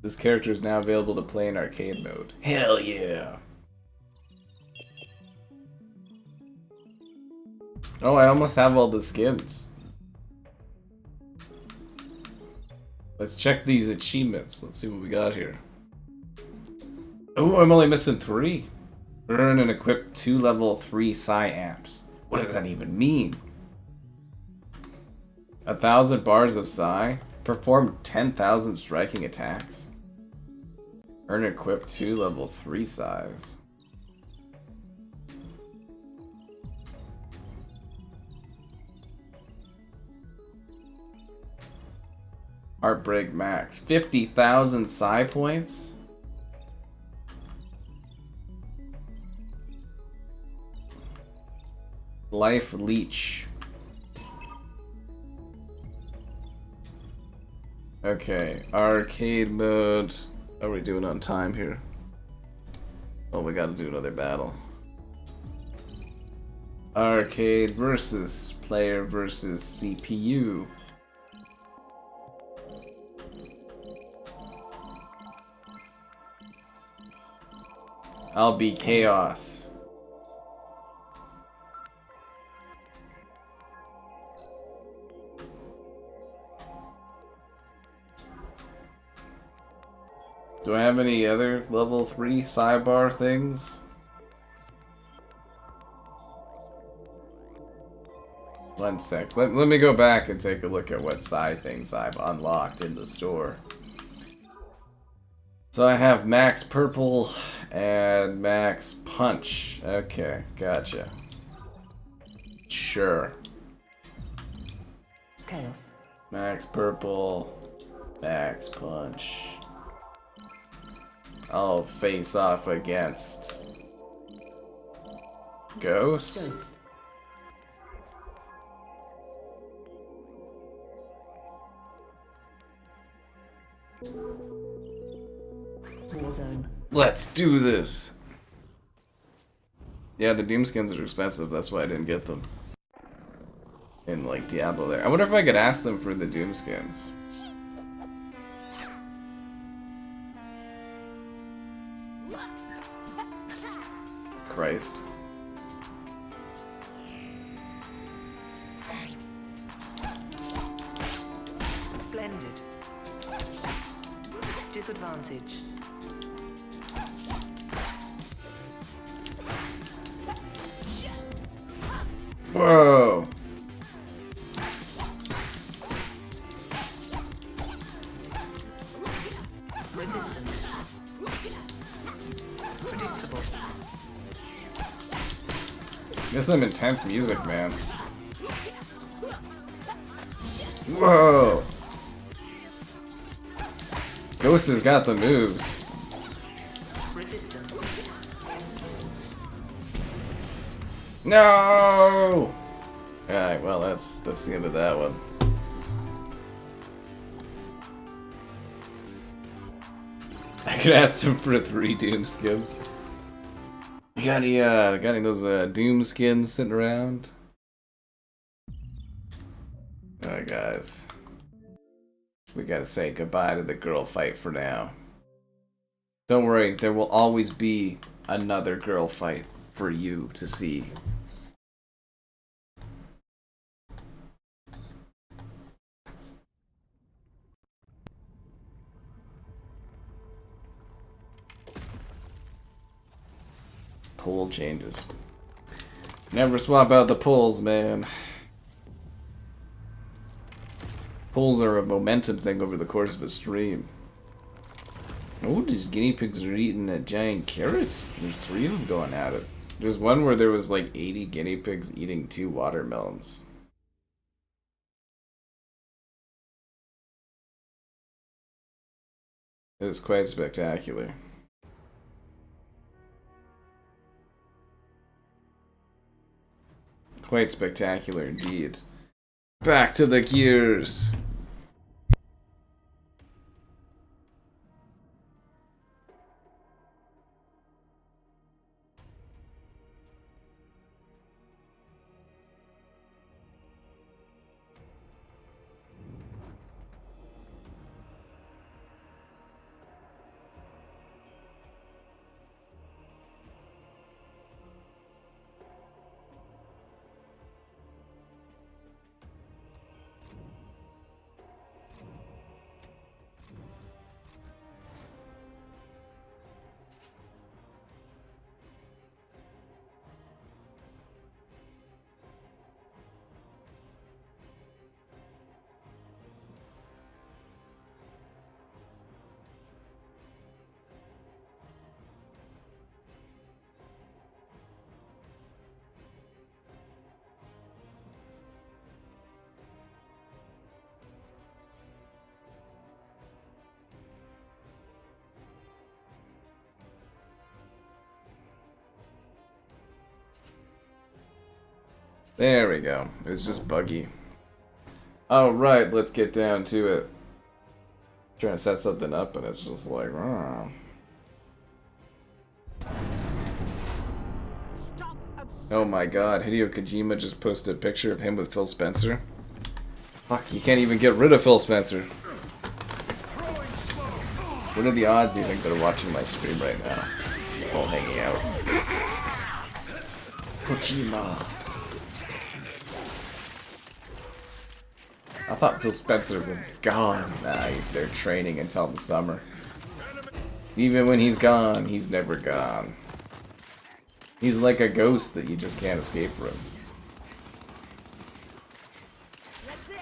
This character is now available to play in arcade mode. Hell yeah! Oh, I almost have all the skins. Let's check these achievements. Let's see what we got here. Oh, I'm only missing 3. Earn and equip 2 level 3 psi amps. What does that even mean? 1,000 bars of psi. Perform 10,000 striking attacks. Earn and equip 2 level 3 psis. Heartbreak max. 50,000 psi points? Life leech. Okay, arcade mode. How are we doing on time here? Oh, we gotta do another battle. Arcade versus player versus CPU. I'll be chaos. Do I have any other level 3 sidebar things? One sec. Let me go back and take a look at what side things I've unlocked in the store. So I have max purple and max punch. Okay, gotcha. Sure. Chaos. Max purple, max punch. I'll face off against Ghost. Ghost. Warzone. Let's do this. Yeah, the Doom skins are expensive. That's why I didn't get them. In like Diablo there. I wonder if I could ask them for the Doom skins. Christ. Splendid. Disadvantage. Whoa! Resistant. Predictable. This is some intense music, man. Whoa! Ghost has got the moves. Resistant. No! Alright, well that's the end of that one. I could ask him for 3 Doom skins. You got any those Doom skins sitting around? Alright guys. We gotta say goodbye to the girl fight for now. Don't worry, there will always be another girl fight for you to see. Pool changes. Never swap out the pulls, man. Pulls are a momentum thing over the course of a stream. Oh, these guinea pigs are eating a giant carrot. There's 3 of them going at it. There's one where there was like 80 guinea pigs eating 2 watermelons. It was quite spectacular. Quite spectacular indeed. Back to the gears. There we go. It's just buggy. Alright, let's get down to it. Trying to set something up and it's just like, oh my god, Hideo Kojima just posted a picture of him with Phil Spencer. Fuck, you can't even get rid of Phil Spencer. What are the odds you think they're watching my stream right now? All hanging out. Kojima. I thought Phil Spencer was gone. Nah, he's there training until the summer. Even when he's gone, he's never gone. He's like a ghost that you just can't escape from. That's it.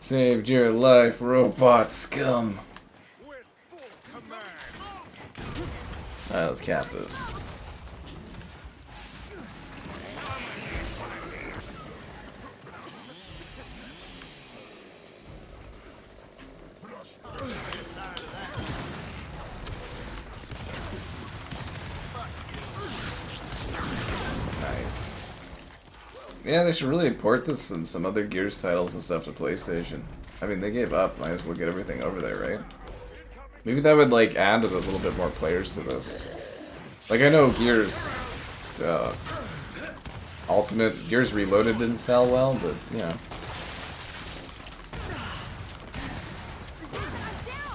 Saved your life, robot scum. Alright, let's cap this. Nice. Yeah, they should really import this and some other Gears titles and stuff to PlayStation. I mean, they gave up. Might as well get everything over there, right? Maybe that would, like, add a little bit more players to this. Like, I know Gears... Ultimate... Gears Reloaded didn't sell well, but, you know.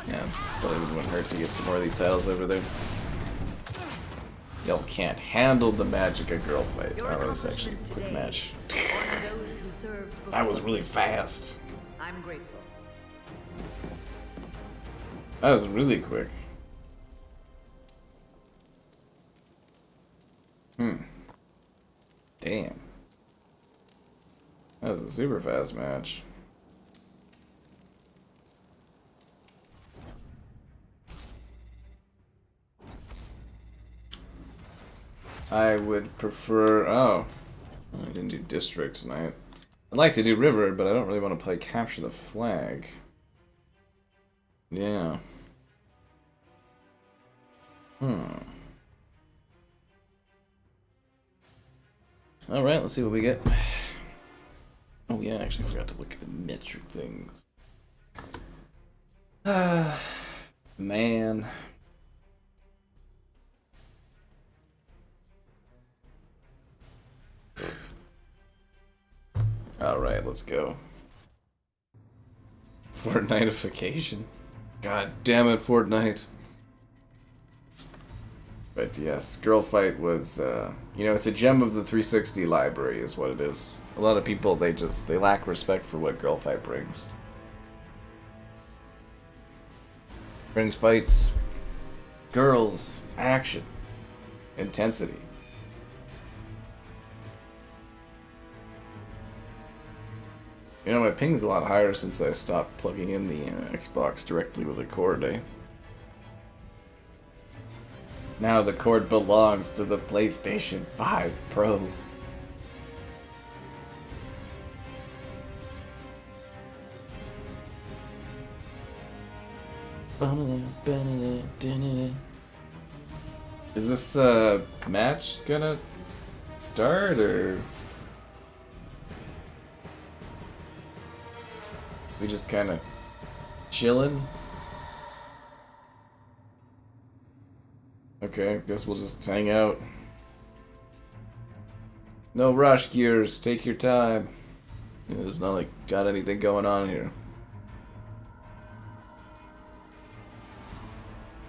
Yeah, probably wouldn't hurt to get some more of these titles over there. Y'all can't handle the magic of girl fight. Oh, that was actually a quick match. That was really fast. I'm grateful. That was really quick. Damn. That was a super fast match. I would prefer... Oh. I didn't do district tonight. I'd like to do river, but I don't really want to play capture the flag. Yeah. Alright, let's see what we get. Oh yeah, I actually forgot to look at the metric things. Man. Alright, let's go. Fortniteification. God damn it, Fortnite. But yes, Girl Fight was, you know, it's a gem of the 360 library is what it is. A lot of people, they lack respect for what Girl Fight brings. Brings fights, girls, action, intensity. You know, my ping's a lot higher since I stopped plugging in the Xbox directly with a cord, eh? Now the cord belongs to the PlayStation 5 Pro. Is this match gonna start or we just kind of chilling? Okay, guess we'll just hang out. No rush, Gears. Take your time. It's not like got anything going on here.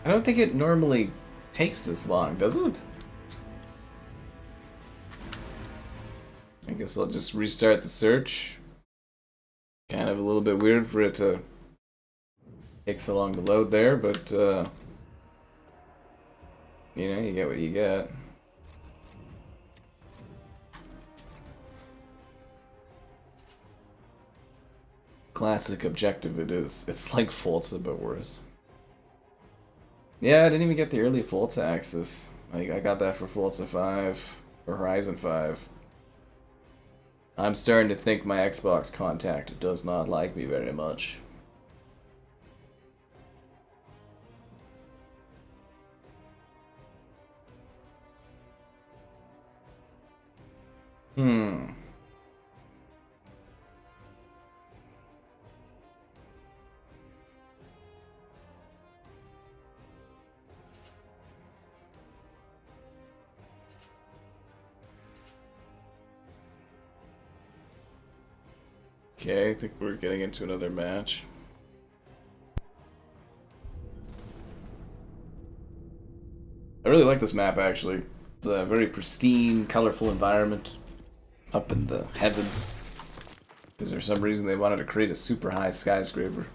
I don't think it normally takes this long, does it? I guess I'll just restart the search. Kind of a little bit weird for it to take so long to load there, but you know, you get what you get. Classic objective it is. It's like Forza, but worse. Yeah, I didn't even get the early Forza access. Like, I got that for Forza 5, or Horizon 5. I'm starting to think my Xbox contact does not like me very much. Okay, I think we're getting into another match. I really like this map, actually. It's a very pristine, colorful environment up in the heavens. Because for some reason they wanted to create a super high skyscraper.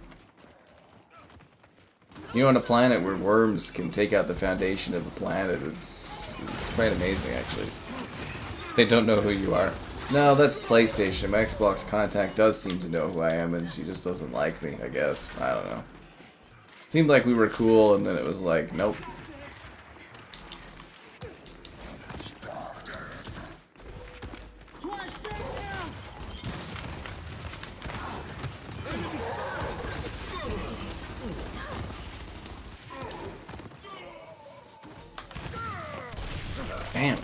You know, on a planet where worms can take out the foundation of the planet, it's quite amazing, actually. They don't know who you are. No, that's PlayStation. My Xbox contact does seem to know who I am, and she just doesn't like me, I guess. I don't know. Seemed like we were cool, and then it was like, nope. Damn it.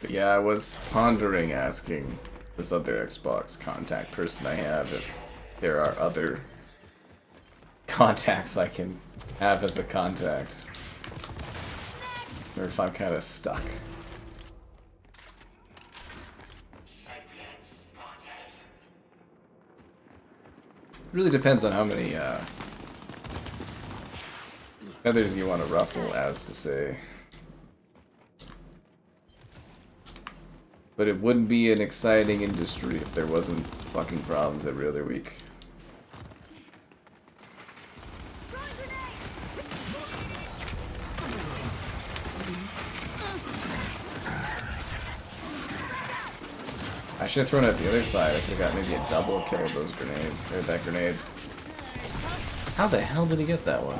But yeah, I was pondering asking this other Xbox contact person I have if there are other contacts I can have as a contact. Or if I'm kind of stuck. Really depends on how many feathers you want to ruffle, as to say. But it wouldn't be an exciting industry if there wasn't fucking problems every other week. I should have thrown it at the other side. I could have got maybe a double kill with those grenades, or that grenade. How the hell did he get that one?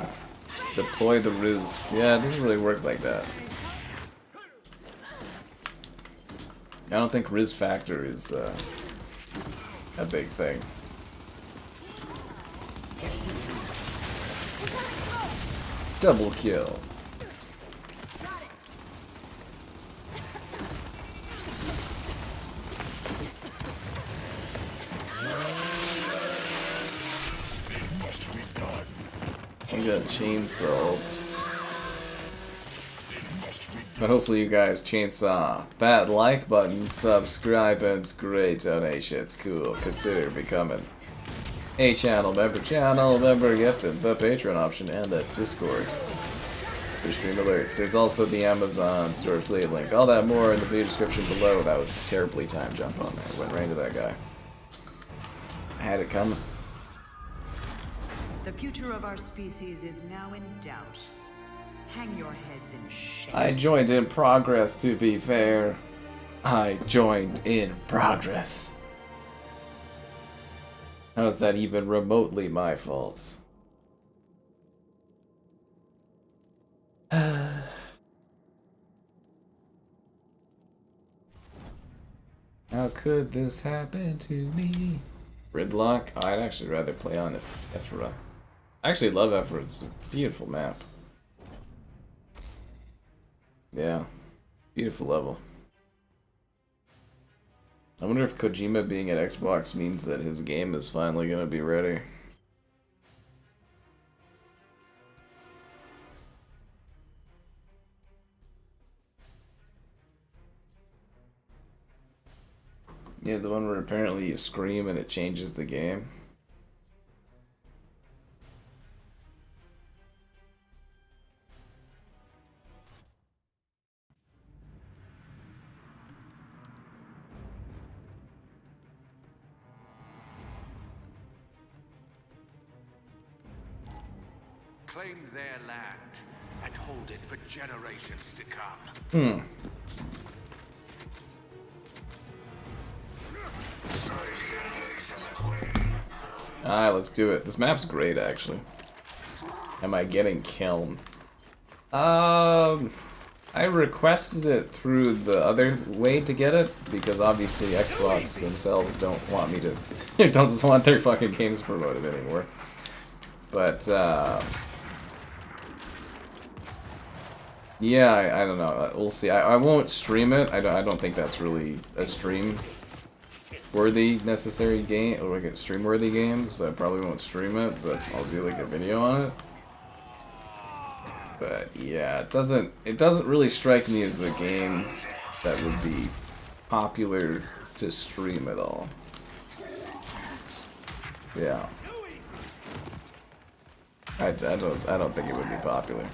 Deploy the Riz. Yeah, it doesn't really work like that. I don't think Riz factor is a big thing. Double kill. He got chainsawed. But hopefully you guys chainsaw that like button, subscribe, and it's great donation. It's cool. Consider becoming a channel member gifted, the Patreon option, and the Discord for stream alerts. There's also the Amazon store affiliate link. All that more in the video description below. That was a terribly timed jump on there. Went right into that guy. I had it coming. The future of our species is now in doubt. Hang your heads in shame. I joined in progress, to be fair. I joined in progress. How is that even remotely my fault? How could this happen to me? Gridlock? I'd actually rather play on Ephyra. I actually love Ephyra. It's a beautiful map. Yeah. Beautiful level. I wonder if Kojima being at Xbox means that his game is finally gonna be ready. Yeah, the one where apparently you scream and it changes the game. Claim their land and hold it for generations to come. Alright, let's do it. This map's great, actually. Am I getting killed? I requested it through the other way to get it, because obviously Xbox themselves don't want me to... don't want their fucking games promoted anymore. But, yeah, I don't know. We'll see. I won't stream it. I don't think that's really a stream-worthy necessary game, or like a stream-worthy game, so I probably won't stream it, but I'll do like a video on it. But yeah, it doesn't really strike me as a game that would be popular to stream at all. Yeah. I don't think it would be popular.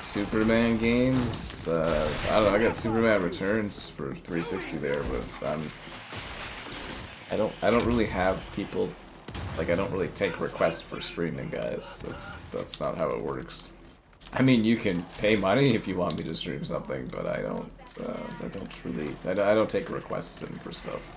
Superman games, I don't know, I got Superman Returns for 360 there, but I don't really have people, like, I don't really take requests for streaming, guys. That's not how it works. I mean, you can pay money if you want me to stream something, but I don't take requests in for stuff.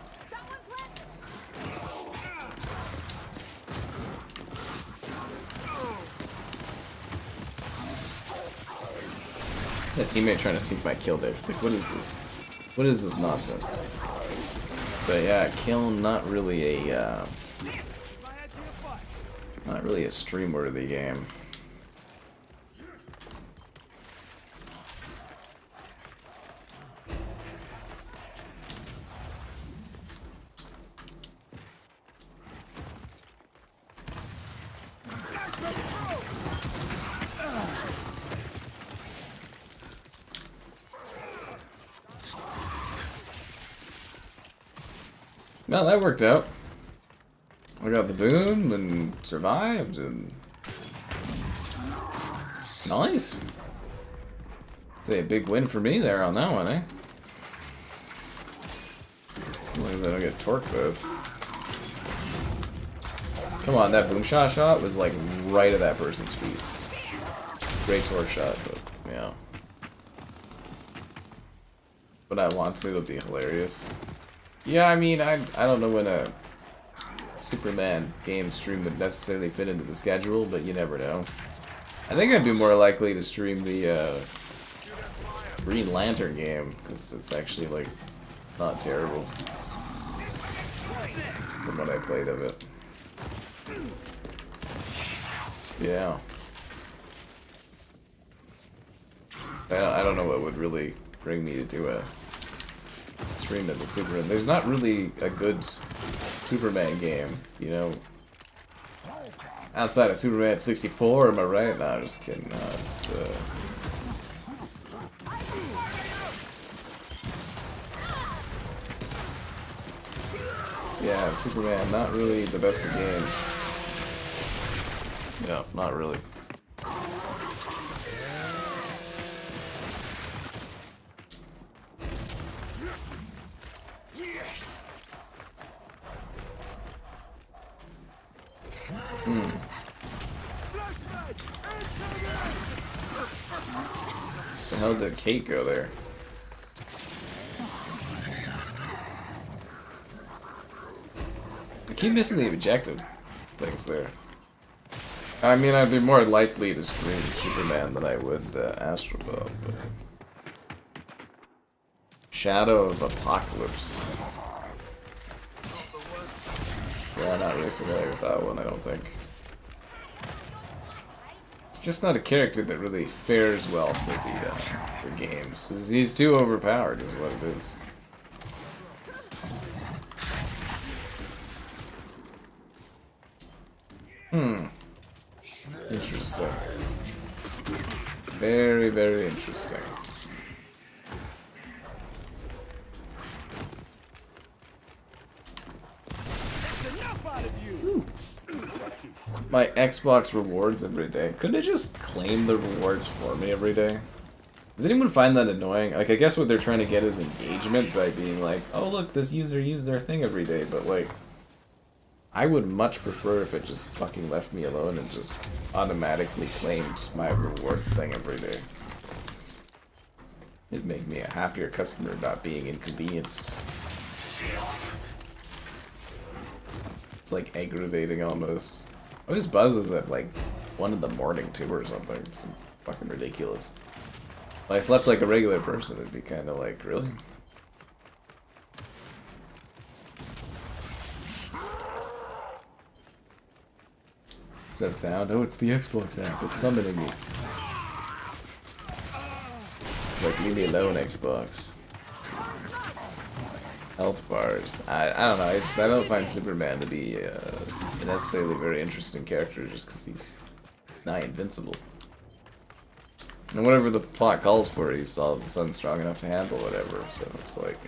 A teammate trying to take my kill there. Like, what is this? What is this nonsense? But yeah, kill not really a stream-worthy game. No, that worked out. I got the boon and survived and nice. Say a big win for me there on that one, eh? As long as I don't get torqued though. Come on, that boom shot was like right at that person's feet. Great torque shot, but yeah. But I want to, it'll be hilarious. Yeah, I mean, I don't know when a Superman game stream would necessarily fit into the schedule, but you never know. I think I'd be more likely to stream the Green Lantern game, because it's actually, like, not terrible from what I played of it. Yeah. I don't know what would really bring me to do a stream of the Superman. There's not really a good Superman game, you know. Outside of Superman 64, am I right? No, I'm just kidding. No, it's yeah, Superman, not really the best of games. No, not really. The hell did Kait go there? I keep missing the objective things there. I mean, I'd be more likely to stream Superman than I would Astrobot, but... Shadow of Apocalypse. Yeah, I'm not really familiar with that one, I don't think. It's just not a character that really fares well for games. He's too overpowered, is what it is. Interesting. Very, very interesting. My Xbox rewards every day. Couldn't it just claim the rewards for me every day? Does anyone find that annoying? Like, I guess what they're trying to get is engagement by being like, oh look, this user used their thing every day, but like, I would much prefer if it just fucking left me alone and just automatically claimed my rewards thing every day. It'd make me a happier customer not being inconvenienced. It's like aggravating almost. I always buzzes at like 1 in the morning too or something. It's fucking ridiculous. If I slept like a regular person, it'd be kind of like, really? What's that sound? Oh, it's the Xbox app. It's summoning me. It's like, leave me alone, Xbox. Health bars. I don't know. I don't find Superman to be necessarily a very interesting character just because he's nigh invincible. And whatever the plot calls for, he's all of a sudden strong enough to handle whatever. So it's like,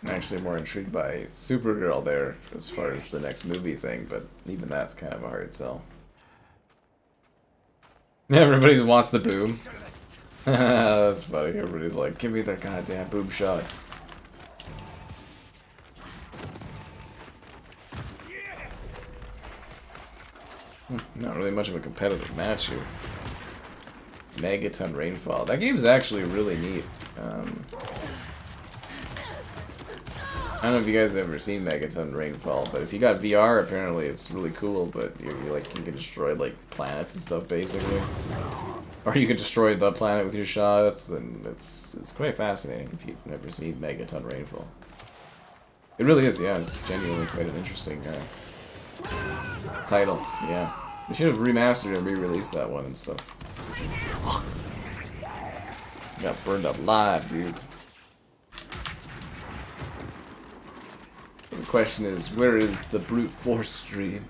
I'm actually more intrigued by Supergirl there as far as the next movie thing, but even that's kind of a hard sell. Everybody wants the boom. That's funny. Everybody's like, give me that goddamn boom shot. Not really much of a competitive match here. Megaton Rainfall. That game's actually really neat. I don't know if you guys have ever seen Megaton Rainfall, but if you got VR, apparently it's really cool. But you can destroy like planets and stuff basically, or you can destroy the planet with your shots, and it's quite fascinating if you've never seen Megaton Rainfall. It really is, yeah. It's genuinely quite an interesting title. Yeah, they should have remastered and re-released that one and stuff. Got burned up live, dude. The question is, where is the brute force stream?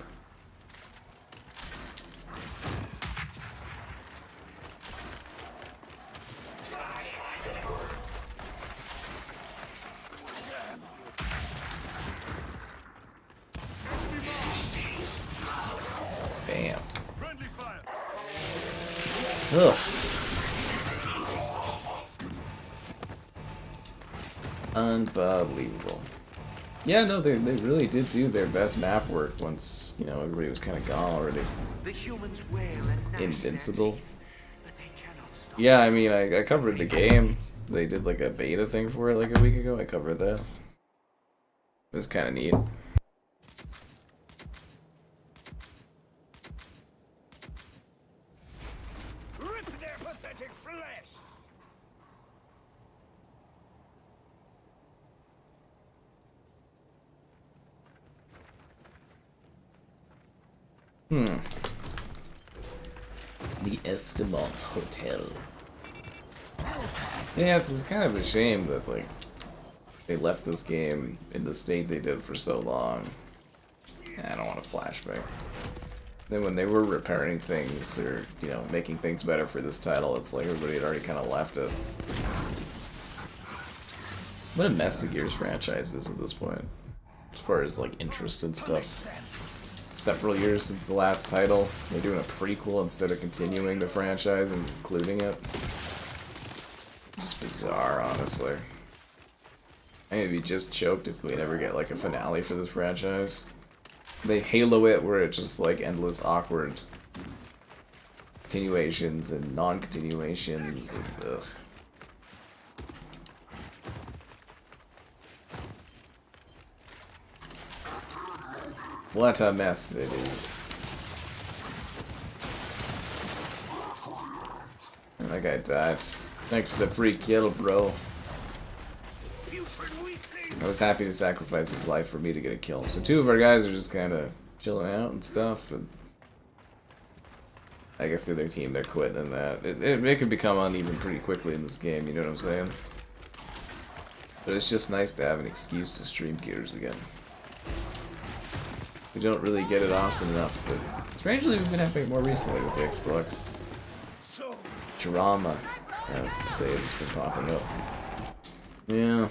Ugh. Unbelievable. Yeah, no, they really did do their best map work once, you know, everybody was kind of gone already. The humans wail and gnash Invincible. their teeth, but they cannot stop. Yeah, I mean, I covered the game. They did like a beta thing for it like a week ago. I covered that. It was kind of neat. Rip their pathetic flesh! The Estamont Hotel. Yeah, it's kind of a shame that, like, they left this game in the state they did for so long. I don't want a flashback. Then when they were repairing things, or, you know, making things better for this title, it's like everybody had already kind of left it. What a mess the Gears franchise is at this point. As far as, like, interest and stuff. Several years since the last title. They're doing a prequel instead of continuing the franchise and including it. Just bizarre, honestly. I think I'd be just choked if we never get like a finale for this franchise. They halo it where it's just like endless awkward continuations and non-continuations and ugh. What a mess it is. And that guy died. Thanks for the free kill, bro. I was happy to sacrifice his life for me to get a kill. So two of our guys are just kind of chilling out and stuff. And I guess the other team, they're quitting and that. It could become uneven pretty quickly in this game, you know what I'm saying? But it's just nice to have an excuse to stream Gears again. We don't really get it often enough, but strangely we've been having it more recently with the Xbox drama, as to say, it's been popping up. Yeah.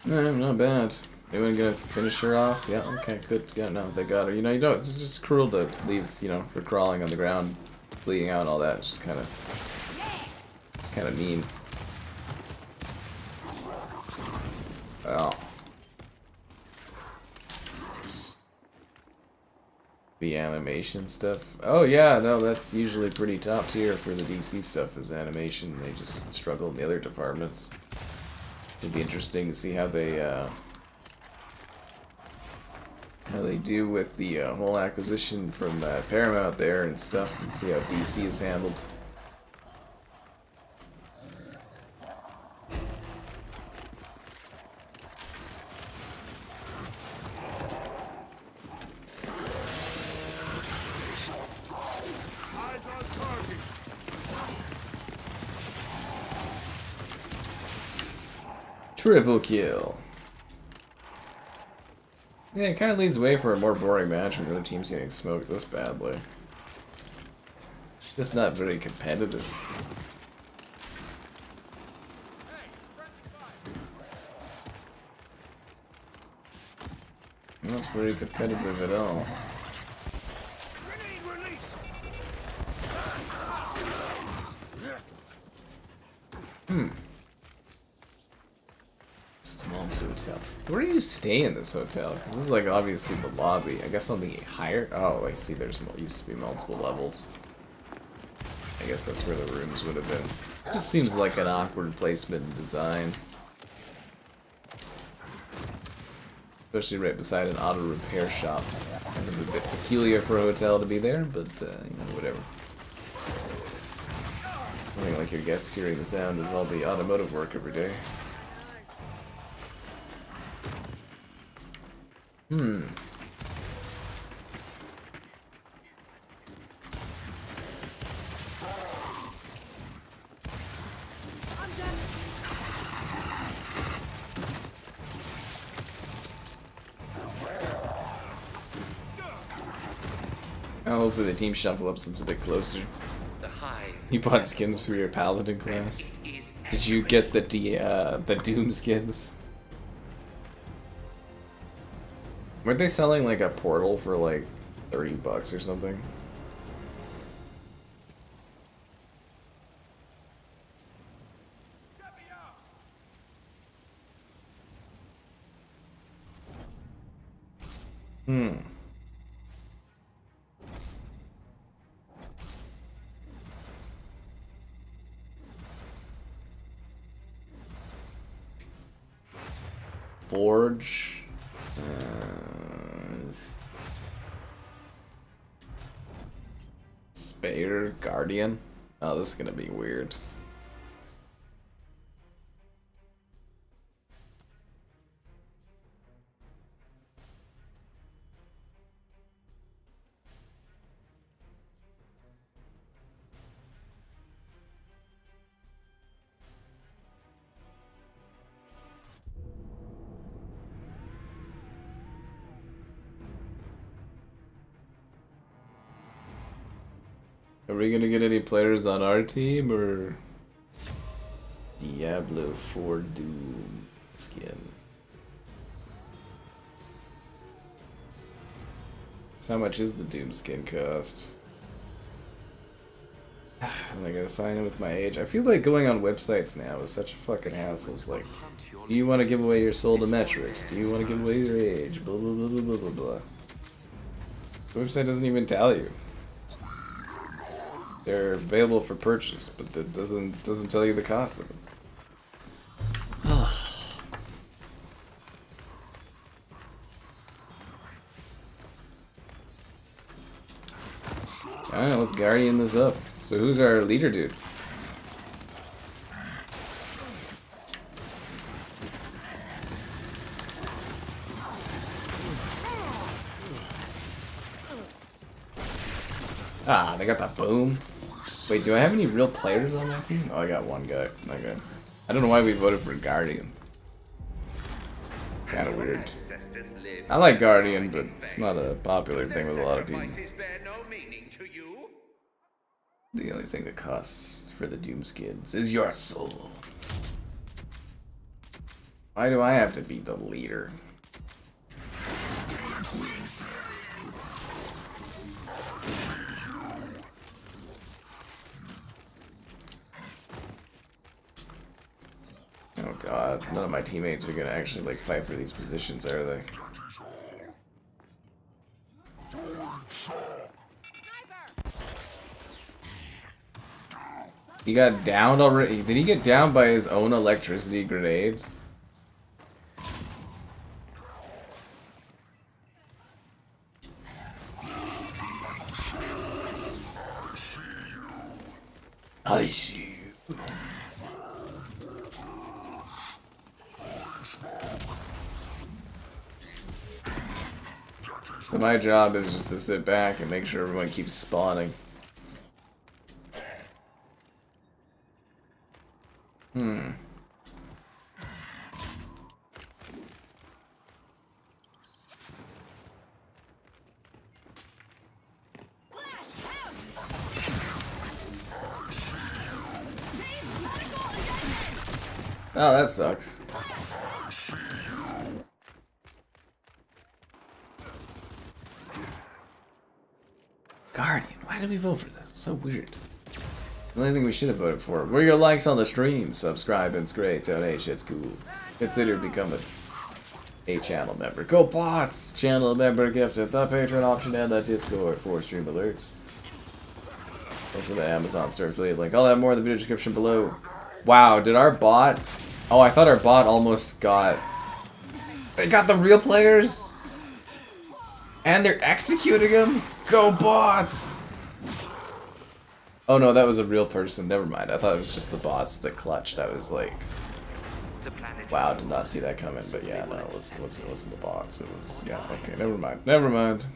No, not bad. Anyone gonna finish her off? Yeah, okay, good. Yeah, no, they got her. You know, you don't. It's just cruel to leave, you know, her crawling on the ground, bleeding out and all that. It's just kind of mean. Well, the animation stuff. Oh yeah, no, that's usually pretty top tier for the DC stuff. Is animation. They just struggle in the other departments. It'd be interesting to see how they do with the whole acquisition from Paramount there and stuff, and see how DC is handled. Triple kill. Yeah, it kind of leads the way for a more boring match when the other team's getting smoked this badly. It's just not very competitive. Not very competitive at all. Hotel. Where do you stay in this hotel? Because this is like obviously the lobby. I guess on the higher. Oh, I see. There's used to be multiple levels. I guess that's where the rooms would have been. It just seems like an awkward placement and design, especially right beside an auto repair shop. Kind of a bit peculiar for a hotel to be there, but you know, whatever. Something like your guests hearing the sound of all the automotive work every day. Hmm. Oh, hopefully the team shuffle up since it's a bit closer. The hive. You bought skins for your paladin class. It is Did you get the Doom skins? Weren't they selling like a portal for like $30 or something? Hmm. Forge. Speyer Guardian. Oh, this is gonna be weird. Are we gonna get any players on our team or Diablo 4 Doom skin? So how much is the Doom skin cost? Am I gonna sign in with my age? I feel like going on websites now is such a fucking hassle. It's like, do you want to give away your soul to metrics? Do you want to give away your age? Blah blah blah blah blah blah blah. The website doesn't even tell you. They're available for purchase, but that doesn't tell you the cost of them. Alright, let's Guardian this up. So who's our leader dude? Ah, they got that boom. Wait, do I have any real players on my team? Oh, I got one guy. Okay. I don't know why we voted for Guardian. Kinda weird. I like Guardian, but it's not a popular thing with a lot of people. The only thing that costs for the Doom skins is your soul. Why do I have to be the leader? Oh god, none of my teammates are gonna actually like fight for these positions, are they? He got downed already? Did he get downed by his own electricity grenades? I see you. So my job is just to sit back and make sure everyone keeps spawning. Hmm. Oh, that sucks. Guardian, why did we vote for this? It's so weird. The only thing we should have voted for. Where are your likes on the stream? Subscribe, it's great. Donate, shit's cool. Consider becoming a channel member. Go bots! Channel member gifted the Patreon option and the Discord for stream alerts. Also the Amazon store affiliate link. I'll have more in the video description below. Wow, did our bot... Oh, I thought our bot almost got... They got the real players? And they're executing them? Go bots! Oh no, that was a real person. Never mind. I thought it was just the bots that clutched. I was like... The planet Wow, did not see that coming, but yeah, no, what's in the box? It was, yeah, okay, never mind. Never mind.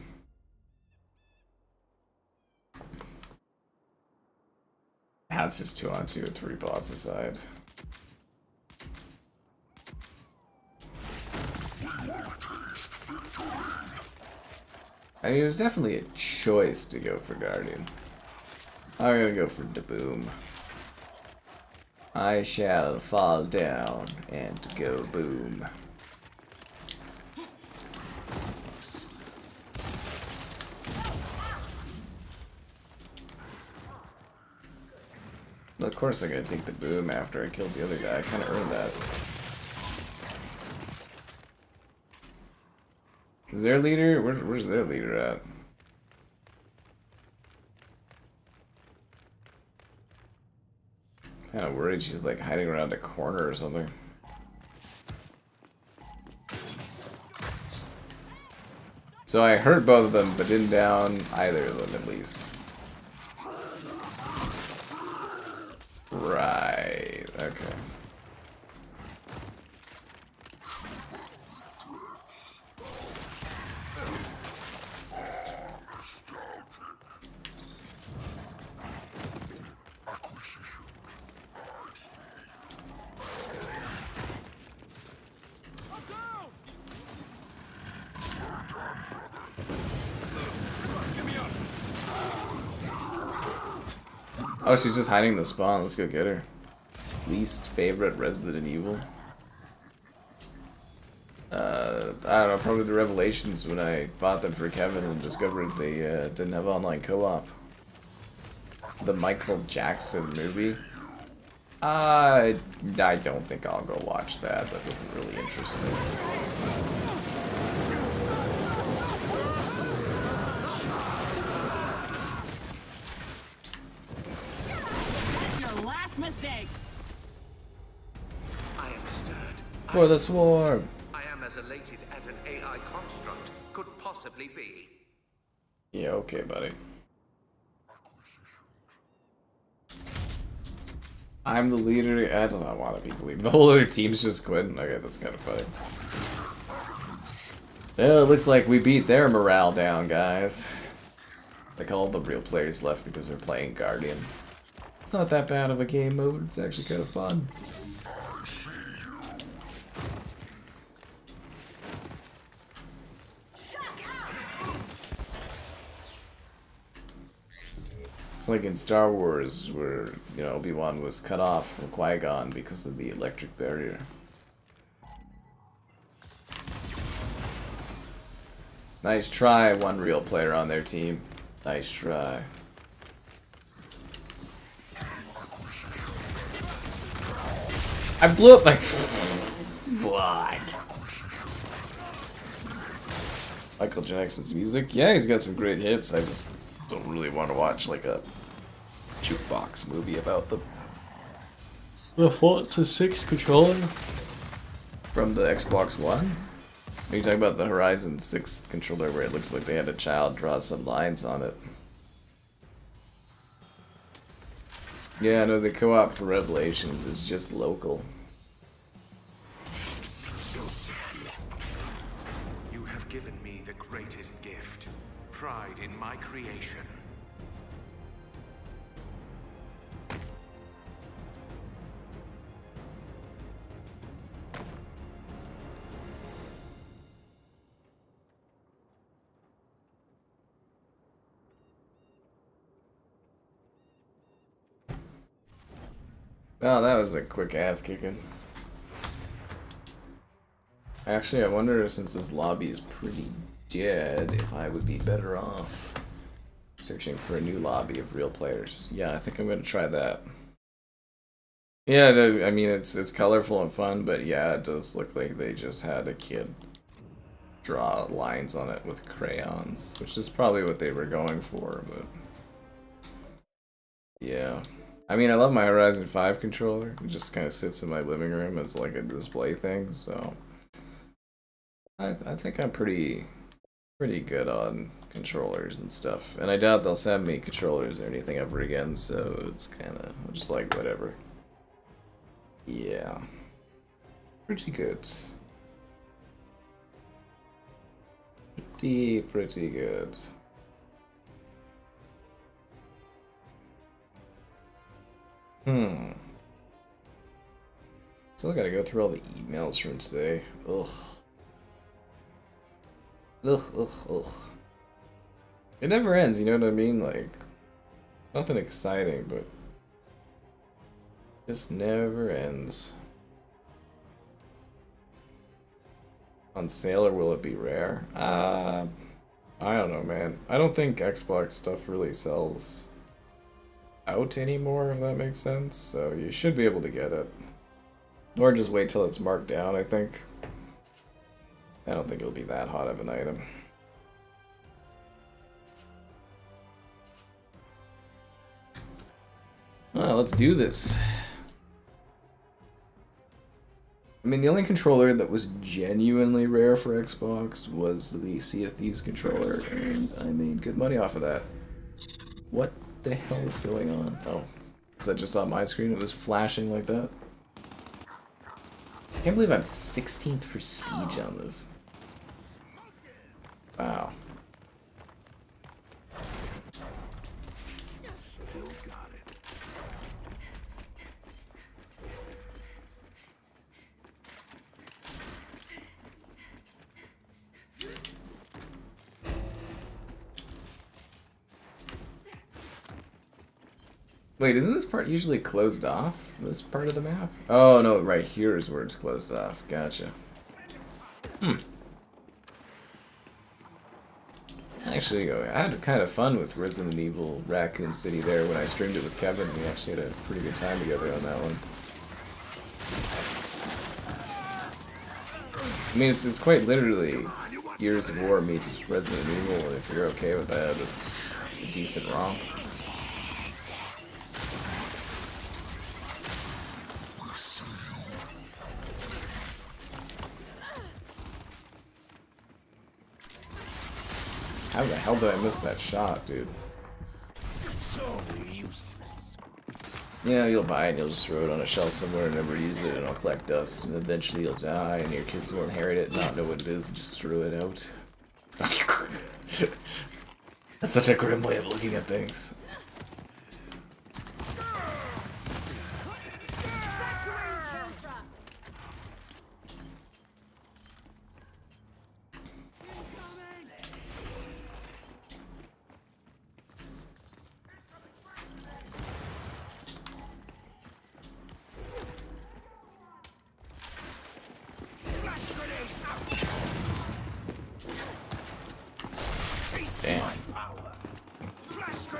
That's just 2 on 2 with 3 bots aside. I mean, there's definitely a choice to go for Guardian. I'm gonna go for Daboom. I shall fall down and go boom. Well, of course I'm gonna take the boom after I killed the other guy. I kinda earned that. Is their leader? Where's their leader at? Kinda worried she's like hiding around a corner or something. So I hurt both of them, but didn't down either of them at least. Right, okay. Oh, she's just hiding in the spawn. Let's go get her. Least favorite Resident Evil? I don't know, probably the Revelations when I bought them for Kevin and discovered they didn't have online co-op. The Michael Jackson movie? I don't think I'll go watch that. That doesn't really interest me. Mistake. I am stirred. For the swarm! I am as elated as an AI construct could possibly be. Yeah, okay, buddy. I'm the leader. I don't want to be the leader. The whole other team's just quitting. Okay, that's kind of funny. Well, it looks like we beat their morale down, guys. Like all the real players left because we're playing Guardian. It's not that bad of a game mode. It's actually kind of fun. It's like in Star Wars where, you know, Obi-Wan was cut off from Qui-Gon because of the electric barrier. Nice try, one real player on their team. Nice try. I blew up my... Fuck. Michael Jackson's music? Yeah, he's got some great hits. I just don't really want to watch like a jukebox movie about them. The Forza 6 controller? From the Xbox One? Are you talking about the Horizon 6 controller where it looks like they had a child draw some lines on it? Yeah, no, the co-op for Revelations is just local. You have given me the greatest gift, pride in my creation. Oh, that was a quick ass kicking. Actually, I wonder, since this lobby is pretty dead, if I would be better off searching for a new lobby of real players. Yeah, I think I'm gonna try that. Yeah, I mean, it's colorful and fun, but yeah, it does look like they just had a kid draw lines on it with crayons, which is probably what they were going for, but yeah. I mean, I love my Horizon 5 controller. It just kind of sits in my living room as like a display thing, so I think I'm pretty good on controllers and stuff. And I doubt they'll send me controllers or anything ever again, so it's kind of just like whatever. Yeah. Pretty good. Pretty good. Still gotta go through all the emails from today. Ugh. Ugh. It never ends, you know what I mean? Like, nothing exciting, but just never ends. On sale, or will it be rare? I don't know, man. I don't think Xbox stuff really sells out anymore, if that makes sense. So you should be able to get it. Or just wait till it's marked down, I think. I don't think it'll be that hot of an item. Well, let's do this. I mean, the only controller that was genuinely rare for Xbox was the Sea of Thieves controller, and I made good money off of that. What the hell is going on? Oh, is that just on my screen? It was flashing like that? I can't believe I'm 16th prestige on this. Wow. Still got it. Wait, isn't this part usually closed off? This part of the map? Oh, no, right here is where it's closed off. Gotcha. Actually, I had kind of fun with Resident Evil Raccoon City there when I streamed it with Kevin. We actually had a pretty good time together on that one. I mean, it's quite literally Gears of War meets Resident Evil, and if you're okay with that, it's a decent romp. How the hell did I miss that shot, dude? So useless. Yeah, you'll buy it and you'll just throw it on a shelf somewhere and never use it, and it'll collect dust, and eventually you'll die, and your kids will inherit it and not know what it is and just throw it out. That's such a grim way of looking at things.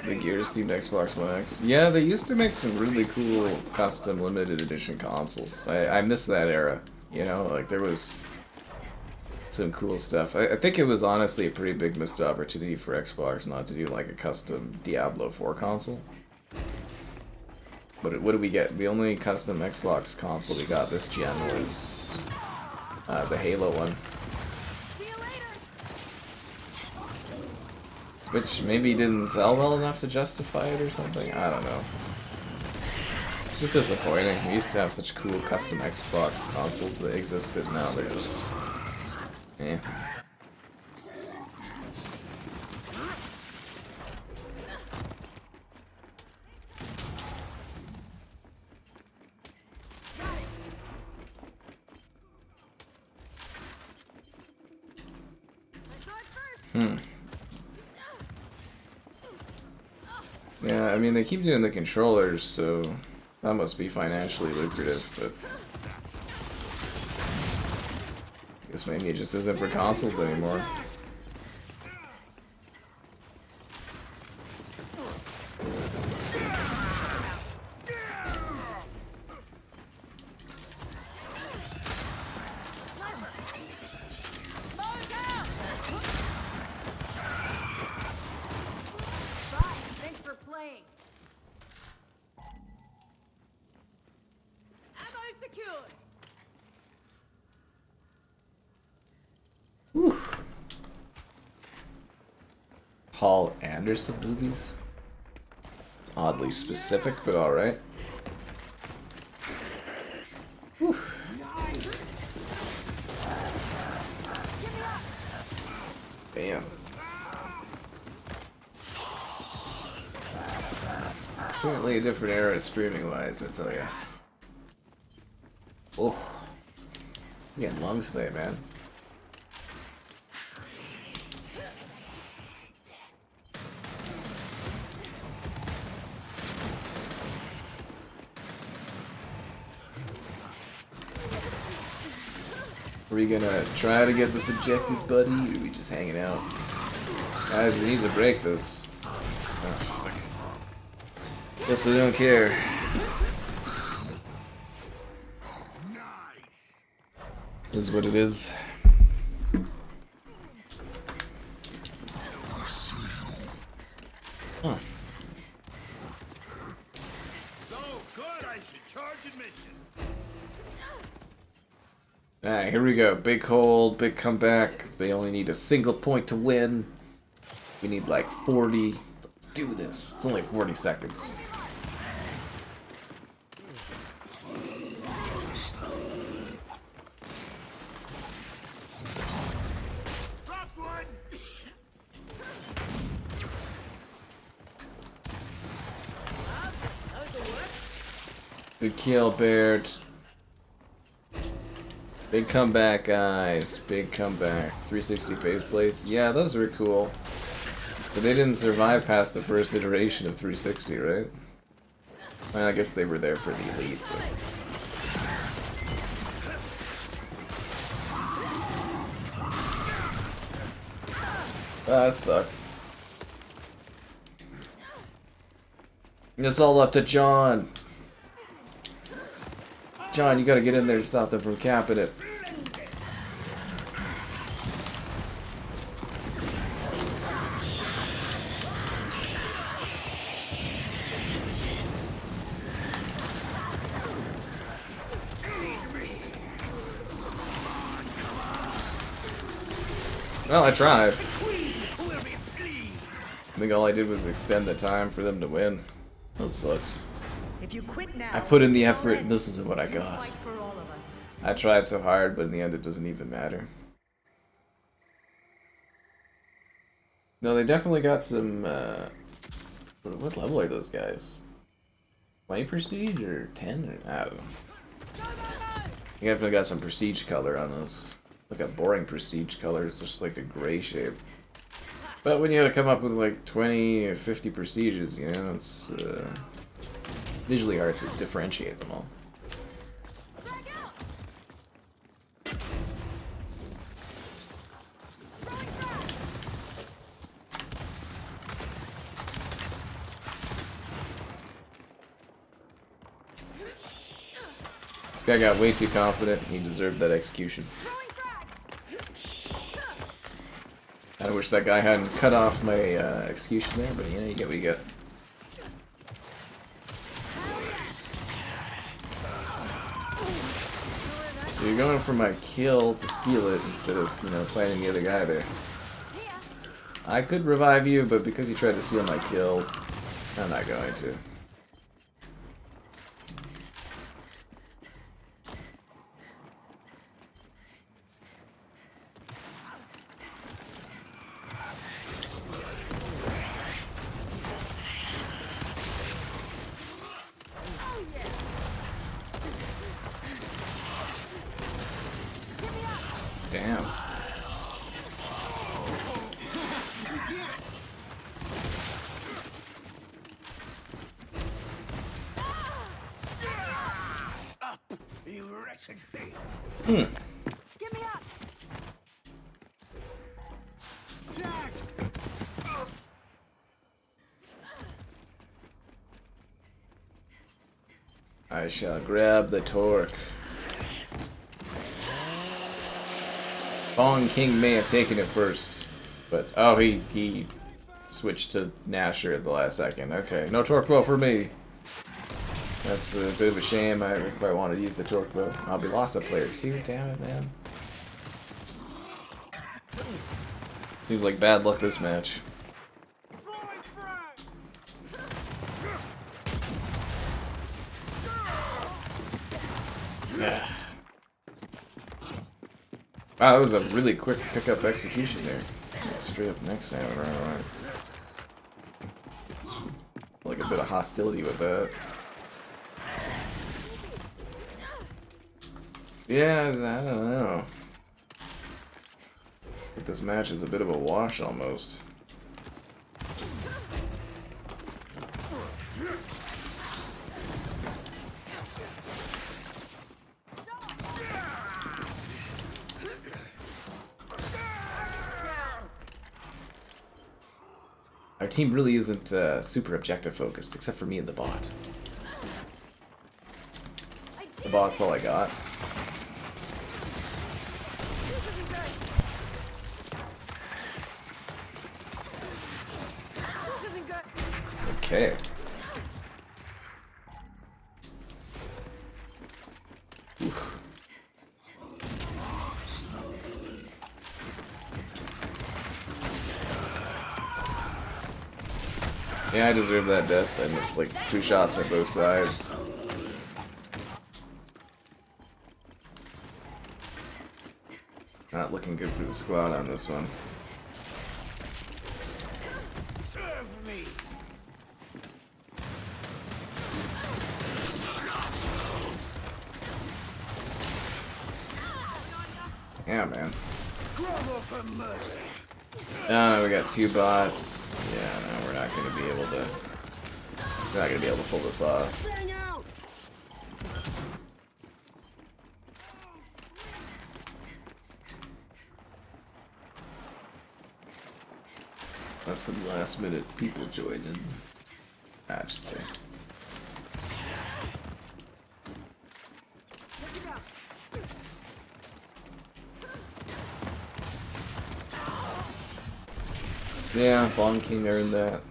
The Gears themed Xbox One X. Yeah, they used to make some really cool custom limited edition consoles. I miss that era, you know, like there was some cool stuff. I think it was honestly a pretty big missed opportunity for Xbox not to do like a custom Diablo 4 console. But what did we get? The only custom Xbox console we got this gen was the Halo one. Which maybe didn't sell well enough to justify it or something? I don't know. It's just disappointing. We used to have such cool custom Xbox consoles that existed, now they're just... eh. Yeah, I mean, they keep doing the controllers, so that must be financially lucrative, but I guess maybe it just isn't for consoles anymore. Paul Anderson movies? It's oddly specific, but alright. Bam. Certainly a different era streaming-wise, I tell ya. Oh, I'm getting lungs today, man. Are we gonna try to get this objective, buddy, or are we just hanging out? Guys, we need to break this. Oh, fuck. Guess they don't care. Is what it is. Huh. So good, I should charge admission. Alright, here we go. Big hold, big comeback. They only need a single point to win. We need like 40. Let's do this. It's only 40 seconds. Dropped one. Good kill, Baird. Big comeback, guys. Big comeback. 360 faceplates. Yeah, those were cool. But they didn't survive past the first iteration of 360, right? Well, I guess they were there for the elite, but... that sucks. It's all up to John. John, you gotta get in there to stop them from capping it. Well, I tried. I think all I did was extend the time for them to win. That sucks. If you quit now, I put in the effort, and this is what I you got. fight for all of us. I tried so hard, but in the end it doesn't even matter. No, they definitely got some, what level are those guys? 20 prestige or 10? Or, I don't know. You definitely got some prestige color on those. Like a boring prestige color, it's just like a gray shape. But when you gotta come up with like 20 or 50 prestiges, you know, it's visually hard to differentiate them all. This guy got way too confident. He deserved that execution. I wish that guy hadn't cut off my execution there, but you know, you get what you get. So you're going for my kill to steal it instead of, you know, fighting the other guy there. I could revive you, but because you tried to steal my kill, I'm not going to. Damn. You wretched thing. Get me up. Jack. I shall grab the torque. Fallen King may have taken it first, but oh, he switched to Nasher at the last second. Okay, no torque bow for me. That's a bit of a shame. If I wanted to use the torque bow, I'll be lost a player too. Damn it, man. Seems like bad luck this match. Yeah. Wow, that was a really quick pickup execution there. Straight up next now, right? Like a bit of hostility with that. Yeah, I don't know. I think this match is a bit of a wash almost. Our team really isn't super objective focused, except for me and the bot. The bot's all I got. Okay. Oof. Yeah, I deserve that death. I missed like 2 shots on both sides. Not looking good for the squad on this one. Serve me. Yeah, man. Grovel for mercy. Oh, no, we got 2 bots. Yeah, no, we're not gonna be able to. We're not gonna be able to pull this off. Bang out! That's some last minute people joining. Match thing. Yeah, Bomb King earned that.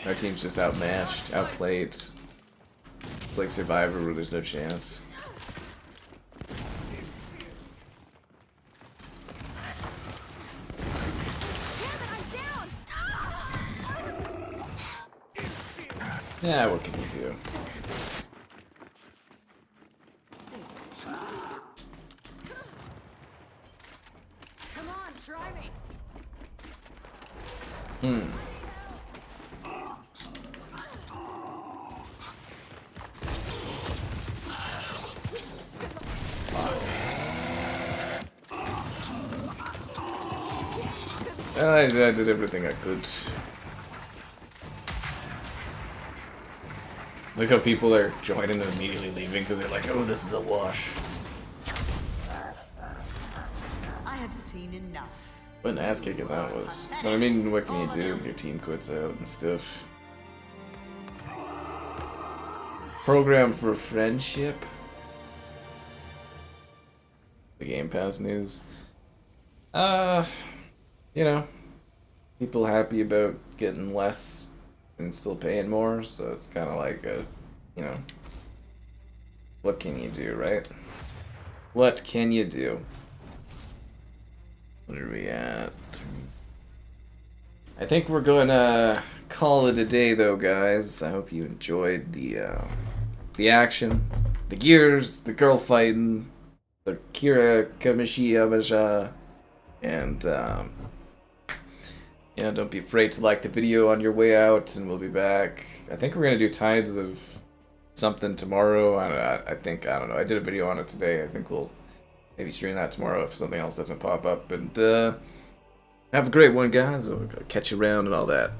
Our team's just outmatched, outplayed. It's like Survivor where there's no chance. Yeah, what can you do? Come on, try me. I did everything I could. Look how people are joining and immediately leaving because they're like, oh, this is a wash. I have seen enough. What an ass kicking that was. But I mean, what can you do? Your team quits out and stuff. Program for friendship? The Game Pass news. You know, people happy about getting less and still paying more, so it's kind of like a, you know, what can you do, right? What can you do? What are we at? I think we're going to call it a day, though, guys. I hope you enjoyed the action, the gears, the girl fighting, the Kira Kamishi Yamaja, and yeah, don't be afraid to like the video on your way out, and we'll be back. I think we're gonna do Tides of something tomorrow. I think, I don't know. I did a video on it today. I think we'll maybe stream that tomorrow if something else doesn't pop up. And have a great one, guys. I'll catch you around and all that.